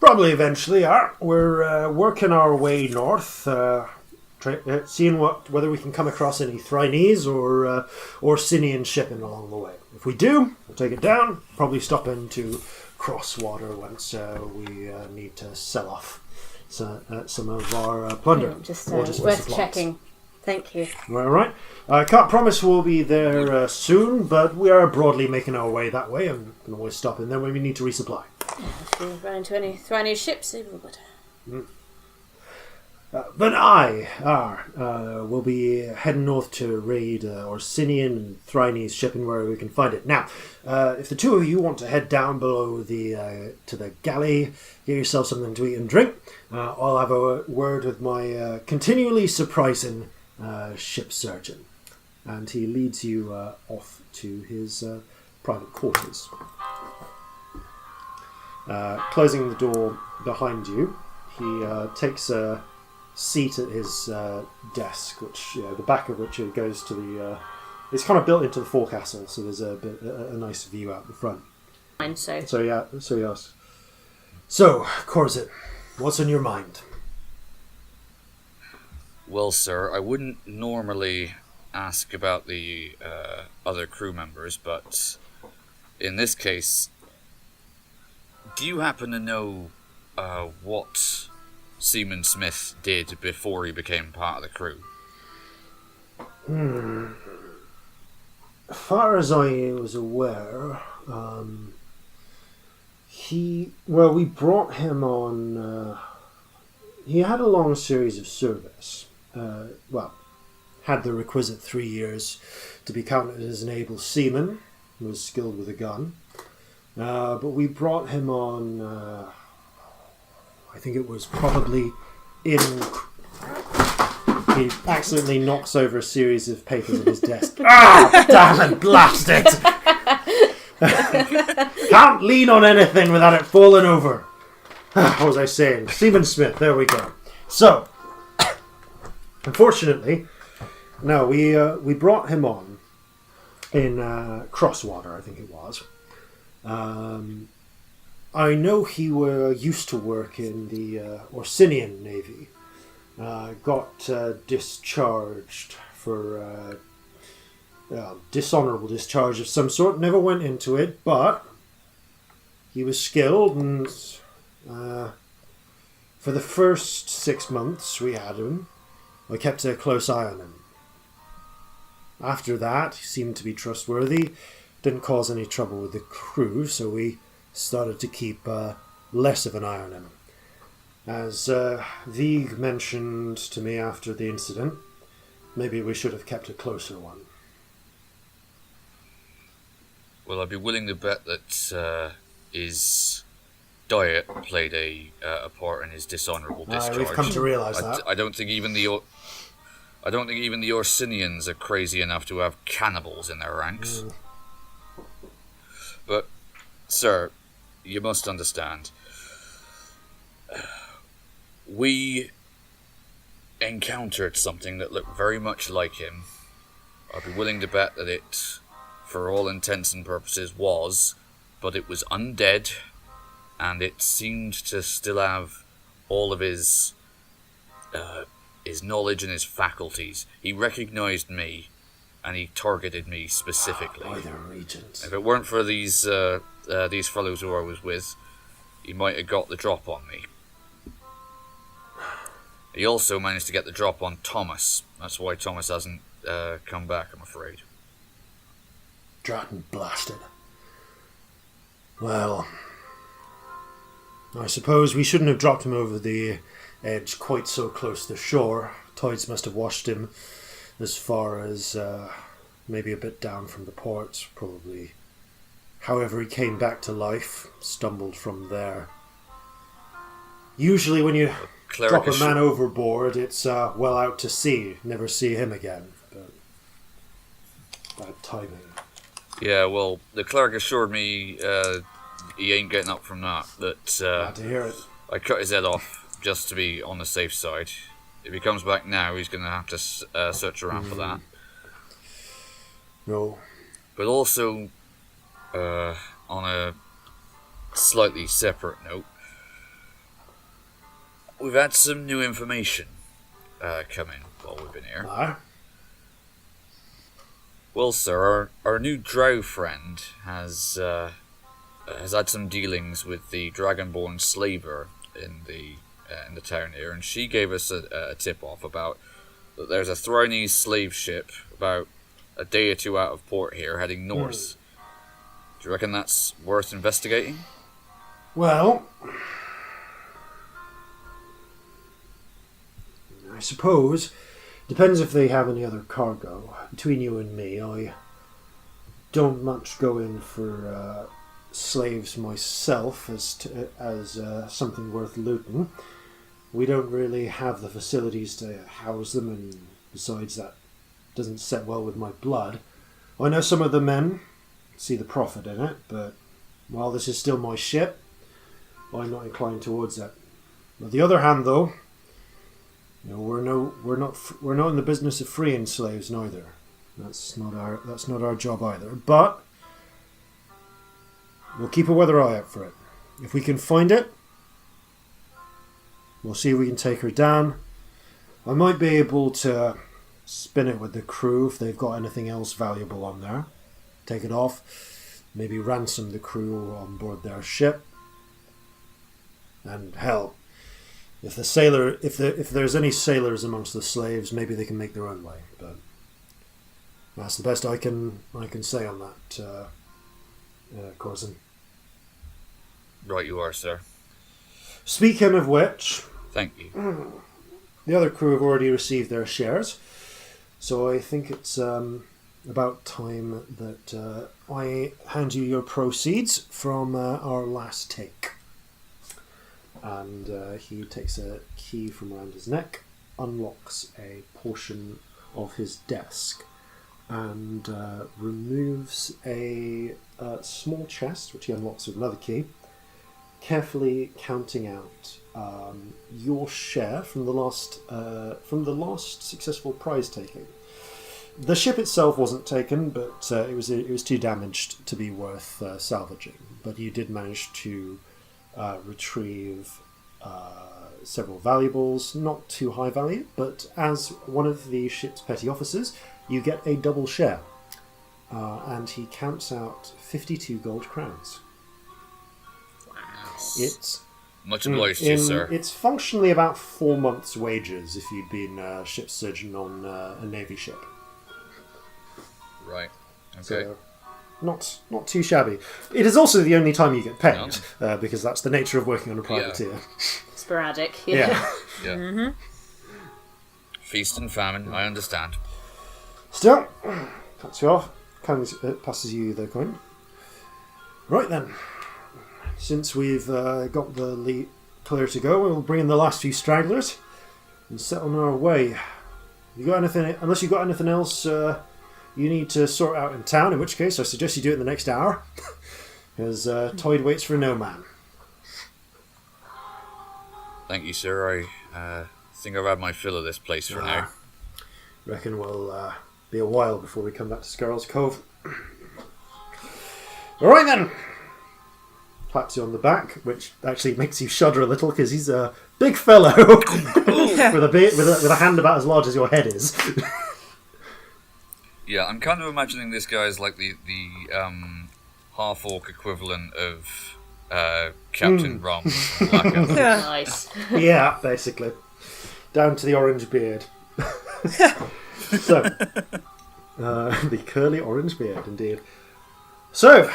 probably eventually. We're working our way north, seeing whether we can come across any Thrinese or Sinian shipping along the way. If we do, we'll take it down. Probably stop into Crosswater once we need to sell off some of our plunder. Just or worth supplies. checking. Thank you. All right. I can't promise we'll be there soon, but we are broadly making our way that way and can always stop in there when we need to resupply. If you run into any Thrinese ships, even better. But I will be heading north to raid Orsinian and Thryne's shipping where we can find it. Now, if the two of you want to head down below to the galley, get yourself something to eat and drink, I'll have a word with my continually surprising ship surgeon. And he leads you off to his private quarters. Closing the door behind you, he takes a seat at his desk, which the back of which it goes to the. It's kind of built into the forecastle, so there's a nice view out the front. So he asks. So, Corzin, what's on your mind? Well, sir, I wouldn't normally ask about the other crew members, but in this case, do you happen to know what Seaman Smith did before he became part of the crew? As far as I was aware, we brought him on. He had a long series of service. Had the requisite 3 years to be counted as an able seaman. Was skilled with a gun. But we brought him on. I think it was probably in. He accidentally knocks over a series of papers on his desk. Damn it, blast it! Can't lean on anything without it falling over. What was I saying? Seaman Smith, there we go. So, unfortunately, no, we brought him on in Crosswater, I think it was. I know he used to work in the Orsinian Navy. Got discharged for dishonourable discharge of some sort. Never went into it, but he was skilled, and for the first 6 months we had him, I kept a close eye on him. After that, he seemed to be trustworthy, didn't cause any trouble with the crew, so we started to keep less of an eye on him. As Vieg mentioned to me after the incident, maybe we should have kept a closer one. Well, I'd be willing to bet that his diet played a part in his dishonourable discharge. We've come to realise that. I don't think even the Orsinians are crazy enough to have cannibals in their ranks. But, sir, you must understand. We encountered something that looked very much like him. I'd be willing to bet that it, for all intents and purposes, was, but it was undead, and it seemed to still have all of his knowledge and his faculties. He recognized me, and he targeted me specifically. By the regents. If it weren't for these fellows who I was with, he might have got the drop on me. He also managed to get the drop on Thomas. That's why Thomas hasn't come back, I'm afraid. Dratton blasted. Well, I suppose we shouldn't have dropped him over the edge quite so close to shore. Tides must have washed him as far as maybe a bit down from the port, probably. However he came back to life, stumbled from there. Usually when you drop a man overboard, it's well out to sea. Never see him again. But bad timing. Yeah, well, the cleric assured me he ain't getting up from that. Glad to hear it. I cut his head off just to be on the safe side. If he comes back now, he's going to have to search around for that. No. But also, on a slightly separate note, we've had some new information come in while we've been here. Well, sir, our new drow friend has had some dealings with the dragonborn slaver in the town here, and she gave us a tip-off about that there's a Thryne's slave ship about a day or two out of port here, heading north. Do you reckon that's worth investigating? Well, I suppose depends if they have any other cargo. Between you and me, I don't much go in for slaves myself as something worth looting. We don't really have the facilities to house them, and besides that, doesn't set well with my blood. I know some of the men see the profit in it, but while this is still my ship, I'm not inclined towards that. On the other hand, though, we're not in the business of freeing slaves neither. That's not our job either. But we'll keep a weather eye out for it. If we can find it, we'll see if we can take her down. I might be able to spin it with the crew if they've got anything else valuable on there. Take it off, maybe ransom the crew on board their ship. And hell, if there's any sailors amongst the slaves, maybe they can make their own way. But that's the best I can say on that, Corzin. Right you are, sir. Speaking of which, thank you. The other crew have already received their shares, so I think it's about time that I hand you your proceeds from our last take. And he takes a key from around his neck, unlocks a portion of his desk, and removes a small chest, which he unlocks with another key, carefully counting out your share from the last successful prize taking. The ship itself wasn't taken, but it was too damaged to be worth salvaging. But you did manage to retrieve several valuables, not too high value, but as one of the ship's petty officers, you get a double share. And he counts out 52 gold crowns. It's much obliged to you, sir. It's functionally about 4 months' wages if you'd been ship surgeon on a navy ship. Right. Okay. So, not too shabby. It is also the only time you get paid, because that's the nature of working on a privateer. Sporadic. Yeah. Yeah. Mm-hmm. Feast and famine, I understand. Still, cuts you off, passes you the coin. Right then. Since we've got the lead clear to go, we'll bring in the last few stragglers and set on our way. You got anything? Unless you've got anything else you need to sort out in town, in which case I suggest you do it in the next hour, because Toyd waits for no man. Thank you, sir. I think I've had my fill of this place for now. Reckon we'll be a while before we come back to Scarroll's Cove. All right then. Pats you on the back, which actually makes you shudder a little because he's a big fellow with a hand about as large as your head is. Yeah, I'm kind of imagining this guy as like the half-orc equivalent of Captain Rum. Nice. Yeah, basically. Down to the orange beard. So, the curly orange beard, indeed. So,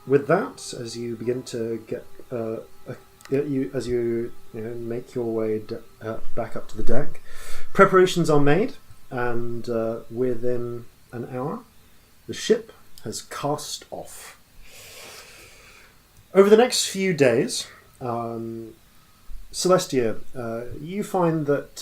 with that, as you begin to get, make your way back up to the deck, preparations are made, and within an hour, the ship has cast off. Over the next few days, Celestia, you find that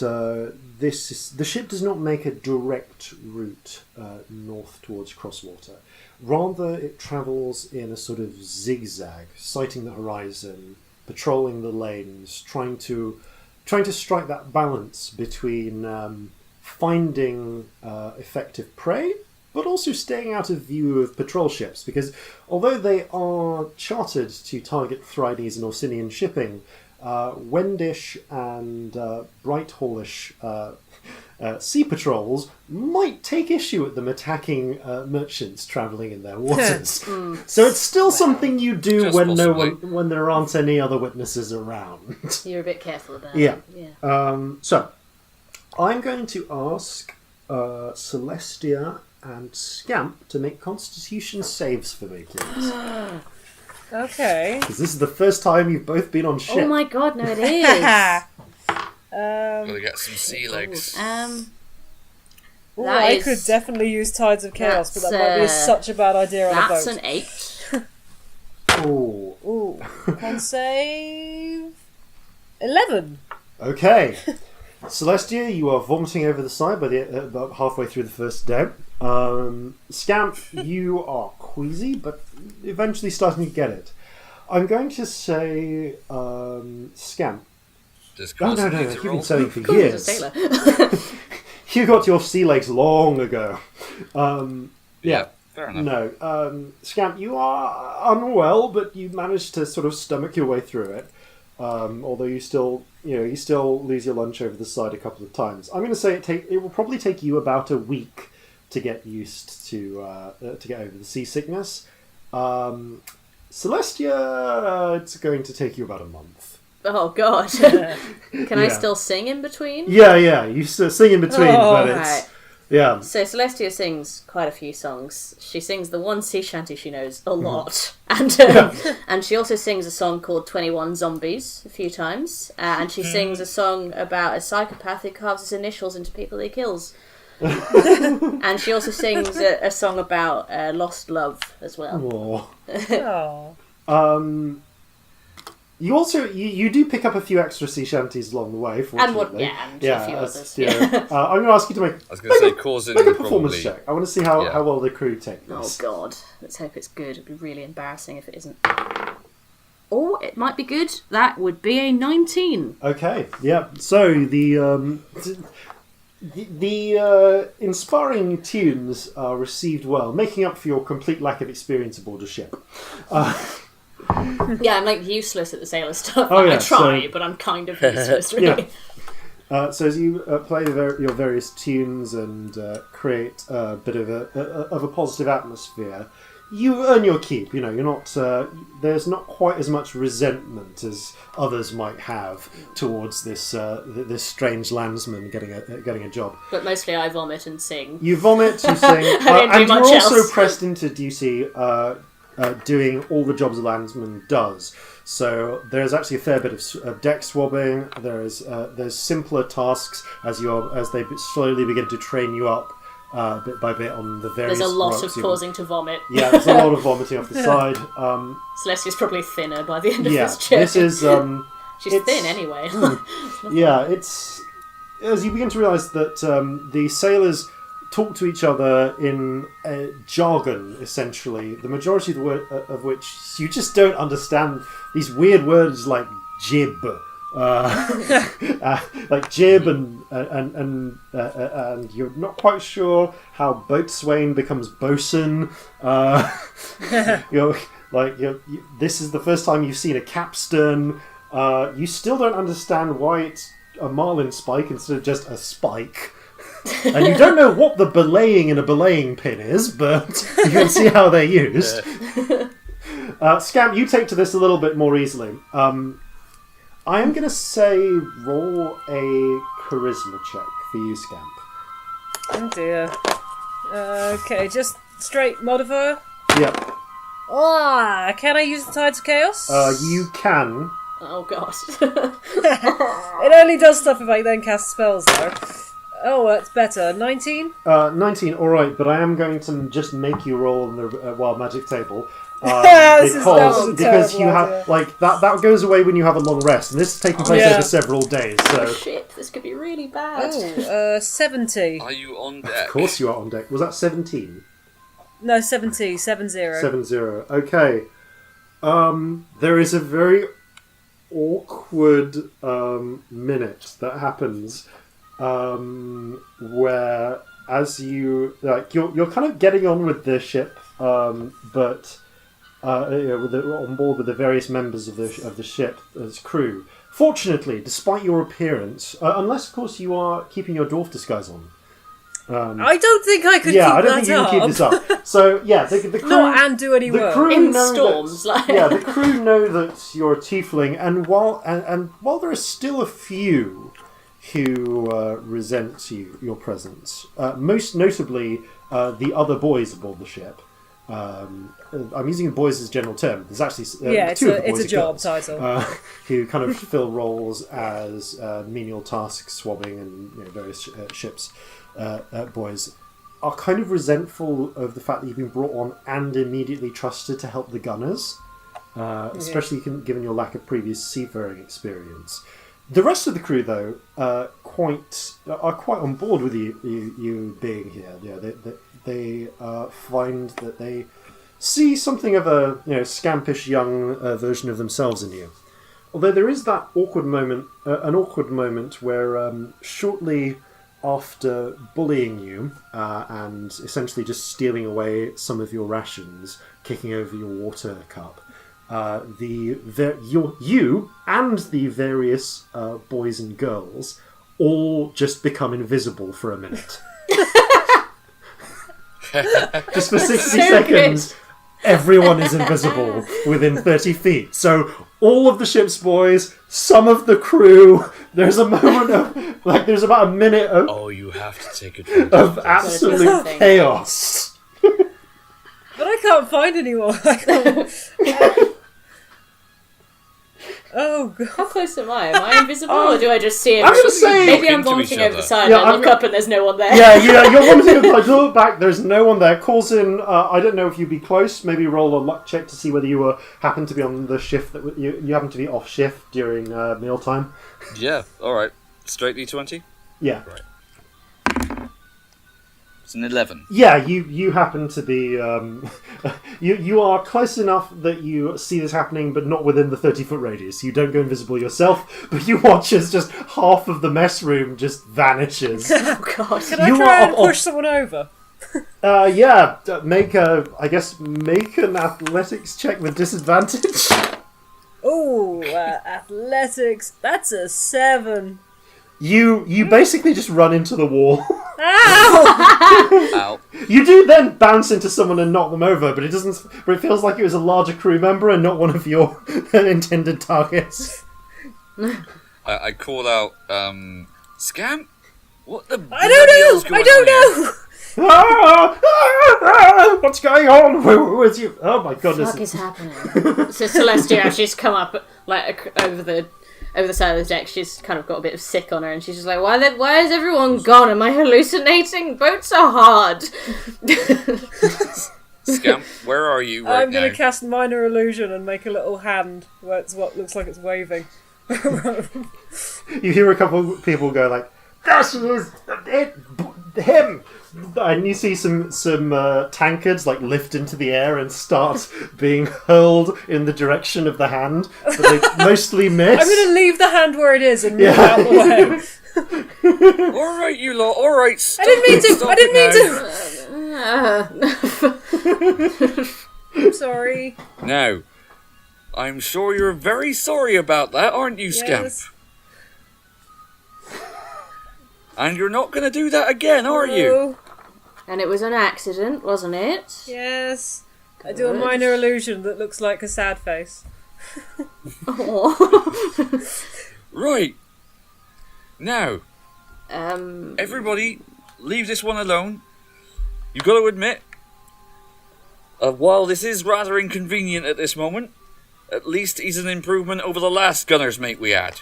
the ship does not make a direct route north towards Crosswater. Rather, it travels in a sort of zigzag, sighting the horizon, patrolling the lanes, trying to strike that balance between finding effective prey, but also staying out of view of patrol ships. Because although they are chartered to target Thrydes and Orsinian shipping, Wendish and Brighthalish sea patrols might take issue at them attacking merchants travelling in their waters. So it's still something you do Just when possibly. when there aren't any other witnesses around. You're a bit careful about Yeah. it. Yeah. So I'm going to ask Celestia and Scamp to make Constitution saves for me, please. Okay. Because this is the first time you've both been on ship. Oh my god, no it is. Gotta get some sea legs. Ooh, I could definitely use Tides of Chaos, but that might be such a bad idea on a boat. That's an 8. Ooh. Con save 11. Okay. Celestia, you are vomiting over the side by about halfway through the first day. Scamp, you are queasy, but eventually starting to get it. I'm going to say Scamp. No, you've been sailing for years. Sailor. You got your sea legs long ago. Yeah, fair enough. No, Scamp, you are unwell, but you managed to sort of stomach your way through it. Although you still lose your lunch over the side a couple of times. I'm going to say it will probably take you about a week to get used to get over the seasickness. Celestia, it's going to take you about a month. Oh God! Can I still sing in between? Yeah. You sing in between, but it's right. yeah. So Celestia sings quite a few songs. She sings the one sea shanty she knows a lot, and she also sings a song called 21 Zombies a few times, and she sings a song about a psychopath who carves his initials into people he kills. And she also sings a song about lost love as well. You also you do pick up a few extra sea shanties along the way, fortunately. And a few others. I'm going to ask you to make. I was going to say Corzin make a would performance probably... check. I want to see how well the crew take this. Oh God! Let's hope it's good. It'd be really embarrassing if it isn't. Or it might be good. That would be a 19. Okay. Yeah. So the inspiring tunes are received well, making up for your complete lack of experience aboard a ship. Yeah, I'm like useless at the sailor stuff. Oh, yeah, I try, but I'm kind of useless, really. So as you play your various tunes and create a bit of a positive atmosphere, you earn your keep. You know, you're not. There's not quite as much resentment as others might have towards this this strange landsman getting a job. But mostly I vomit and sing. You vomit, you sing, and you're also pressed into duty. Doing all the jobs a landsman does. So there's actually a fair bit of deck swabbing. There's simpler tasks as they slowly begin to train you up bit by bit on the various. There's a lot rocks of causing to vomit. Yeah, there's a lot of vomiting off the side. Celestia's probably thinner by the end of Yeah, this trip. this is. She's thin anyway. Yeah, it's as you begin to realise that the sailors talk to each other in jargon, essentially. The majority of the word of which you just don't understand. These weird words like jib, like jib, and you're not quite sure how boatswain becomes bosun. This is the first time you've seen a capstan. You still don't understand why it's a marlin spike instead of just a spike. And you don't know what the belaying in a belaying pin is, but you can see how they're used. Scamp, you take to this a little bit more easily. I am going to say roll a charisma check for you, Scamp. Oh dear. Okay, just straight modifier. Yep. Can I use the Tides of Chaos? You can. Oh God. It only does stuff if I then cast spells, though. Oh, that's better. 19? 19, alright, but I am going to just make you roll on the Wild Magic table. Because you have, like, that goes away when you have a long rest, and this is taking place over several days, so... Oh shit, this could be really bad. 70. Are you on deck? Of course you are on deck. Was that 17? No, 70. 70. 70. Okay. There is a very awkward minute that happens where as you're kind of getting on with the ship, but on board with the various members of the ship as crew. Fortunately, despite your appearance, unless of course you are keeping your dwarf disguise on. I don't think I could keep I don't that think you can keep this up. So the crew not and do any work. In storms, the crew know that you're a tiefling, and while there are still a few who resent your presence, most notably the other boys aboard the ship, I'm using boys as a general term. There's actually it's two of the boys a are job girls, title. who kind of fill roles as menial tasks, swabbing, and various ships. Boys are kind of resentful of the fact that you've been brought on and immediately trusted to help the gunners, especially given your lack of previous seafaring experience. The rest of the crew, though, are quite on board with you being here. They find that they see something of a scampish young version of themselves in you. Although there is that awkward moment where shortly after bullying you and essentially just stealing away some of your rations, kicking over your water cup, you and the various boys and girls all just become invisible for a minute. Just for 60 seconds, everyone is invisible within 30 feet. So all of the ship's boys, some of the crew, there's a moment of, there's about a minute of... Oh, you have to take advantage of absolute chaos. But I can't find anyone. Oh, God. How close am I? Am I invisible, or do I just see him? I'm going to say... Maybe I'm vomiting over the side, Yeah, and I look up and there's no one there. Yeah, you're vomiting over the side. Look back, there's no one there. Corzin, I don't know if you'd be close. Maybe roll a luck check to see whether you happen to be on the shift, that you happen to be off shift during mealtime. Yeah, alright. Straight D20? Yeah. Right. It's an 11. Yeah, you happen to be... you are close enough that you see this happening, but not within the 30-foot radius. You don't go invisible yourself, but you watch as just half of the mess room just vanishes. Oh, God. Can I try and push someone over? Yeah, make an athletics check with disadvantage. Oh, athletics. That's a 7. You basically just run into the wall. Ow! Ow. You do then bounce into someone and knock them over, but it doesn't. But it feels like it was a larger crew member and not one of your intended targets. I call out, Scamp? What the I don't know! What's going on? Where's you? Oh my goodness! What the fuck is happening? So Celestia, she's come up over the side of the deck. She's kind of got a bit of sick on her, and she's just like, why is everyone gone? Am I hallucinating? Boats are hard. Scamp, where are you right I'm going now? to cast Minor Illusion and make a little hand where it's what looks like it's waving. You hear a couple of people go like, "This is him," and you see some tankards lift into the air and start being hurled in the direction of the hand, but they mostly miss. I'm going to leave the hand where it is and move out the way. Alright, you lot, alright, stop I didn't mean to! I'm sorry. Now, I'm sure you're very sorry about that, aren't you, Scamp? Yes. And you're not going to do that again, are you? No. And it was an accident, wasn't it? Yes. I do a Minor Illusion that looks like a sad face. Right. Now, everybody, leave this one alone. You've got to admit, while this is rather inconvenient at this moment, at least he's an improvement over the last gunner's mate we had.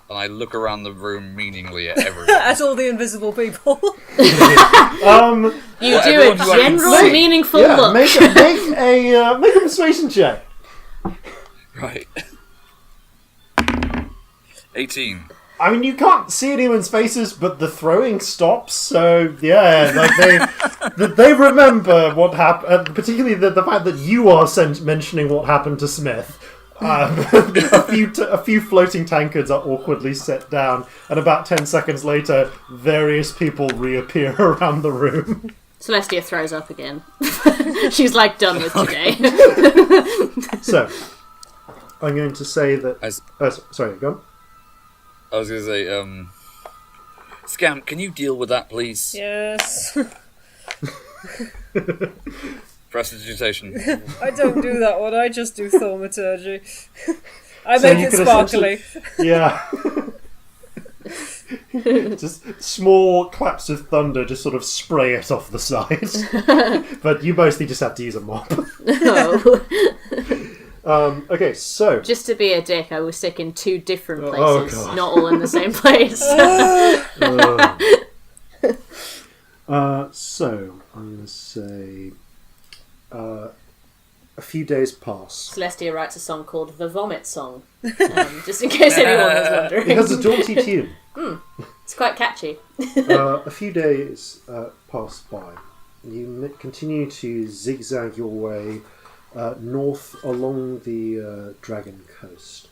And I look around the room meaningly at everyone. At all the invisible people. You do a general, meaningful look. Make a persuasion check. Right. 18. I mean, you can't see anyone's faces, but the throwing stops. So yeah, they remember what happened. Particularly the fact that you are mentioning what happened to Smith. A few floating tankards are awkwardly set down, and about 10 seconds later, various people reappear around the room. Celestia throws up again. She's done with today. So, I'm going to say that... sorry, go on. I was going to say, Scamp, can you deal with that, please? Yes. Prestidigitation. I don't do that one, I just do thaumaturgy. I make it sparkly. Yeah. Just small claps of thunder just sort of spray it off the side. But you mostly just have to use a mop. Oh. Okay, so... Just to be a dick, I was sick in 2 different Oh, places, God. not all in the same place. So, I'm going to say... a few days pass. Celestia writes a song called The Vomit Song, just in case anyone was wondering. It has a jaunty tune. It's quite catchy. A few days pass by. You continue to zigzag your way north along the Dragon Coast.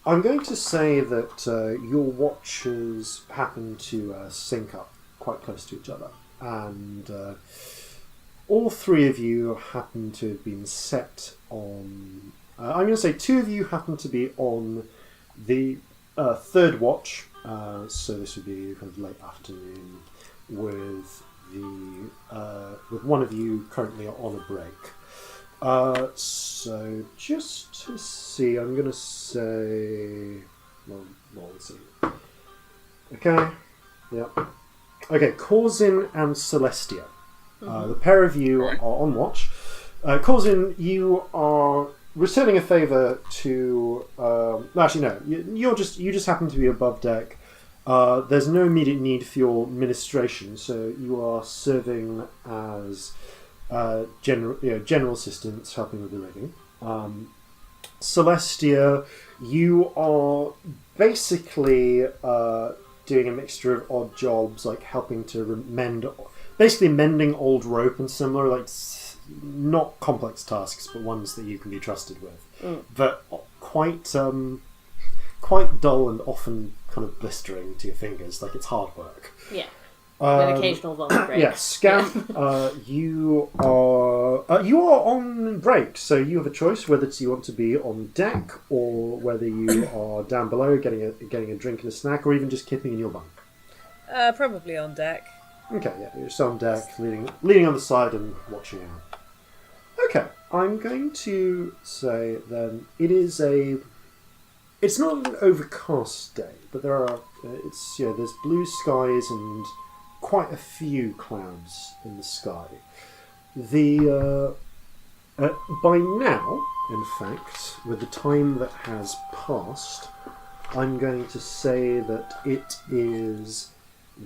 I'm going to say that your watches happen to sync up quite close to each other, and all 3 of you happen to have been set on... I'm going to say 2 of you happen to be on the 3rd watch, so this would be kind of late afternoon, with one of you currently on a break. So just to see, I'm going to say... Well, let's see. Okay, yep. Okay, Corzin and Celestia. The pair of you are on watch. Corzin, you are returning a favour to... actually, no. You just happen to be above deck. There's no immediate need for your ministration, so you are serving as general assistants, helping with the rigging. Celestia, you are basically doing a mixture of odd jobs, like helping to mending old rope and similar, like not complex tasks, but ones that you can be trusted with. But quite dull and often kind of blistering to your fingers, like it's hard work. Yeah. With occasional vomit breaks. Yeah, Scamp, you are on break, so you have a choice whether you want to be on deck or whether you are down below getting a drink and a snack, or even just kipping in your bunk. Probably on deck. Okay, yeah, you're just on deck, leaning on the side and watching out. Okay, I'm going to say then it's not an overcast day, but there's blue skies and quite a few clouds in the sky. By now, in fact, with the time that has passed, I'm going to say that it is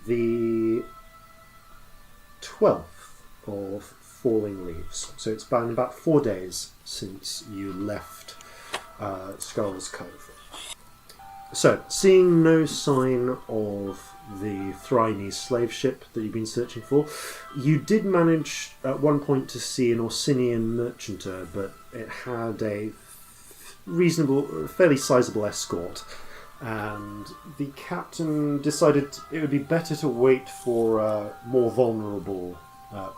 the 12th of falling leaves. So it's been about 4 days since you left Scarroll's Cove. So, seeing no sign of the Thrynes slave ship that you've been searching for, you did manage at one point to see an Orsinian merchanter, but it had a fairly sizable escort, and the captain decided it would be better to wait for more vulnerable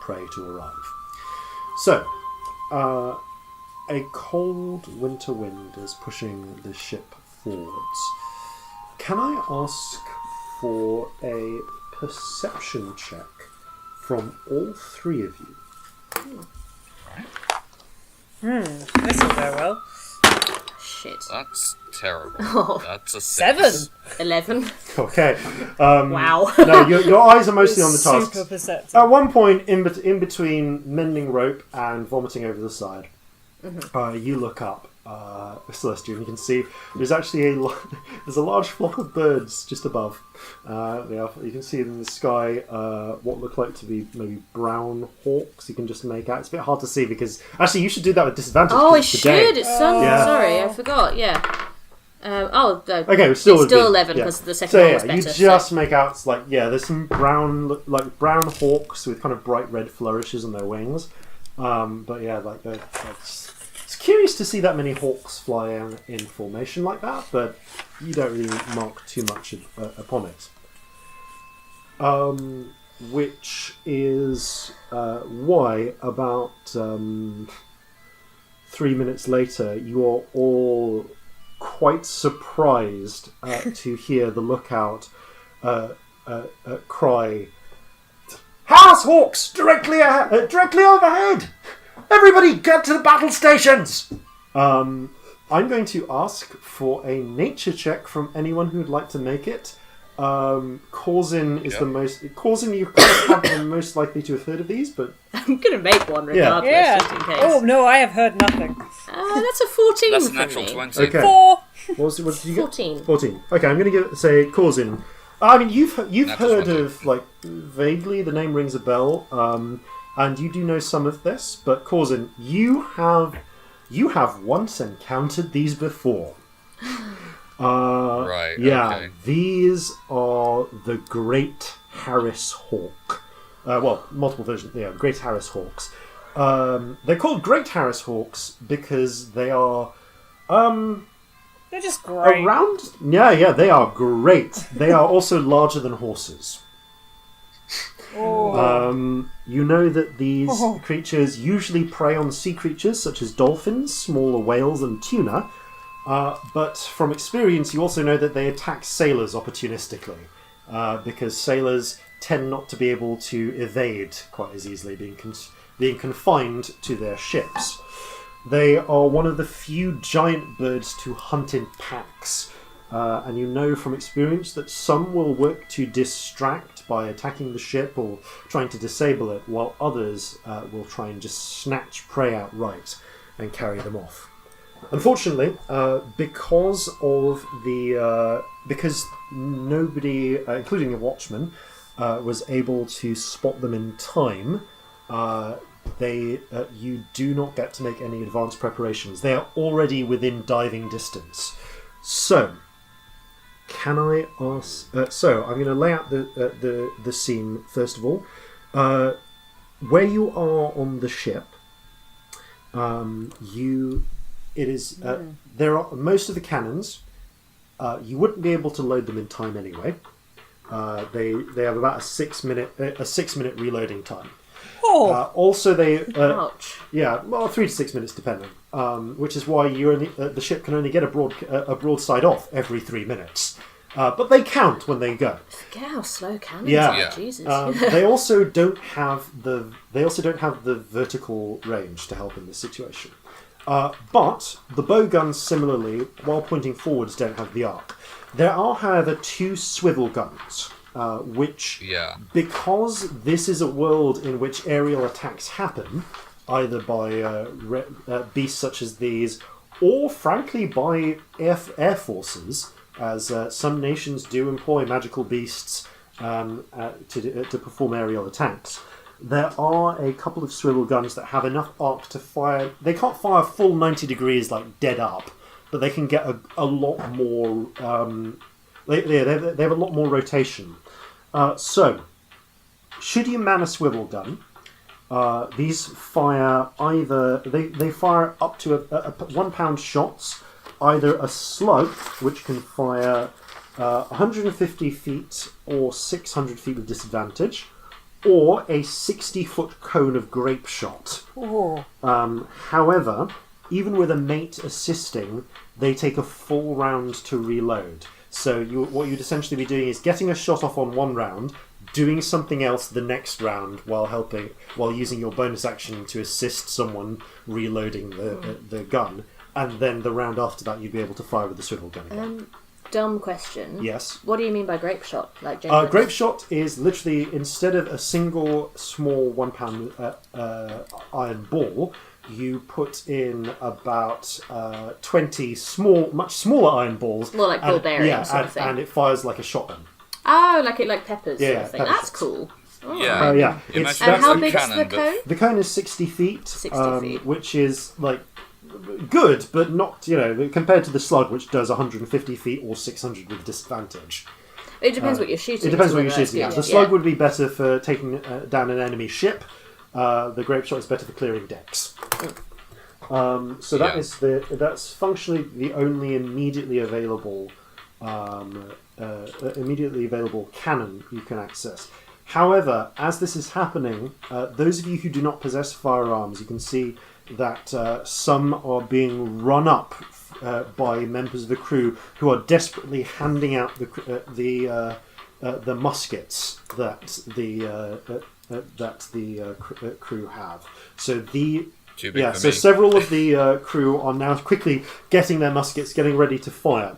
prey to arrive. So, a cold winter wind is pushing the ship forwards. Can I ask for a perception check from all 3 of you? This will go well. Shit. That's terrible. Oh. That's a 7. 11. Okay. Wow. No, your eyes are mostly on the tasks. Super perceptive. At one point, in between mending rope and vomiting over the side, you look up, Celestia, and you can see there's actually there's a large flock of birds just above. You can see in the sky what look like to be maybe brown hawks. You can just make out. It's a bit hard to see because actually you should do that with disadvantage. Oh, it it's the day. should. It's sun. Yeah. Sorry, I forgot. Yeah. Okay, it's still 11 because the second one was better. You just make out it's like there's some brown hawks with kind of bright red flourishes on their wings. But yeah, like it's curious to see that many hawks fly in formation like that, but you don't really mark too much upon it. Which is why about 3 minutes later you are all quite surprised to hear the lookout cry, "House hawks directly overhead! Everybody get to the battle stations!" I'm going to ask for a nature check from anyone who would like to make it. Corzin is the most... Corzin, you kind of have the most likely to have heard of these, but... I'm going to make one regardless, just in case. Oh, no, I have heard nothing. That's a 14 That's a from natural me. 20. Okay. 4. What did you get? 14. 14. Okay, I'm going to say Corzin. I mean, you've Natural heard 20. of, like, vaguely, the name rings a bell, and you do know some of this, but Corzin, you have once encountered these before. Right, Yeah, okay. these are the Great Harris Hawk. Multiple versions. Yeah, the Great Harris Hawks. They're called Great Harris Hawks because they are They're just great. around. Yeah, they are great. They are also larger than horses. You know that these creatures usually prey on sea creatures such as dolphins, smaller whales, and tuna. But from experience, you also know that they attack sailors opportunistically, because sailors tend not to be able to evade quite as easily, being confined to their ships. They are one of the few giant birds to hunt in packs, and you know from experience that some will work to distract by attacking the ship or trying to disable it, while others will try and just snatch prey outright and carry them off. Unfortunately, because nobody, including the watchman, was able to spot them in time, you do not get to make any advanced preparations. They are already within diving distance. So, can I ask? So I'm going to lay out the scene first of all. Where you are on the ship, there are most of the cannons. You wouldn't be able to load them in time anyway. They have about a 6 minute reloading time. Also, Ouch. 3 to 6 minutes depending. Which is why the ship can only get a broadside off every 3 minutes. But they count when they go. Forget how slow cannons Yeah. are. Yeah. Jesus. They also don't have the vertical range to help in this situation. But the bow guns, similarly, while pointing forwards, don't have the arc. There are, however, 2 swivel guns, which, because this is a world in which aerial attacks happen, either by beasts such as these, or frankly by air forces, as some nations do employ magical beasts to perform aerial attacks. There are a couple of swivel guns that have enough arc to fire. They can't fire full 90 degrees like dead up, but they can get a lot more. They have a lot more rotation. So, should you man a swivel gun, these fire either they fire up to a 1 pound shots. Either a slug, which can fire 150 feet or 600 feet with disadvantage, or a 60-foot cone of grape shot. However, even with a mate assisting, they take a full round to reload. So what you'd essentially be doing is getting a shot off on one round, doing something else the next round while using your bonus action to assist someone reloading the gun. And then the round after that, you'd be able to fire with the swivel gun again. Dumb question. Yes. What do you mean by grape shot? Like grape shot is literally, instead of a single small 1 pound iron ball, you put in about 20 much smaller iron balls. More like ball bearings sort of thing. And it fires like a shotgun. Oh, like peppers sort Yeah, of thing. pepper That's shots. cool. Oh. Yeah. Yeah. Imagine And how a big's cannon, the but- cone? The cone is 60 feet. 60 feet. Which is like good, but not, compared to the slug, which does 150 feet or 600 with disadvantage. It depends what you're shooting. It depends what whether you're that's shooting at. good. The slug would be better for taking down an enemy ship. The grape shot is better for clearing decks. So that's functionally the only immediately available cannon you can access. However, as this is happening, those of you who do not possess firearms, you can see that some are being run up by members of the crew who are desperately handing out the muskets that the crew have. So several of the crew are now quickly getting their muskets, getting ready to fire.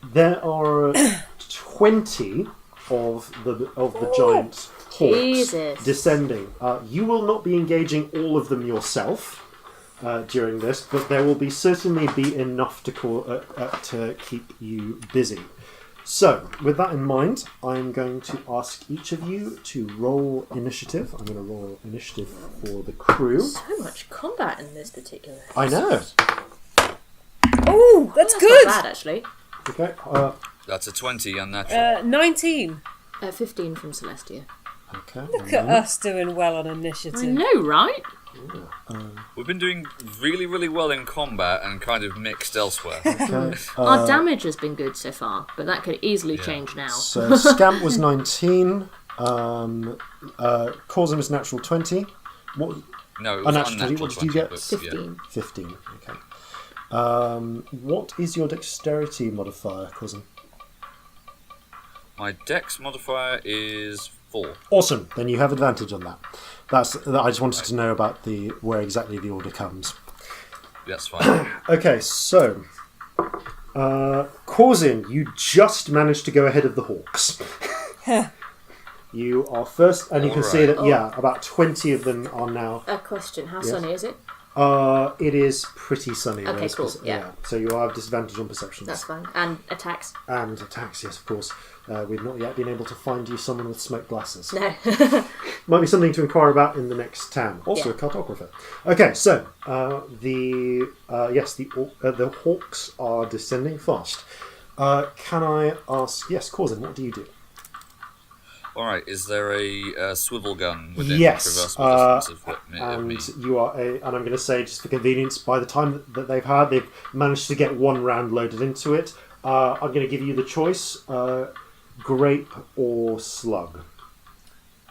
There are 20 of the giant hawks Jesus. descending. You will not be engaging all of them yourself during this, but there will certainly be enough to keep you busy. So, with that in mind, I'm going to ask each of you to roll initiative. I'm going to roll initiative for the crew. So much combat in this particular episode. I know. Oh, that's Not good. bad, actually. Okay. That's a 20 unnatural. 19. 15 from Celestia. Okay. Look at us doing well on initiative. I know, right? We've been doing really, really well in combat and kind of mixed elsewhere. Okay. Our damage has been good so far, but that could easily change now. So Scamp was 19. Corzin was natural 20. What? No, it was Unnatural 20. unnatural. What did you 20, get? but, 15. 15. Okay. What is your dexterity modifier, Corzin? My dex modifier is 4. Awesome. Then you have advantage on that. I just wanted to know about where exactly the order comes. That's fine. Okay, so Corzin, you just managed to go ahead of the hawks. You are first, and you can see that about 20 of them are now. A question: how sunny is it? It is pretty sunny. Okay, There's cool, yeah. So you have disadvantage on perceptions. That's fine. And attacks. And attacks, yes, of course. We've not yet been able to find you someone with smoked glasses. No. Might be something to inquire about in the next town. Also, Yeah. a cartographer. Okay, so the hawks are descending fast. Can I ask? Yes, Corzin, what do you do? All right, is there a swivel gun within Yes, traversable distance of me? and you are and I'm going to say, just for convenience, by the time that they've managed to get one round loaded into it. I'm going to give you the choice: grape or slug.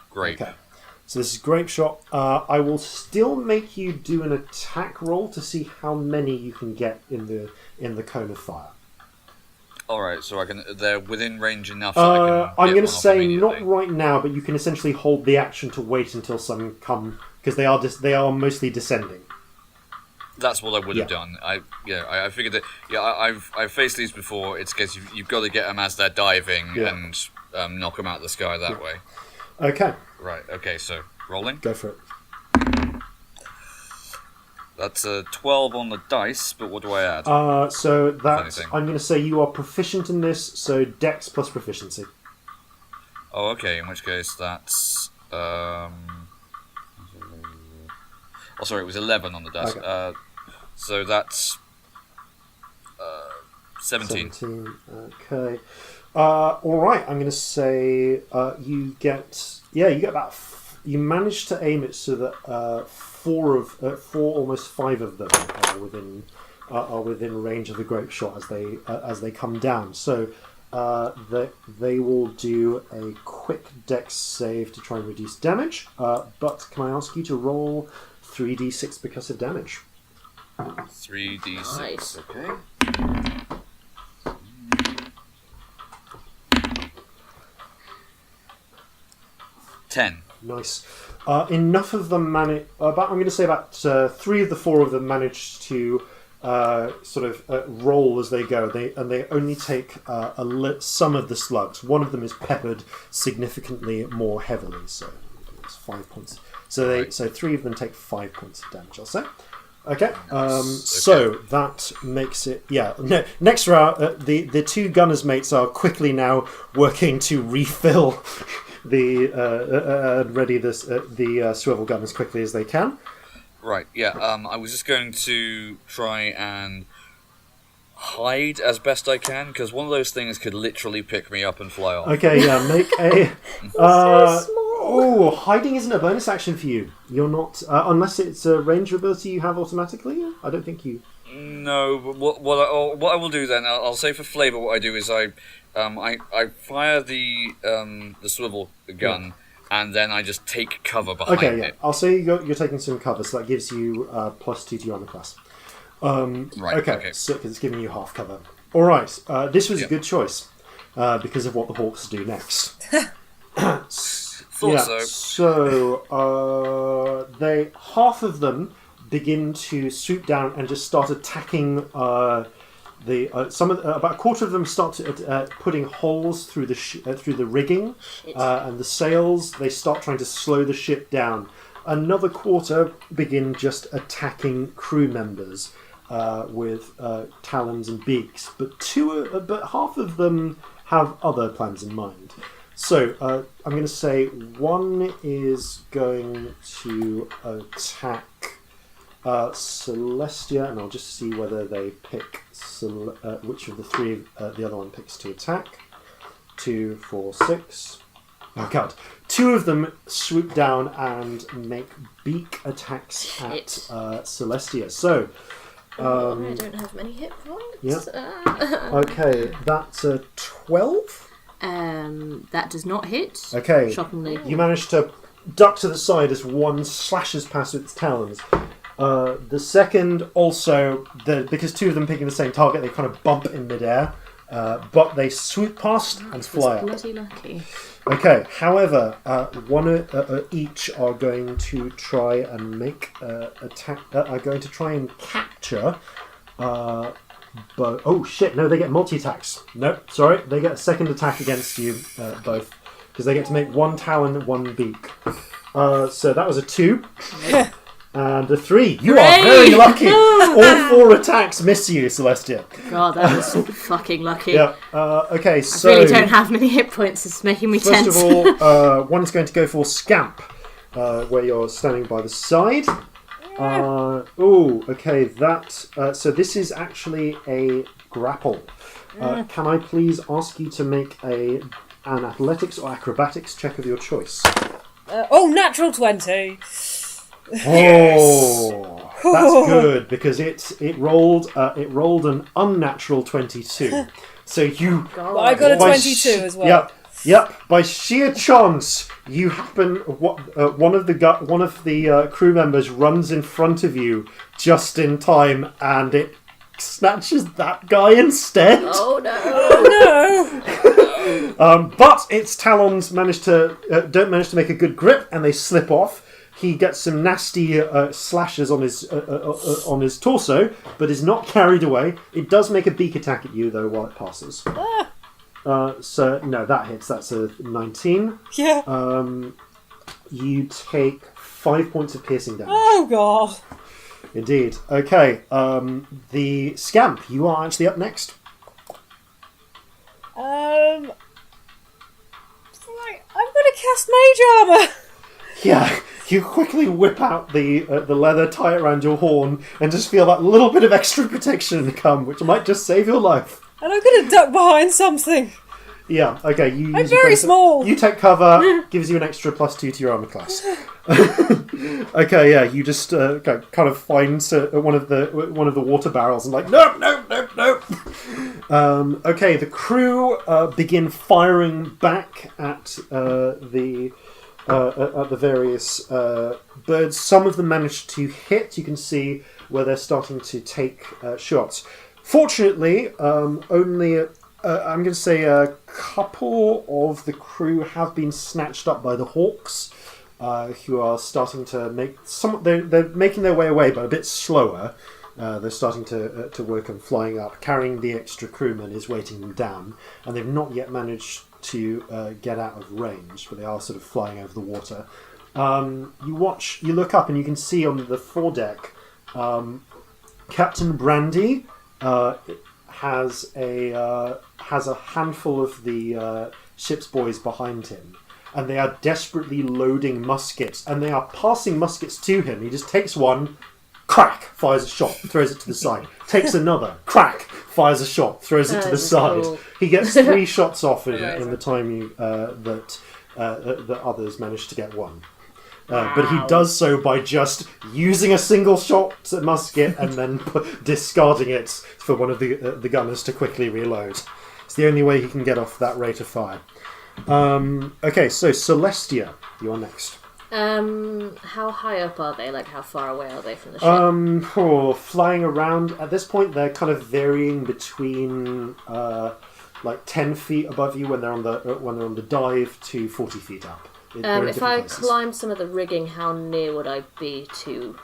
Great. Okay. So this is grape shot. I will still make you do an attack roll to see how many you can get in the cone of fire. All right, so they're within range enough. That I can I'm get going to one off say immediately. not right now, but you can essentially hold the action to wait until some come, because they are mostly descending. That's what I would have Yeah. done. I figured that. Yeah, I've faced these before. It's a case you've got to get them as they're diving Yeah. and knock them out of the sky that way. Okay, Right. Okay. So rolling. go for it. That's a 12 on the dice, but what do I add? So that's Anything. I'm going to say you are proficient in this. So Dex plus proficiency. Oh, okay. In which case, that's. Oh, sorry, it was 11 on the dice. Okay. So that's 17. 17. Okay. All right. I'm going to say you get about. You manage to aim it so that four, almost 5 of them are within range of the grape shot as they come down. So they will do a quick dex save to try and reduce damage. But can I ask you to roll 3d6 percussive damage? 3d6. Nice. Okay. Ten. Nice. Enough of them manage. I'm going to say about 3 of the 4 of them manage to roll as they go. They only take some of the slugs. One of them is peppered significantly more heavily, so it's 5 points. So 3 of them take 5 points of damage. I'll say. Okay. So that makes it. Yeah. Next round, the 2 gunners' mates are quickly now working to refill ready the swivel gun as quickly as they can. Right, yeah. I was just going to try and hide as best I can, because one of those things could literally pick me up and fly off. Okay, yeah, make a... So small. Oh, hiding isn't a bonus action for you. You're not... unless it's a range ability you have automatically. I don't think you... No, but what I will do then, I'll say for flavour, what I do is I fire the swivel gun, and then I just take cover behind it. I'll say you're taking some cover, so that gives you +2 to your armor class. Right. Okay. So it's giving you half cover. All right. This was a good choice because of what the hawks do next. Thought so. So half of them begin to swoop down and just start attacking about a quarter of them start to, putting holes through the rigging and the sails. They start trying to slow the ship down. Another quarter begin just attacking crew members with talons and beaks, but half of them have other plans in mind. So I'm going to say one is going to attack Celestia, and I'll just see whether they pick which of the three the other one picks to attack. 2, 4, 6. Oh god. 2 of them swoop down and make beak attacks at Celestia. So I don't have many hit points. Yeah. Okay, that's a 12. That does not hit. Okay. Shockingly. You manage to duck to the side as one slashes past with its talons. The second also, because 2 of them picking the same target, they kind of bump in midair, but they swoop past and fly up. Bloody lucky. Okay. However, one each are going to try and make attack. Are going to try and capture. But oh shit! No, they get multi-attacks. No, sorry, they get a second attack against you both because they get to make 1 talon, 1 beak. So that was a 2. And a 3. You are very lucky. All 4 attacks miss you, Celestia. God, that was fucking lucky. Yeah. Okay, so... I really don't have many hit points. It's making me tense. First of all, one's going to go for Scamp, where you're standing by the side. Okay, that... so this is actually a grapple. Can I please ask you to make an athletics or acrobatics check of your choice? Natural 20. Oh, that's good because it rolled an unnatural 22. So you, well, I got a 22 as well. Yep. By sheer chance, you happen one of the crew members runs in front of you just in time, and it snatches that guy instead. Oh no! Oh no! But its talons don't manage to make a good grip, and they slip off. He gets some nasty slashes on his torso, but is not carried away. It does make a beak attack at you, though, while it passes. So, no, that hits. That's a 19. Yeah. You take 5 points of piercing damage. Oh, God. Indeed. Okay, the Scamp, you are actually up next. Right, I'm going to cast Mage Armor. Yeah. You quickly whip out the leather, tie it around your horn, and just feel that little bit of extra protection come, which might just save your life. And I'm going to duck behind something. Yeah, okay. I'm very small. You take cover, gives you an extra +2 to your armor class. Okay, yeah, you just kind of find one of the water barrels and like, nope. Okay, the crew begin firing back at the various birds. Some of them manage to hit. You can see where they're starting to take shots. Fortunately, only I'm going to say a couple of the crew have been snatched up by the hawks, who are starting to make some. They're making their way away, but a bit slower. They're starting to work on flying up. Carrying the extra crewman is weighting them down, and they've not yet managed to get out of range, but they are sort of flying over the water. You look up, and you can see on the foredeck, Captain Brandy has a handful of the ship's boys behind him, and they are desperately loading muskets, and they are passing muskets to him. He just takes one, crack, fires a shot, throws it to the side. Takes another, crack, fires a shot, throws it to the side. Cool. He gets 3 shots off in the time that others manage to get one. But he does so by just using a single shot musket and then discarding it for one of the gunners to quickly reload. It's the only way he can get off that rate of fire. Okay, so Celestia, you're next. How high up are they? Like, how far away are they from the ship? Flying around. At this point, they're kind of varying between like 10 feet above you when they're on the dive to 40 feet up. If I climbed some of the rigging, how near would I be to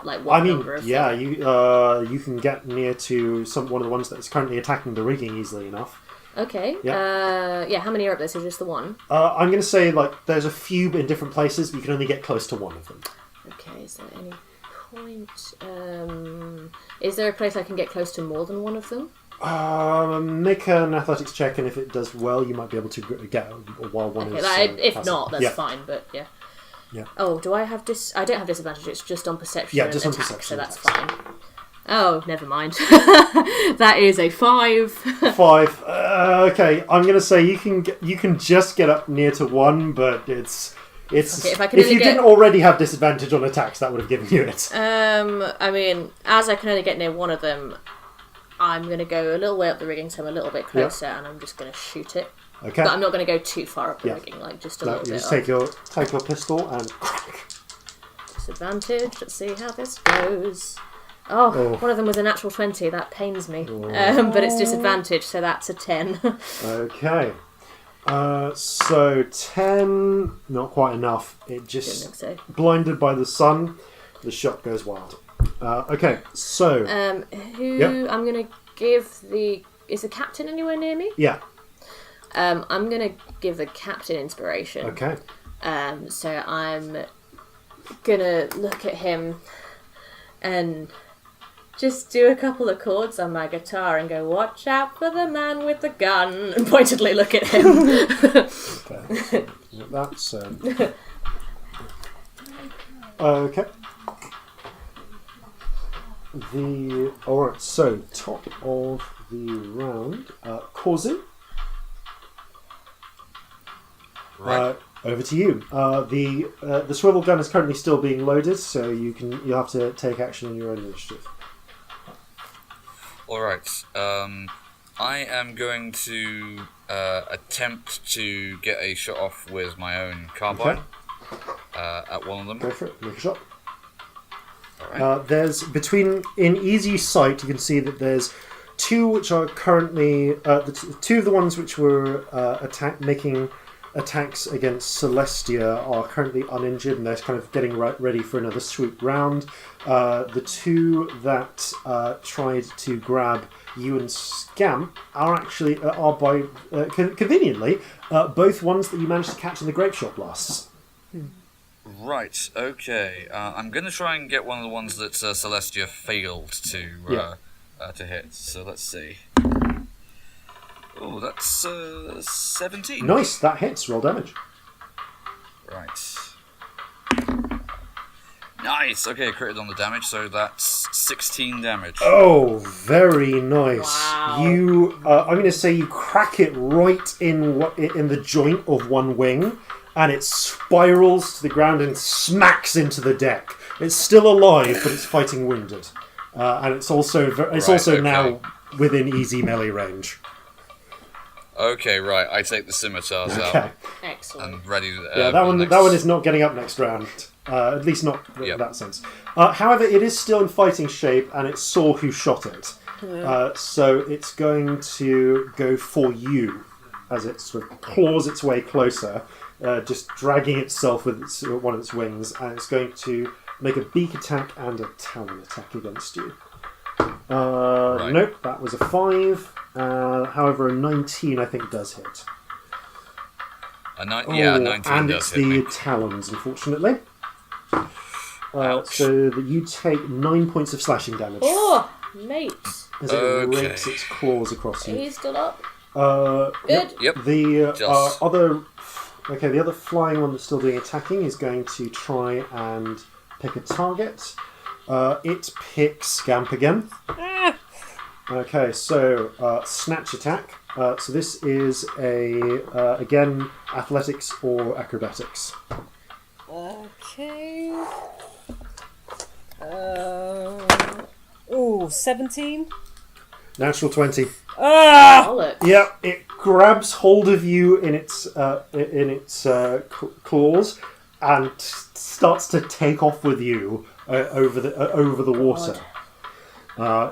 Like what number of them? you can get near to one of the ones that's currently attacking the rigging easily enough. Okay. How many are up there? So just the one? I'm going to say there's a few in different places, but you can only get close to one of them. Okay, is there any point? Is there a place I can get close to more than one of them? Make an athletics check, and if it does well, you might be able to get while one is... if not, that's fine, but yeah. Yeah. Oh, do I have I don't have disadvantage, it's just on perception and just on attack, perception so that's attacks. fine. Oh, never mind. That is a 5. 5. Okay, I'm going to say you can just get up near to one, but it's Okay, if you didn't already have disadvantage on attacks, that would have given you it. I mean, as I can only get near one of them, I'm going to go a little way up the rigging, so I'm a little bit closer, and I'm just going to shoot it. Okay. But I'm not going to go too far up the rigging, just a little bit. You just take your pistol and crack. Disadvantage. Let's see how this goes. Oh, one of them was a natural 20. That pains me. But it's disadvantage, so that's a 10. Okay. So 10, not quite enough. It just blinded by the sun. The shot goes wild. Okay, so I'm going to give the... Is the captain anywhere near me? Yeah. I'm going to give the captain inspiration. Okay. So I'm going to look at him and just do a couple of chords on my guitar and go, "Watch out for the man with the gun," and pointedly look at him. Okay. That's... Okay. Alright, so top of the round, Corzin. Right. Over to you. The swivel gun is currently still being loaded, so you'll have to take action on your own initiative. All right. I am going to attempt to get a shot off with my own carbine at one of them. Go for it. Make a shot. All right. There's in easy sight. You can see that there's two which are currently two of the ones which were making attacks against Celestia are currently uninjured, and they're kind of getting ready for another swoop round. The two that tried to grab you and Scamp are actually conveniently both ones that you managed to catch in the grape shot blasts. Right. Okay. I'm going to try and get one of the ones that Celestia failed to hit. So let's see. Oh, that's 17. Nice, that hits. Roll damage. Right. Nice. Okay, critted on the damage, so that's 16 damage. Oh, very nice. Wow. I'm going to say you crack it right in the joint of one wing, and it spirals to the ground and smacks into the deck. It's still alive, but it's fighting wounded, and it's also now within easy melee range. Okay, right. I take the scimitars out. Excellent. And ready to... That one is not getting up next round. At least not in that sense. However, it is still in fighting shape, and it saw who shot it. So it's going to go for you as it sort of claws its way closer, just dragging itself with one of its wings, and it's going to make a beak attack and a talon attack against you. Right. Nope, that was a 5. However, a 19 I think does hit. 19 and does it's hit me. the talons, unfortunately. So that you take 9 points of slashing damage Oh, mate. as it rakes its claws across you. He's still up. Good. Yep. The Just. the other flying one that's still doing attacking is going to try and pick a target. It picks Scamp again. Okay, so snatch attack. So this is again athletics or acrobatics. Okay. 17. Natural 20. Bollocks. Yeah, it grabs hold of you in its claws and starts to take off with you over the water.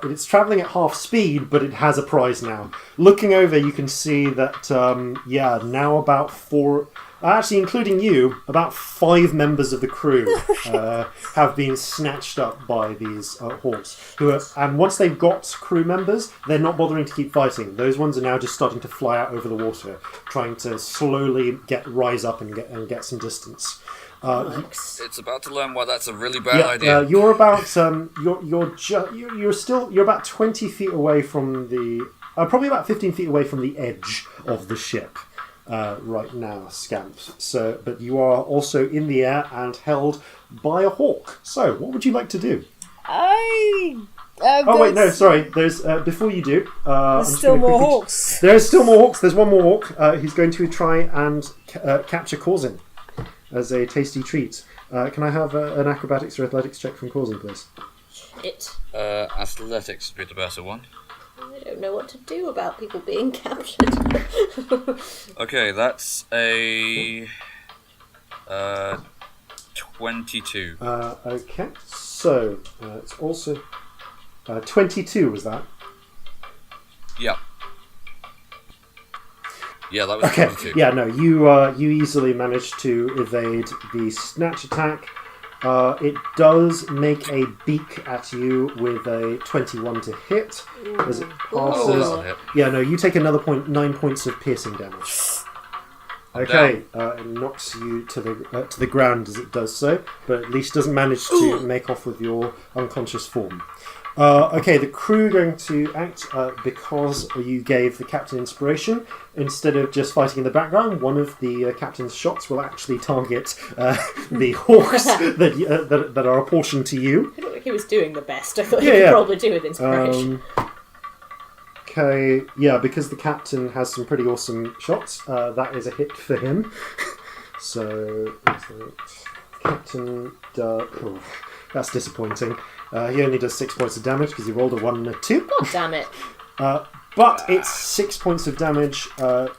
It's travelling at half speed, but it has a prize now. Looking over, you can see that now about Actually, including you, about 5 members of the crew have been snatched up by these hawks. And once they've got crew members, they're not bothering to keep fighting. Those ones are now just starting to fly out over the water, trying to slowly rise up and get some distance. It's about to learn why that's a really bad idea. You're about you're about 20 feet away from the probably about 15 feet away from the edge of the ship. Right now, Scamp. But you are also in the air and held by a hawk. So, what would you like to do? Wait, no, sorry. There's before you do. There's still more hawks. There's still more hawks. There's one more hawk. He's going to try and capture Corzin as a tasty treat. Can I have an acrobatics or athletics check from Corzin, please? Athletics would be the better one. I don't know what to do about people being captured. Okay, that's a 22. Okay, so it's also 22. Was that? Yeah. Yeah, that was Okay. 22. Yeah, no, you easily managed to evade the snatch attack. It does make a beak at you with a 21 to hit as it passes. Oh, hit. Yeah, no, you take another 9 points of piercing damage. Okay, it knocks you to the ground as it does so, but at least doesn't manage to make off with your unconscious form. Okay, the crew are going to act because you gave the captain inspiration. Instead of just fighting in the background, one of the captain's shots will actually target the hawks that are apportioned to you. I don't think he was doing the best. I thought he could probably do with inspiration. Okay, yeah, because the captain has some pretty awesome shots, that is a hit for him. So, Captain that's disappointing. He only does 6 points of damage because he rolled a 1 and a 2. God damn it. But it's 6 points of damage more,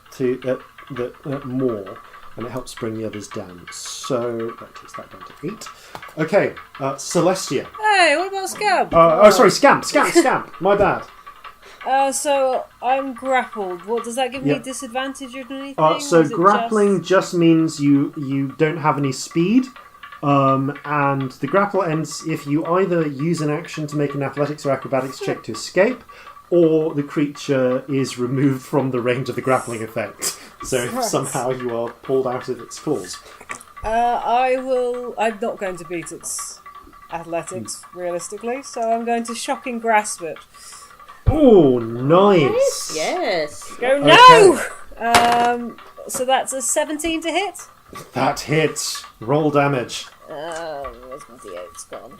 and it helps bring the others down. So that takes that down to 8. Okay, Celestia. Hey, what about Scamp? Sorry, Scamp. My bad. So I'm grappled. What does that give me? Disadvantage or anything? So grappling just means you don't have any speed. And the grapple ends if you either use an action to make an athletics or acrobatics check to escape, or the creature is removed from the range of the grappling effect. So if somehow you are pulled out of its claws. I'm not going to beat its athletics, realistically, so I'm going to shocking grasp it. Oh, nice! Yes. Go no! So that's a 17 to hit? That hits. Roll damage. Where's my d8's gone?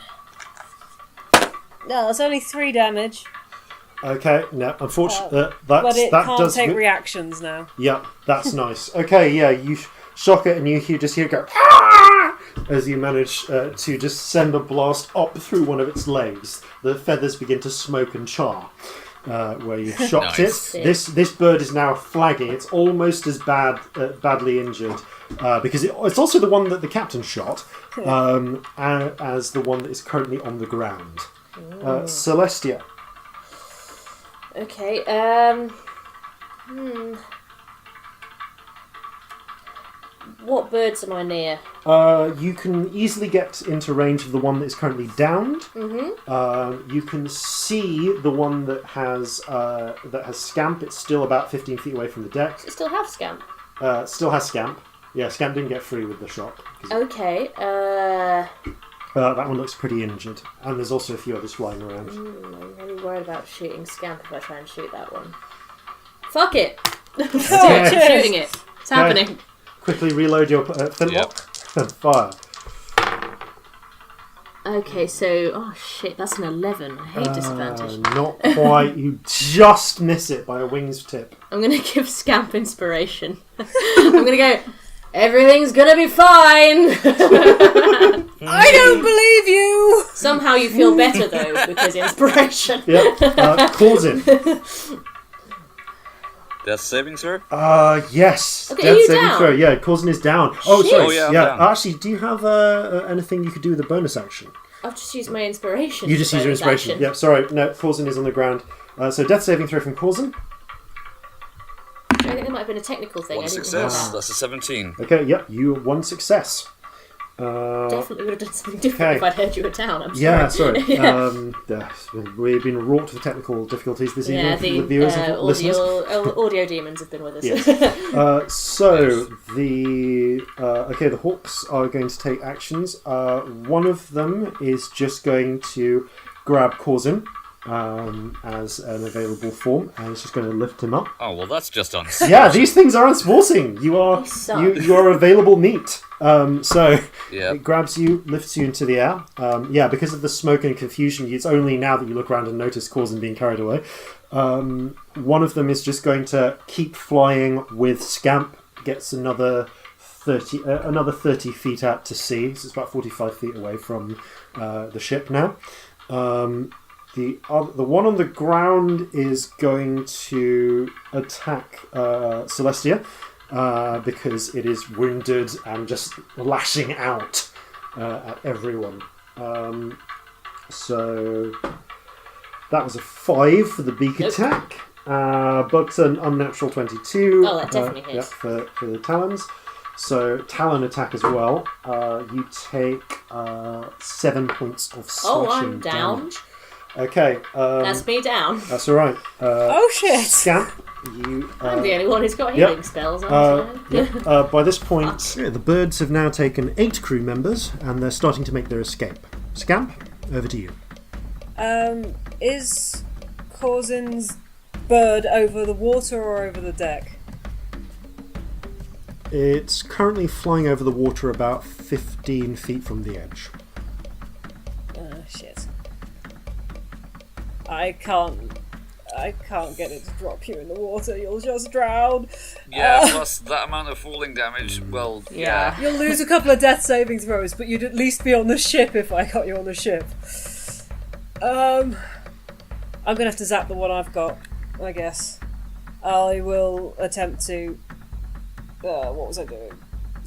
No, it's only 3 damage. Okay, no, unfortunately, but it that can't does take reactions now. Yeah, that's nice. Okay, yeah, you shock it and you just hear it go "Ah!" as you manage to just send a blast up through one of its legs. The feathers begin to smoke and char where you shocked Nice. it. This bird is now flagging. It's almost as badly injured because it's also the one that the captain shot as the one that is currently on the ground. Celestia. Okay, What birds am I near? You can easily get into range of the one that is currently downed. Mm-hmm. You can see the one that has Scamp. It's still about 15 feet away from the deck. Does it still have Scamp? Still has Scamp. Yeah, Scamp didn't get free with the shot. Okay, That one looks pretty injured. And there's also a few others flying around. I'm really worried about shooting Scamp if I try and shoot that one. Fuck it! I'm shooting it. It's happening. Quickly reload your flintlock and fire. Okay, so... Oh shit, that's an 11. I hate disadvantage. Not quite. You just miss it by a wing's tip. I'm going to give Scamp inspiration. I'm going to go... Everything's gonna be fine! I don't believe you! Somehow you feel better though, because inspiration. Yep. Corzin. Death saving throw? Yes. Okay, Death are you saving down? throw. Yeah, Corzin is down. Oh, Shit. sorry. Oh, yeah, I'm yeah. down. Actually, do you have anything you could do with a bonus action? I've just used my inspiration. You just for use your bonus inspiration. action. Yep. Sorry. No, Corzin is on the ground. So death saving throw from Corzin. think it might have been a technical thing. One I didn't success. hear That's a 17. Okay, yep, you one success. that. Definitely would have done something different okay. if I'd heard you were down. I'm sorry. Yeah, sorry. Yeah. We've been wrought with technical difficulties this Yeah, evening the with viewers and listeners. audio demons have been with us. Yes. So the the Hawks are going to take actions. One of them is just going to grab Corzin as an available form, and it's just going to lift him up. Oh, well, that's just unsafe. Yeah, these things are unsporting. You are you are available meat. So Yeah. it grabs you, lifts you into the air. Because of the smoke and confusion, it's only now that you look around and notice Corzin being carried away. One of them is just going to keep flying with Scamp. Gets another 30 feet out to sea. So it's about 45 feet away from the ship now. The one on the ground is going to attack Celestia because it is wounded and just lashing out at everyone. So that was a 5 for the beak attack, but an unnatural 22. Oh, that definitely hits. For the talons. So talon attack as well. You take 7 points of slashing I'm down. damage. Okay. That's me down. That's all right. Oh shit! Scamp, you. I'm the only one who's got healing spells, aren't I? By this point, the birds have now taken 8 crew members, and they're starting to make their escape. Scamp, over to you. Is Corzin's bird over the water or over the deck? It's currently flying over the water about 15 feet from the edge. Oh shit. I can't get it to drop you in the water, you'll just drown. Yeah, plus that amount of falling damage, well, yeah. You'll lose a couple of death saving throws, but you'd at least be on the ship if I got you on the ship. I'm gonna have to zap the one I've got, I guess. I will attempt to... what was I doing?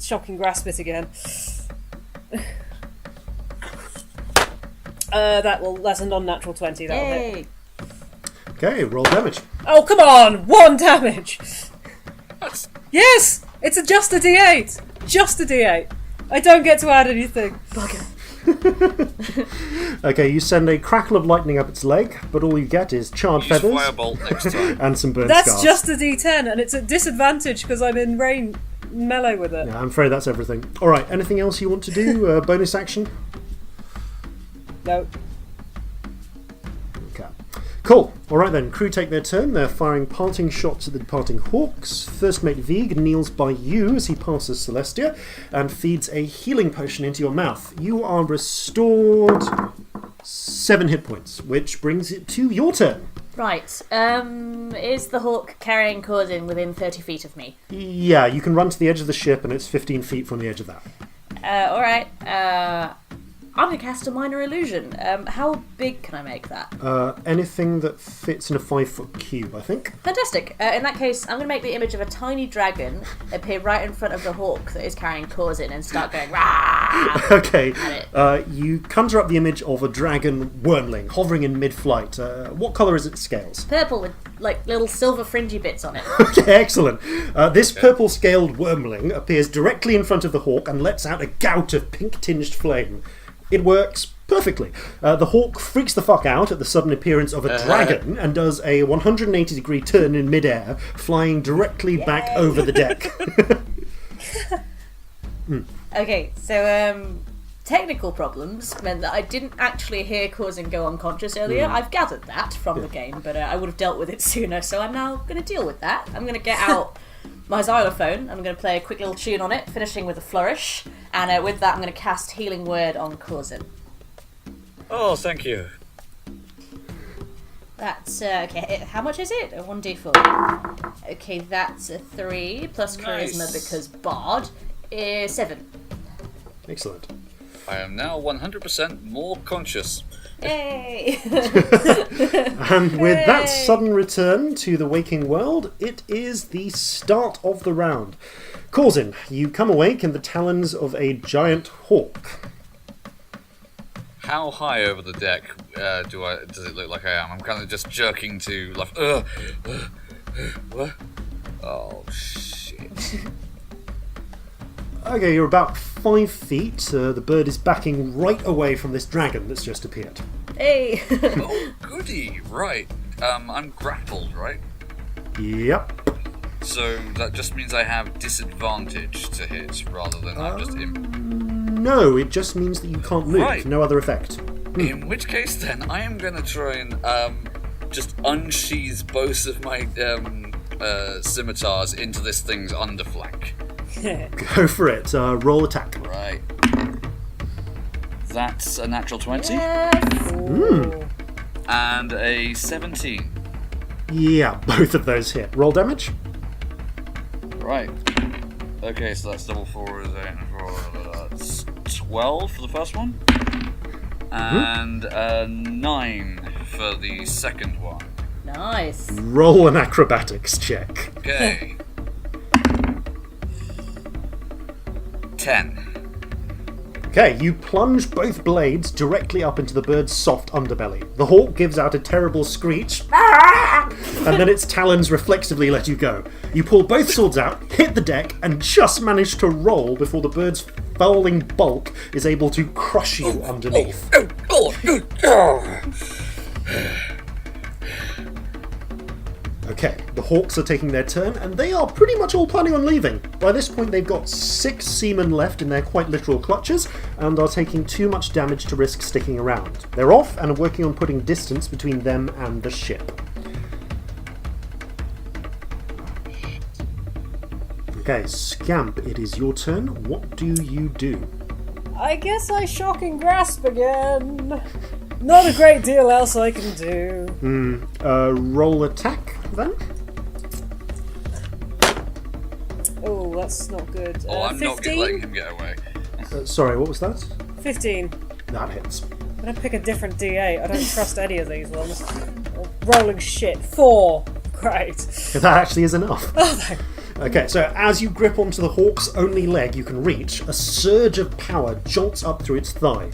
Shocking grasp it again. That's a non-natural 20, that'll hit. Okay, roll damage. Oh, come on! 1 damage! Yes! It's just a d8! Just a d8! I don't get to add anything. Bugger. Okay, you send a crackle of lightning up its leg, but all you get is charred Use feathers firebolt next time. and some burnt That's scars. just a d10, and it's at disadvantage because I'm in melee with it. Yeah, I'm afraid that's everything. Alright, anything else you want to do? Bonus action? No. Okay. Cool. Alright then, crew take their turn. They're firing parting shots at the departing Hawks. First mate Vig kneels by you as he passes Celestia and feeds a healing potion into your mouth. You are restored 7 hit points, which brings it to your turn. Right. Is the hawk carrying Corzin within 30 feet of me? Yeah, you can run to the edge of the ship and it's 15 feet from the edge of that. Alright. I'm going to cast a minor illusion. How big can I make that? Anything that fits in a 5-foot cube, I think. Fantastic. In that case, I'm going to make the image of a tiny dragon appear right in front of the hawk that is carrying Corzin and start going rah! Okay. At it. You conjure up the image of a dragon wormling hovering in mid-flight. What colour is its scales? Purple with like little silver fringy bits on it. Okay, excellent. This purple-scaled wormling appears directly in front of the hawk and lets out a gout of pink-tinged flame. It works perfectly. The hawk freaks the fuck out at the sudden appearance of a dragon and does a 180-degree turn in midair, flying directly back over the deck. Okay, so technical problems meant that I didn't actually hear Corzin go unconscious earlier. I've gathered that from the game, but I would have dealt with it sooner, so I'm now going to deal with that. I'm going to get out my xylophone. I'm going to play a quick little tune on it, finishing with a flourish, and with that I'm going to cast Healing Word on Corzin. Oh, thank you. That's, okay, how much is it? A 1d4. Okay, that's a 3, plus Charisma Nice. because Bard is 7. Excellent. I am now 100% more conscious. Yay! And with that sudden return to the waking world, it is the start of the round. Corzin, you come awake in the talons of a giant hawk. How high over the deck does it look like I am? I'm kind of just jerking to like, what? Oh, shit. Okay, you're about 5 feet. The bird is backing right away from this dragon that's just appeared. Hey! Oh, goody. Right. I'm grappled, right? Yep. So that just means I have disadvantage to hit rather than I'm just No, it just means that you can't move. Right. No other effect. In which case, then, I am going to try and just unsheath both of my scimitars into this thing's underflank. Go for it. Roll attack. Right. That's a natural 20 and a 17. Yeah, both of those hit. Roll damage. Right. Okay, so that's double 4 is 8 and 4. That's 12 for the first one. And 9 for the second one. Nice. Roll an acrobatics check. Okay. 10. Okay, you plunge both blades directly up into the bird's soft underbelly. The hawk gives out a terrible screech, and then its talons reflexively let you go. You pull both swords out, hit the deck, and just manage to roll before the bird's fouling bulk is able to crush you underneath. Okay, the hawks are taking their turn, and they are pretty much all planning on leaving. By this point, they've got 6 seamen left in their quite literal clutches, and are taking too much damage to risk sticking around. They're off and are working on putting distance between them and the ship. Okay, Scamp, it is your turn. What do you do? I guess I shock and grasp again. Not a great deal else I can do. Roll attack, then? Oh, that's not good. Oh, I'm 15? not letting him get away. Sorry, what was that? 15. That hits. I'm gonna pick a different D8. I don't trust any of these ones. Rolling shit. 4. Great. That actually is enough. Okay, so as you grip onto the hawk's only leg you can reach, a surge of power jolts up through its thigh.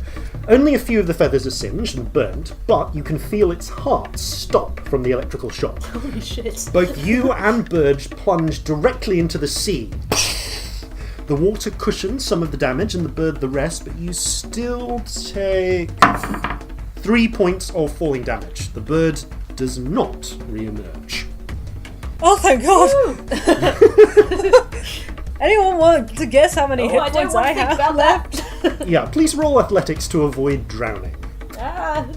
Only a few of the feathers are singed and burnt, but you can feel its heart stop from the electrical shock. Holy shit. Both you and Burge plunge directly into the sea. The water cushions some of the damage and the bird the rest, but you still take 3 points of falling damage. The bird does not re-emerge. Oh, thank God! Anyone want to guess how many hit points I have left? Yeah, please roll athletics to avoid drowning. I'm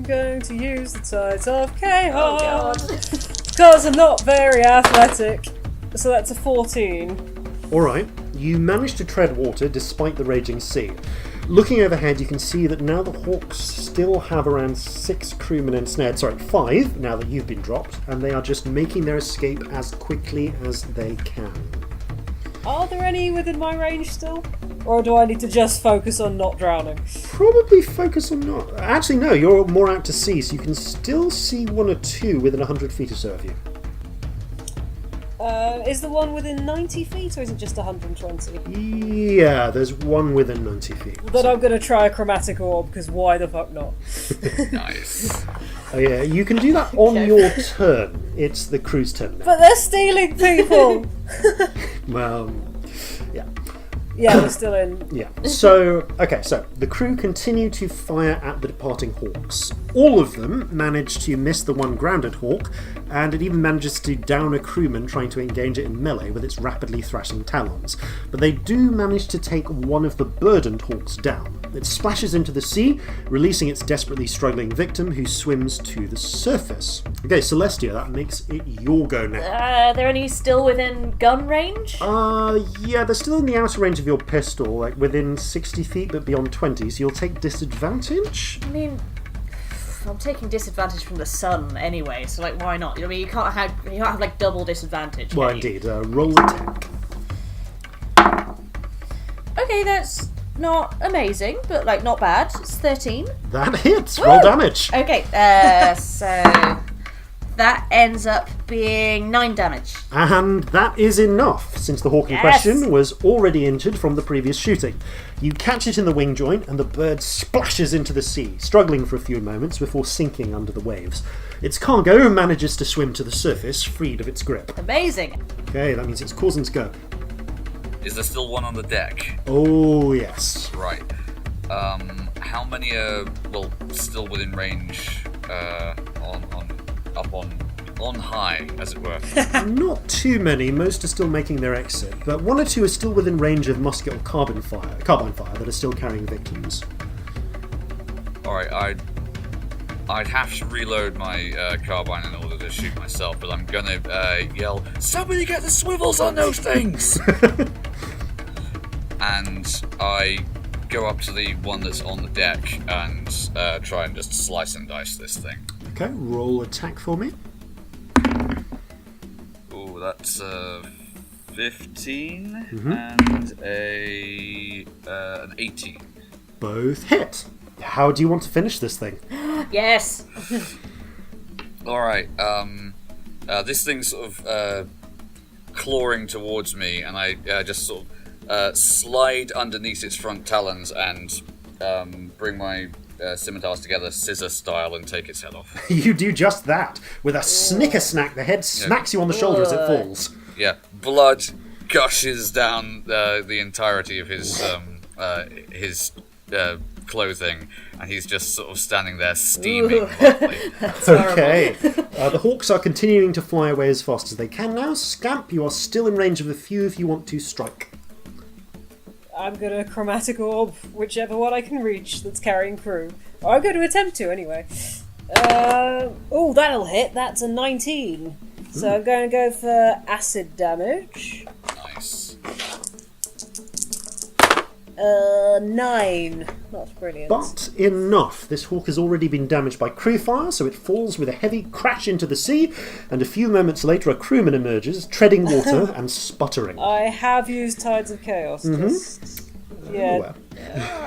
going to use the tides of chaos. Oh, God. Because I'm not very athletic. So that's a 14. Alright, you manage to tread water despite the raging sea. Looking overhead, you can see that now the hawks still have around 6 crewmen ensnared. Sorry, 5 now that you've been dropped, and they are just making their escape as quickly as they can. Are there any within my range still? Or do I need to just focus on not drowning? Probably focus on not. Actually, no, you're more out to sea, so you can still see 1 or 2 within 100 feet or so of you. Is the one within 90 feet or is it just 120? Yeah, there's 1 within 90 feet. Then I'm going to try a chromatic orb, because why the fuck not? Nice. Oh yeah, you can do that on your turn. It's the crew's turn now. But they're stealing people! Well, yeah. Yeah, we're still in. Yeah. So, okay, so the crew continue to fire at the departing hawks. All of them manage to miss the one grounded hawk, and it even manages to down a crewman trying to engage it in melee with its rapidly thrashing talons. But they do manage to take one of the burdened hawks down. It splashes into the sea, releasing its desperately struggling victim, who swims to the surface. Okay, Celestia, that makes it your go now. Are there any still within gun range? Yeah, they're still in the outer range of your pistol, like within 60 feet but beyond 20, so you'll take disadvantage? I mean, I'm taking disadvantage from the sun anyway, so like, why not? I mean, you can't have like double disadvantage. Well, can you? indeed. Roll attack. Okay, that's not amazing, but like not bad. It's 13. That hits. Roll damage. Okay, so That ends up being 9 damage. And that is enough, since the hawk in question was already injured from the previous shooting. You catch it in the wing joint, and the bird splashes into the sea, struggling for a few moments before sinking under the waves. Its cargo manages to swim to the surface, freed of its grip. Amazing. Okay, that means it's Corzin's go. Is there still one on the deck? Oh, yes. Right. How many are still within range? On high, as it were. Not too many. Most are still making their exit, but 1 or 2 are still within range of musket or carbine fire that are still carrying victims. All right, I'd have to reload my carbine in order to shoot myself, but I'm gonna yell, "Somebody get the swivels on those things!" And I go up to the one that's on the deck and try and just slice and dice this thing. Okay, roll attack for me. Oh, that's 15 and an 18. Both hit. How do you want to finish this thing? Yes. All right. This thing's sort of clawing towards me, and I just sort of slide underneath its front talons and bring my scimitars together, scissor style, and take its head off. You do just that. With a snicker snack, the head smacks you on the shoulder as it falls. Yeah, blood gushes down the entirety of his clothing, and he's just sort of standing there steaming. Okay. The hawks are continuing to fly away as fast as they can now. Scamp, you are still in range of a few if you want to strike. I'm gonna chromatic orb whichever one I can reach that's carrying crew. Or I'm going to attempt to anyway. Oh, that'll hit. That's a 19. So I'm going to go for acid damage. Nice. 9. Not brilliant. But enough. This hawk has already been damaged by crew fire, so it falls with a heavy crash into the sea, and a few moments later a crewman emerges, treading water and sputtering. I have used Tides of Chaos. Yeah,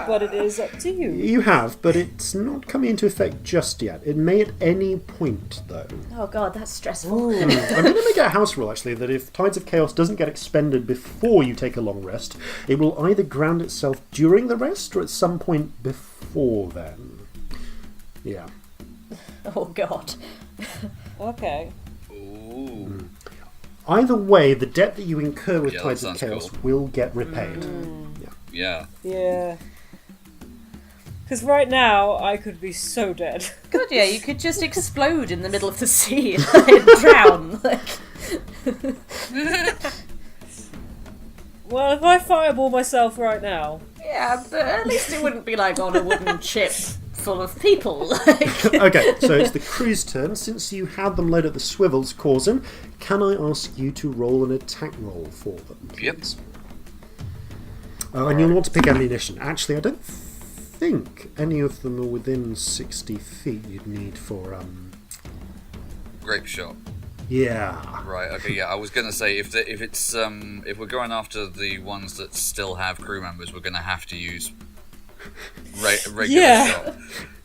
but it is up to you. You have, but it's not coming into effect just yet. It may at any point, though. Oh god, that's stressful. I'm going to make a house rule, actually, that if Tides of Chaos doesn't get expended before you take a long rest, it will either ground itself during the rest or at some point before then. Yeah. Oh god. Okay. Ooh. Either way, the debt that you incur with Yeah, Tides that of sounds Chaos cool. will get repaid. Yeah. Yeah. Because right now, I could be so dead. God, yeah, you could just explode in the middle of the sea and drown. Well, if I fireball myself right now... Yeah, but at least it wouldn't be like on a wooden ship full of people. Okay, so it's the crew's turn. Since you had them load at the swivels, Corzin, can I ask you to roll an attack roll for them, please? Yep. And you'll want to pick ammunition. Actually, I don't think any of them are within 60 feet you'd need for... Grape shot. Yeah. Right. Okay. Yeah. I was gonna say if we're going after the ones that still have crew members, we're gonna have to use regular shot.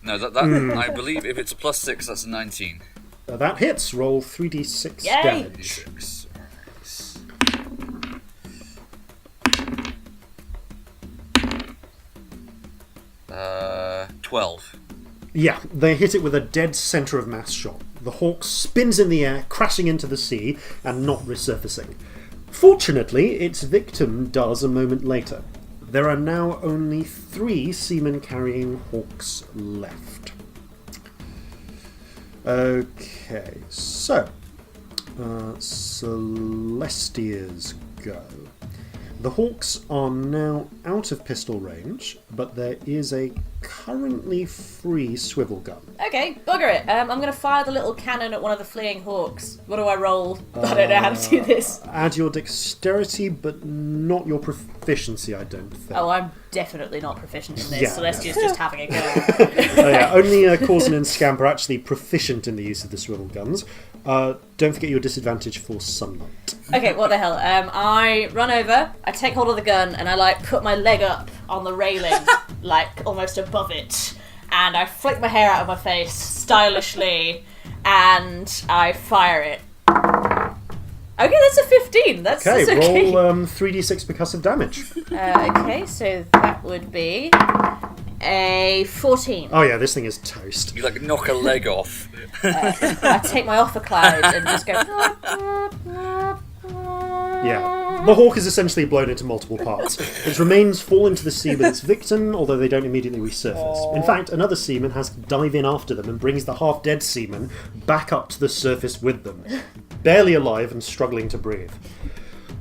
No, that I believe if it's a +6, that's a 19. That hits. Roll 3d6 Yay! damage. 6. 12. Yeah, they hit it with a dead centre of mass shot. The hawk spins in the air, crashing into the sea and not resurfacing. Fortunately, its victim does a moment later. There are now only 3 seamen-carrying hawks left. Okay, so Celestia's go. The hawks are now out of pistol range, but there is a currently free swivel gun. Okay, bugger it. I'm going to fire the little cannon at one of the fleeing hawks. What do I roll? I don't know how to do this. Add your dexterity, but not your proficiency, I don't think. Oh, I'm definitely not proficient in this. Yeah, Celestia's just having a go. Only Corzin and Scamp are actually proficient in the use of the swivel guns. Don't forget your disadvantage for sunlight. Okay, what the hell? I run over, I take hold of the gun, and I put my leg up on the railing, almost above it, and I flick my hair out of my face stylishly, and I fire it. Okay, that's a 15. That's okay. Roll 3d6 percussive damage. Okay, so that would be a 14. Oh yeah, this thing is toast. You like knock a leg off. I take my offer cloud and just go. Yeah. The hawk is essentially blown into multiple parts. Its remains fall into the sea with its victim, although they don't immediately resurface. In fact, another seaman has to dive in after them and brings the half-dead seaman back up to the surface with them, barely alive and struggling to breathe.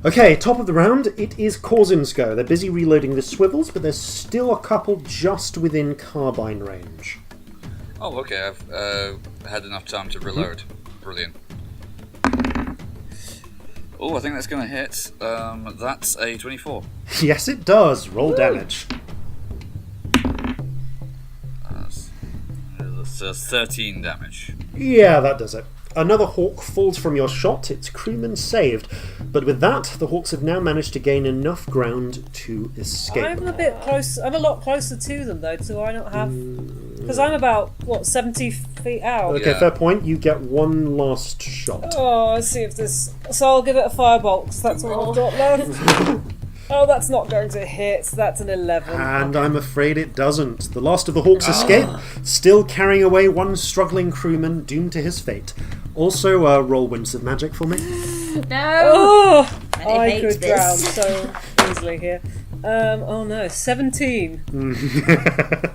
Okay, top of the round, it is Corzin's go. They're busy reloading the swivels, but there's still a couple just within carbine range. Oh, okay. I've had enough time to reload. Brilliant. Oh, I think that's going to hit. That's a 24. Yes, it does. Roll damage. That's 13 damage. Yeah, that does it. Another hawk falls from your shot, its crewman saved, but with that, the hawks have now managed to gain enough ground to escape. I'm a bit close. I'm a lot closer to them though. Do I not have? Because I'm about 70 feet out. Okay, Yeah. fair point. You get one last shot. Oh, let's see if this. So I'll give it a firebolt. 'Cause that's all I've got left. Oh, that's not going to hit. That's an 11. And I'm afraid it doesn't. The last of the hawks escape, still carrying away one struggling crewman doomed to his fate. Also, roll winds of magic for me. No! Oh, I I hate could this. drown so easily here. Oh no, 17.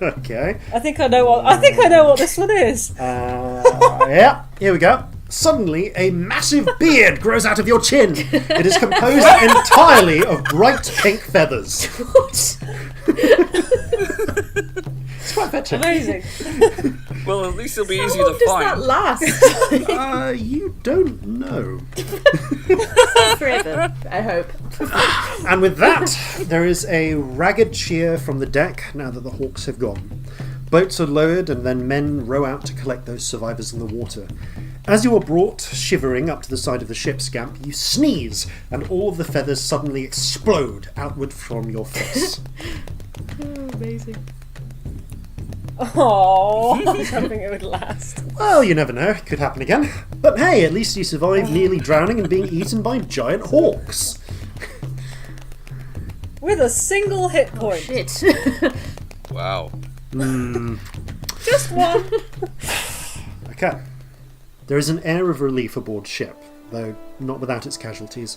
Okay. I think I know what this one is. Yeah, here we go. Suddenly, a massive beard grows out of your chin. It is composed entirely of bright pink feathers. What? It's quite fetching. Amazing. Well, at least it'll be How easy long to does that find. last? You don't know. Forever, I hope. And with that, there is a ragged cheer from the deck now that the hawks have gone. Boats are lowered and then men row out to collect those survivors in the water. As you are brought, shivering, up to the side of the ship, Scamp, you sneeze, and all of the feathers suddenly explode outward from your face. Amazing. Oh, I was hoping it would last. Well, you never know, it could happen again. But hey, at least you survived nearly drowning and being eaten by giant hawks. With a single hit point. Shit. Wow. Just one. Okay. There is an air of relief aboard ship, though not without its casualties.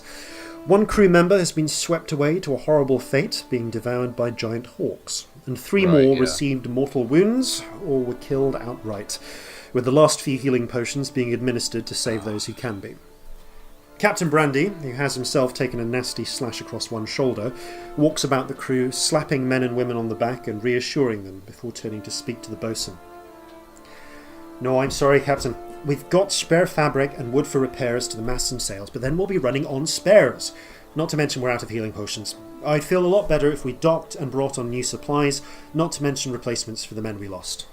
One crew member has been swept away to a horrible fate, being devoured by giant hawks, and three more received mortal wounds or were killed outright, with the last few healing potions being administered to save those who can be. Captain Brandy, who has himself taken a nasty slash across one shoulder, walks about the crew, slapping men and women on the back and reassuring them before turning to speak to the bosun. No, I'm sorry, Captain. We've got spare fabric and wood for repairs to the masts and sails, but then we'll be running on spares. Not to mention we're out of healing potions. I'd feel a lot better if we docked and brought on new supplies, not to mention replacements for the men we lost.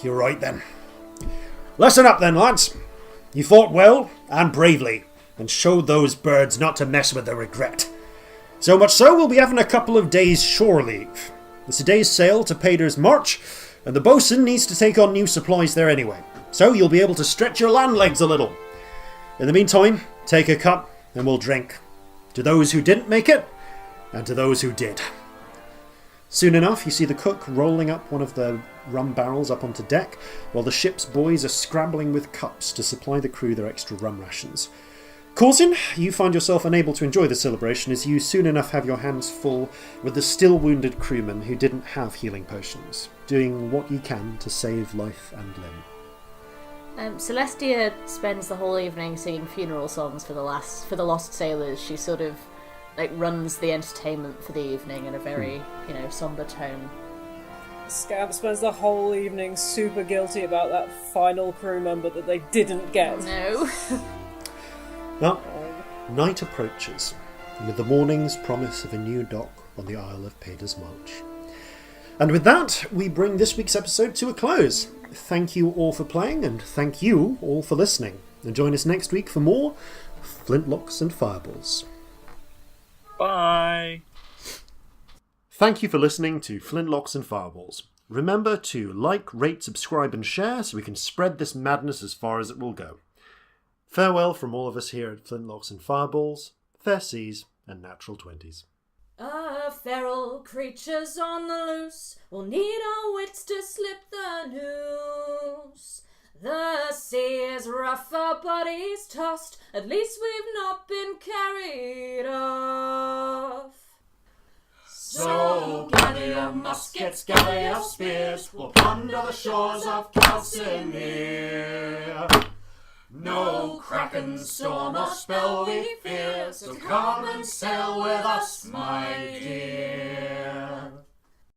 You're right then. Listen up then, lads. You fought well and bravely, and showed those birds not to mess with the regret. So much so we'll be having a couple of days shore leave. It's a day's sail to Pader's March, and the bosun needs to take on new supplies there anyway. So you'll be able to stretch your land legs a little. In the meantime, take a cup and we'll drink. To those who didn't make it, and to those who did. Soon enough, you see the cook rolling up one of the rum barrels up onto deck, while the ship's boys are scrambling with cups to supply the crew their extra rum rations. Corzin, you find yourself unable to enjoy the celebration as you soon enough have your hands full with the still wounded crewmen who didn't have healing potions, doing what you can to save life and limb. Celestia spends the whole evening singing funeral songs for the lost sailors. She sort of runs the entertainment for the evening in a very somber tone. Scamp spends the whole evening super guilty about that final crew member that they didn't get. No. Well, night approaches, with the morning's promise of a new dock on the Isle of Pader's March. And with that, we bring this week's episode to a close. Thank you all for playing, and thank you all for listening. And join us next week for more Flintlocks and Fireballs. Bye. Thank you for listening to Flintlocks and Fireballs. Remember to like, rate, subscribe and share so we can spread this madness as far as it will go. Farewell from all of us here at Flintlocks and Fireballs, fair seas and natural 20s. Feral creatures on the loose, we'll need our wits to slip the noose. The sea is rough, our bodies tossed, at least we've not been carried off. So gather your muskets, gather your spears, we'll plunder the shores of Calcinea. No kraken, storm or spell we fear, so come and sail with us, my dear.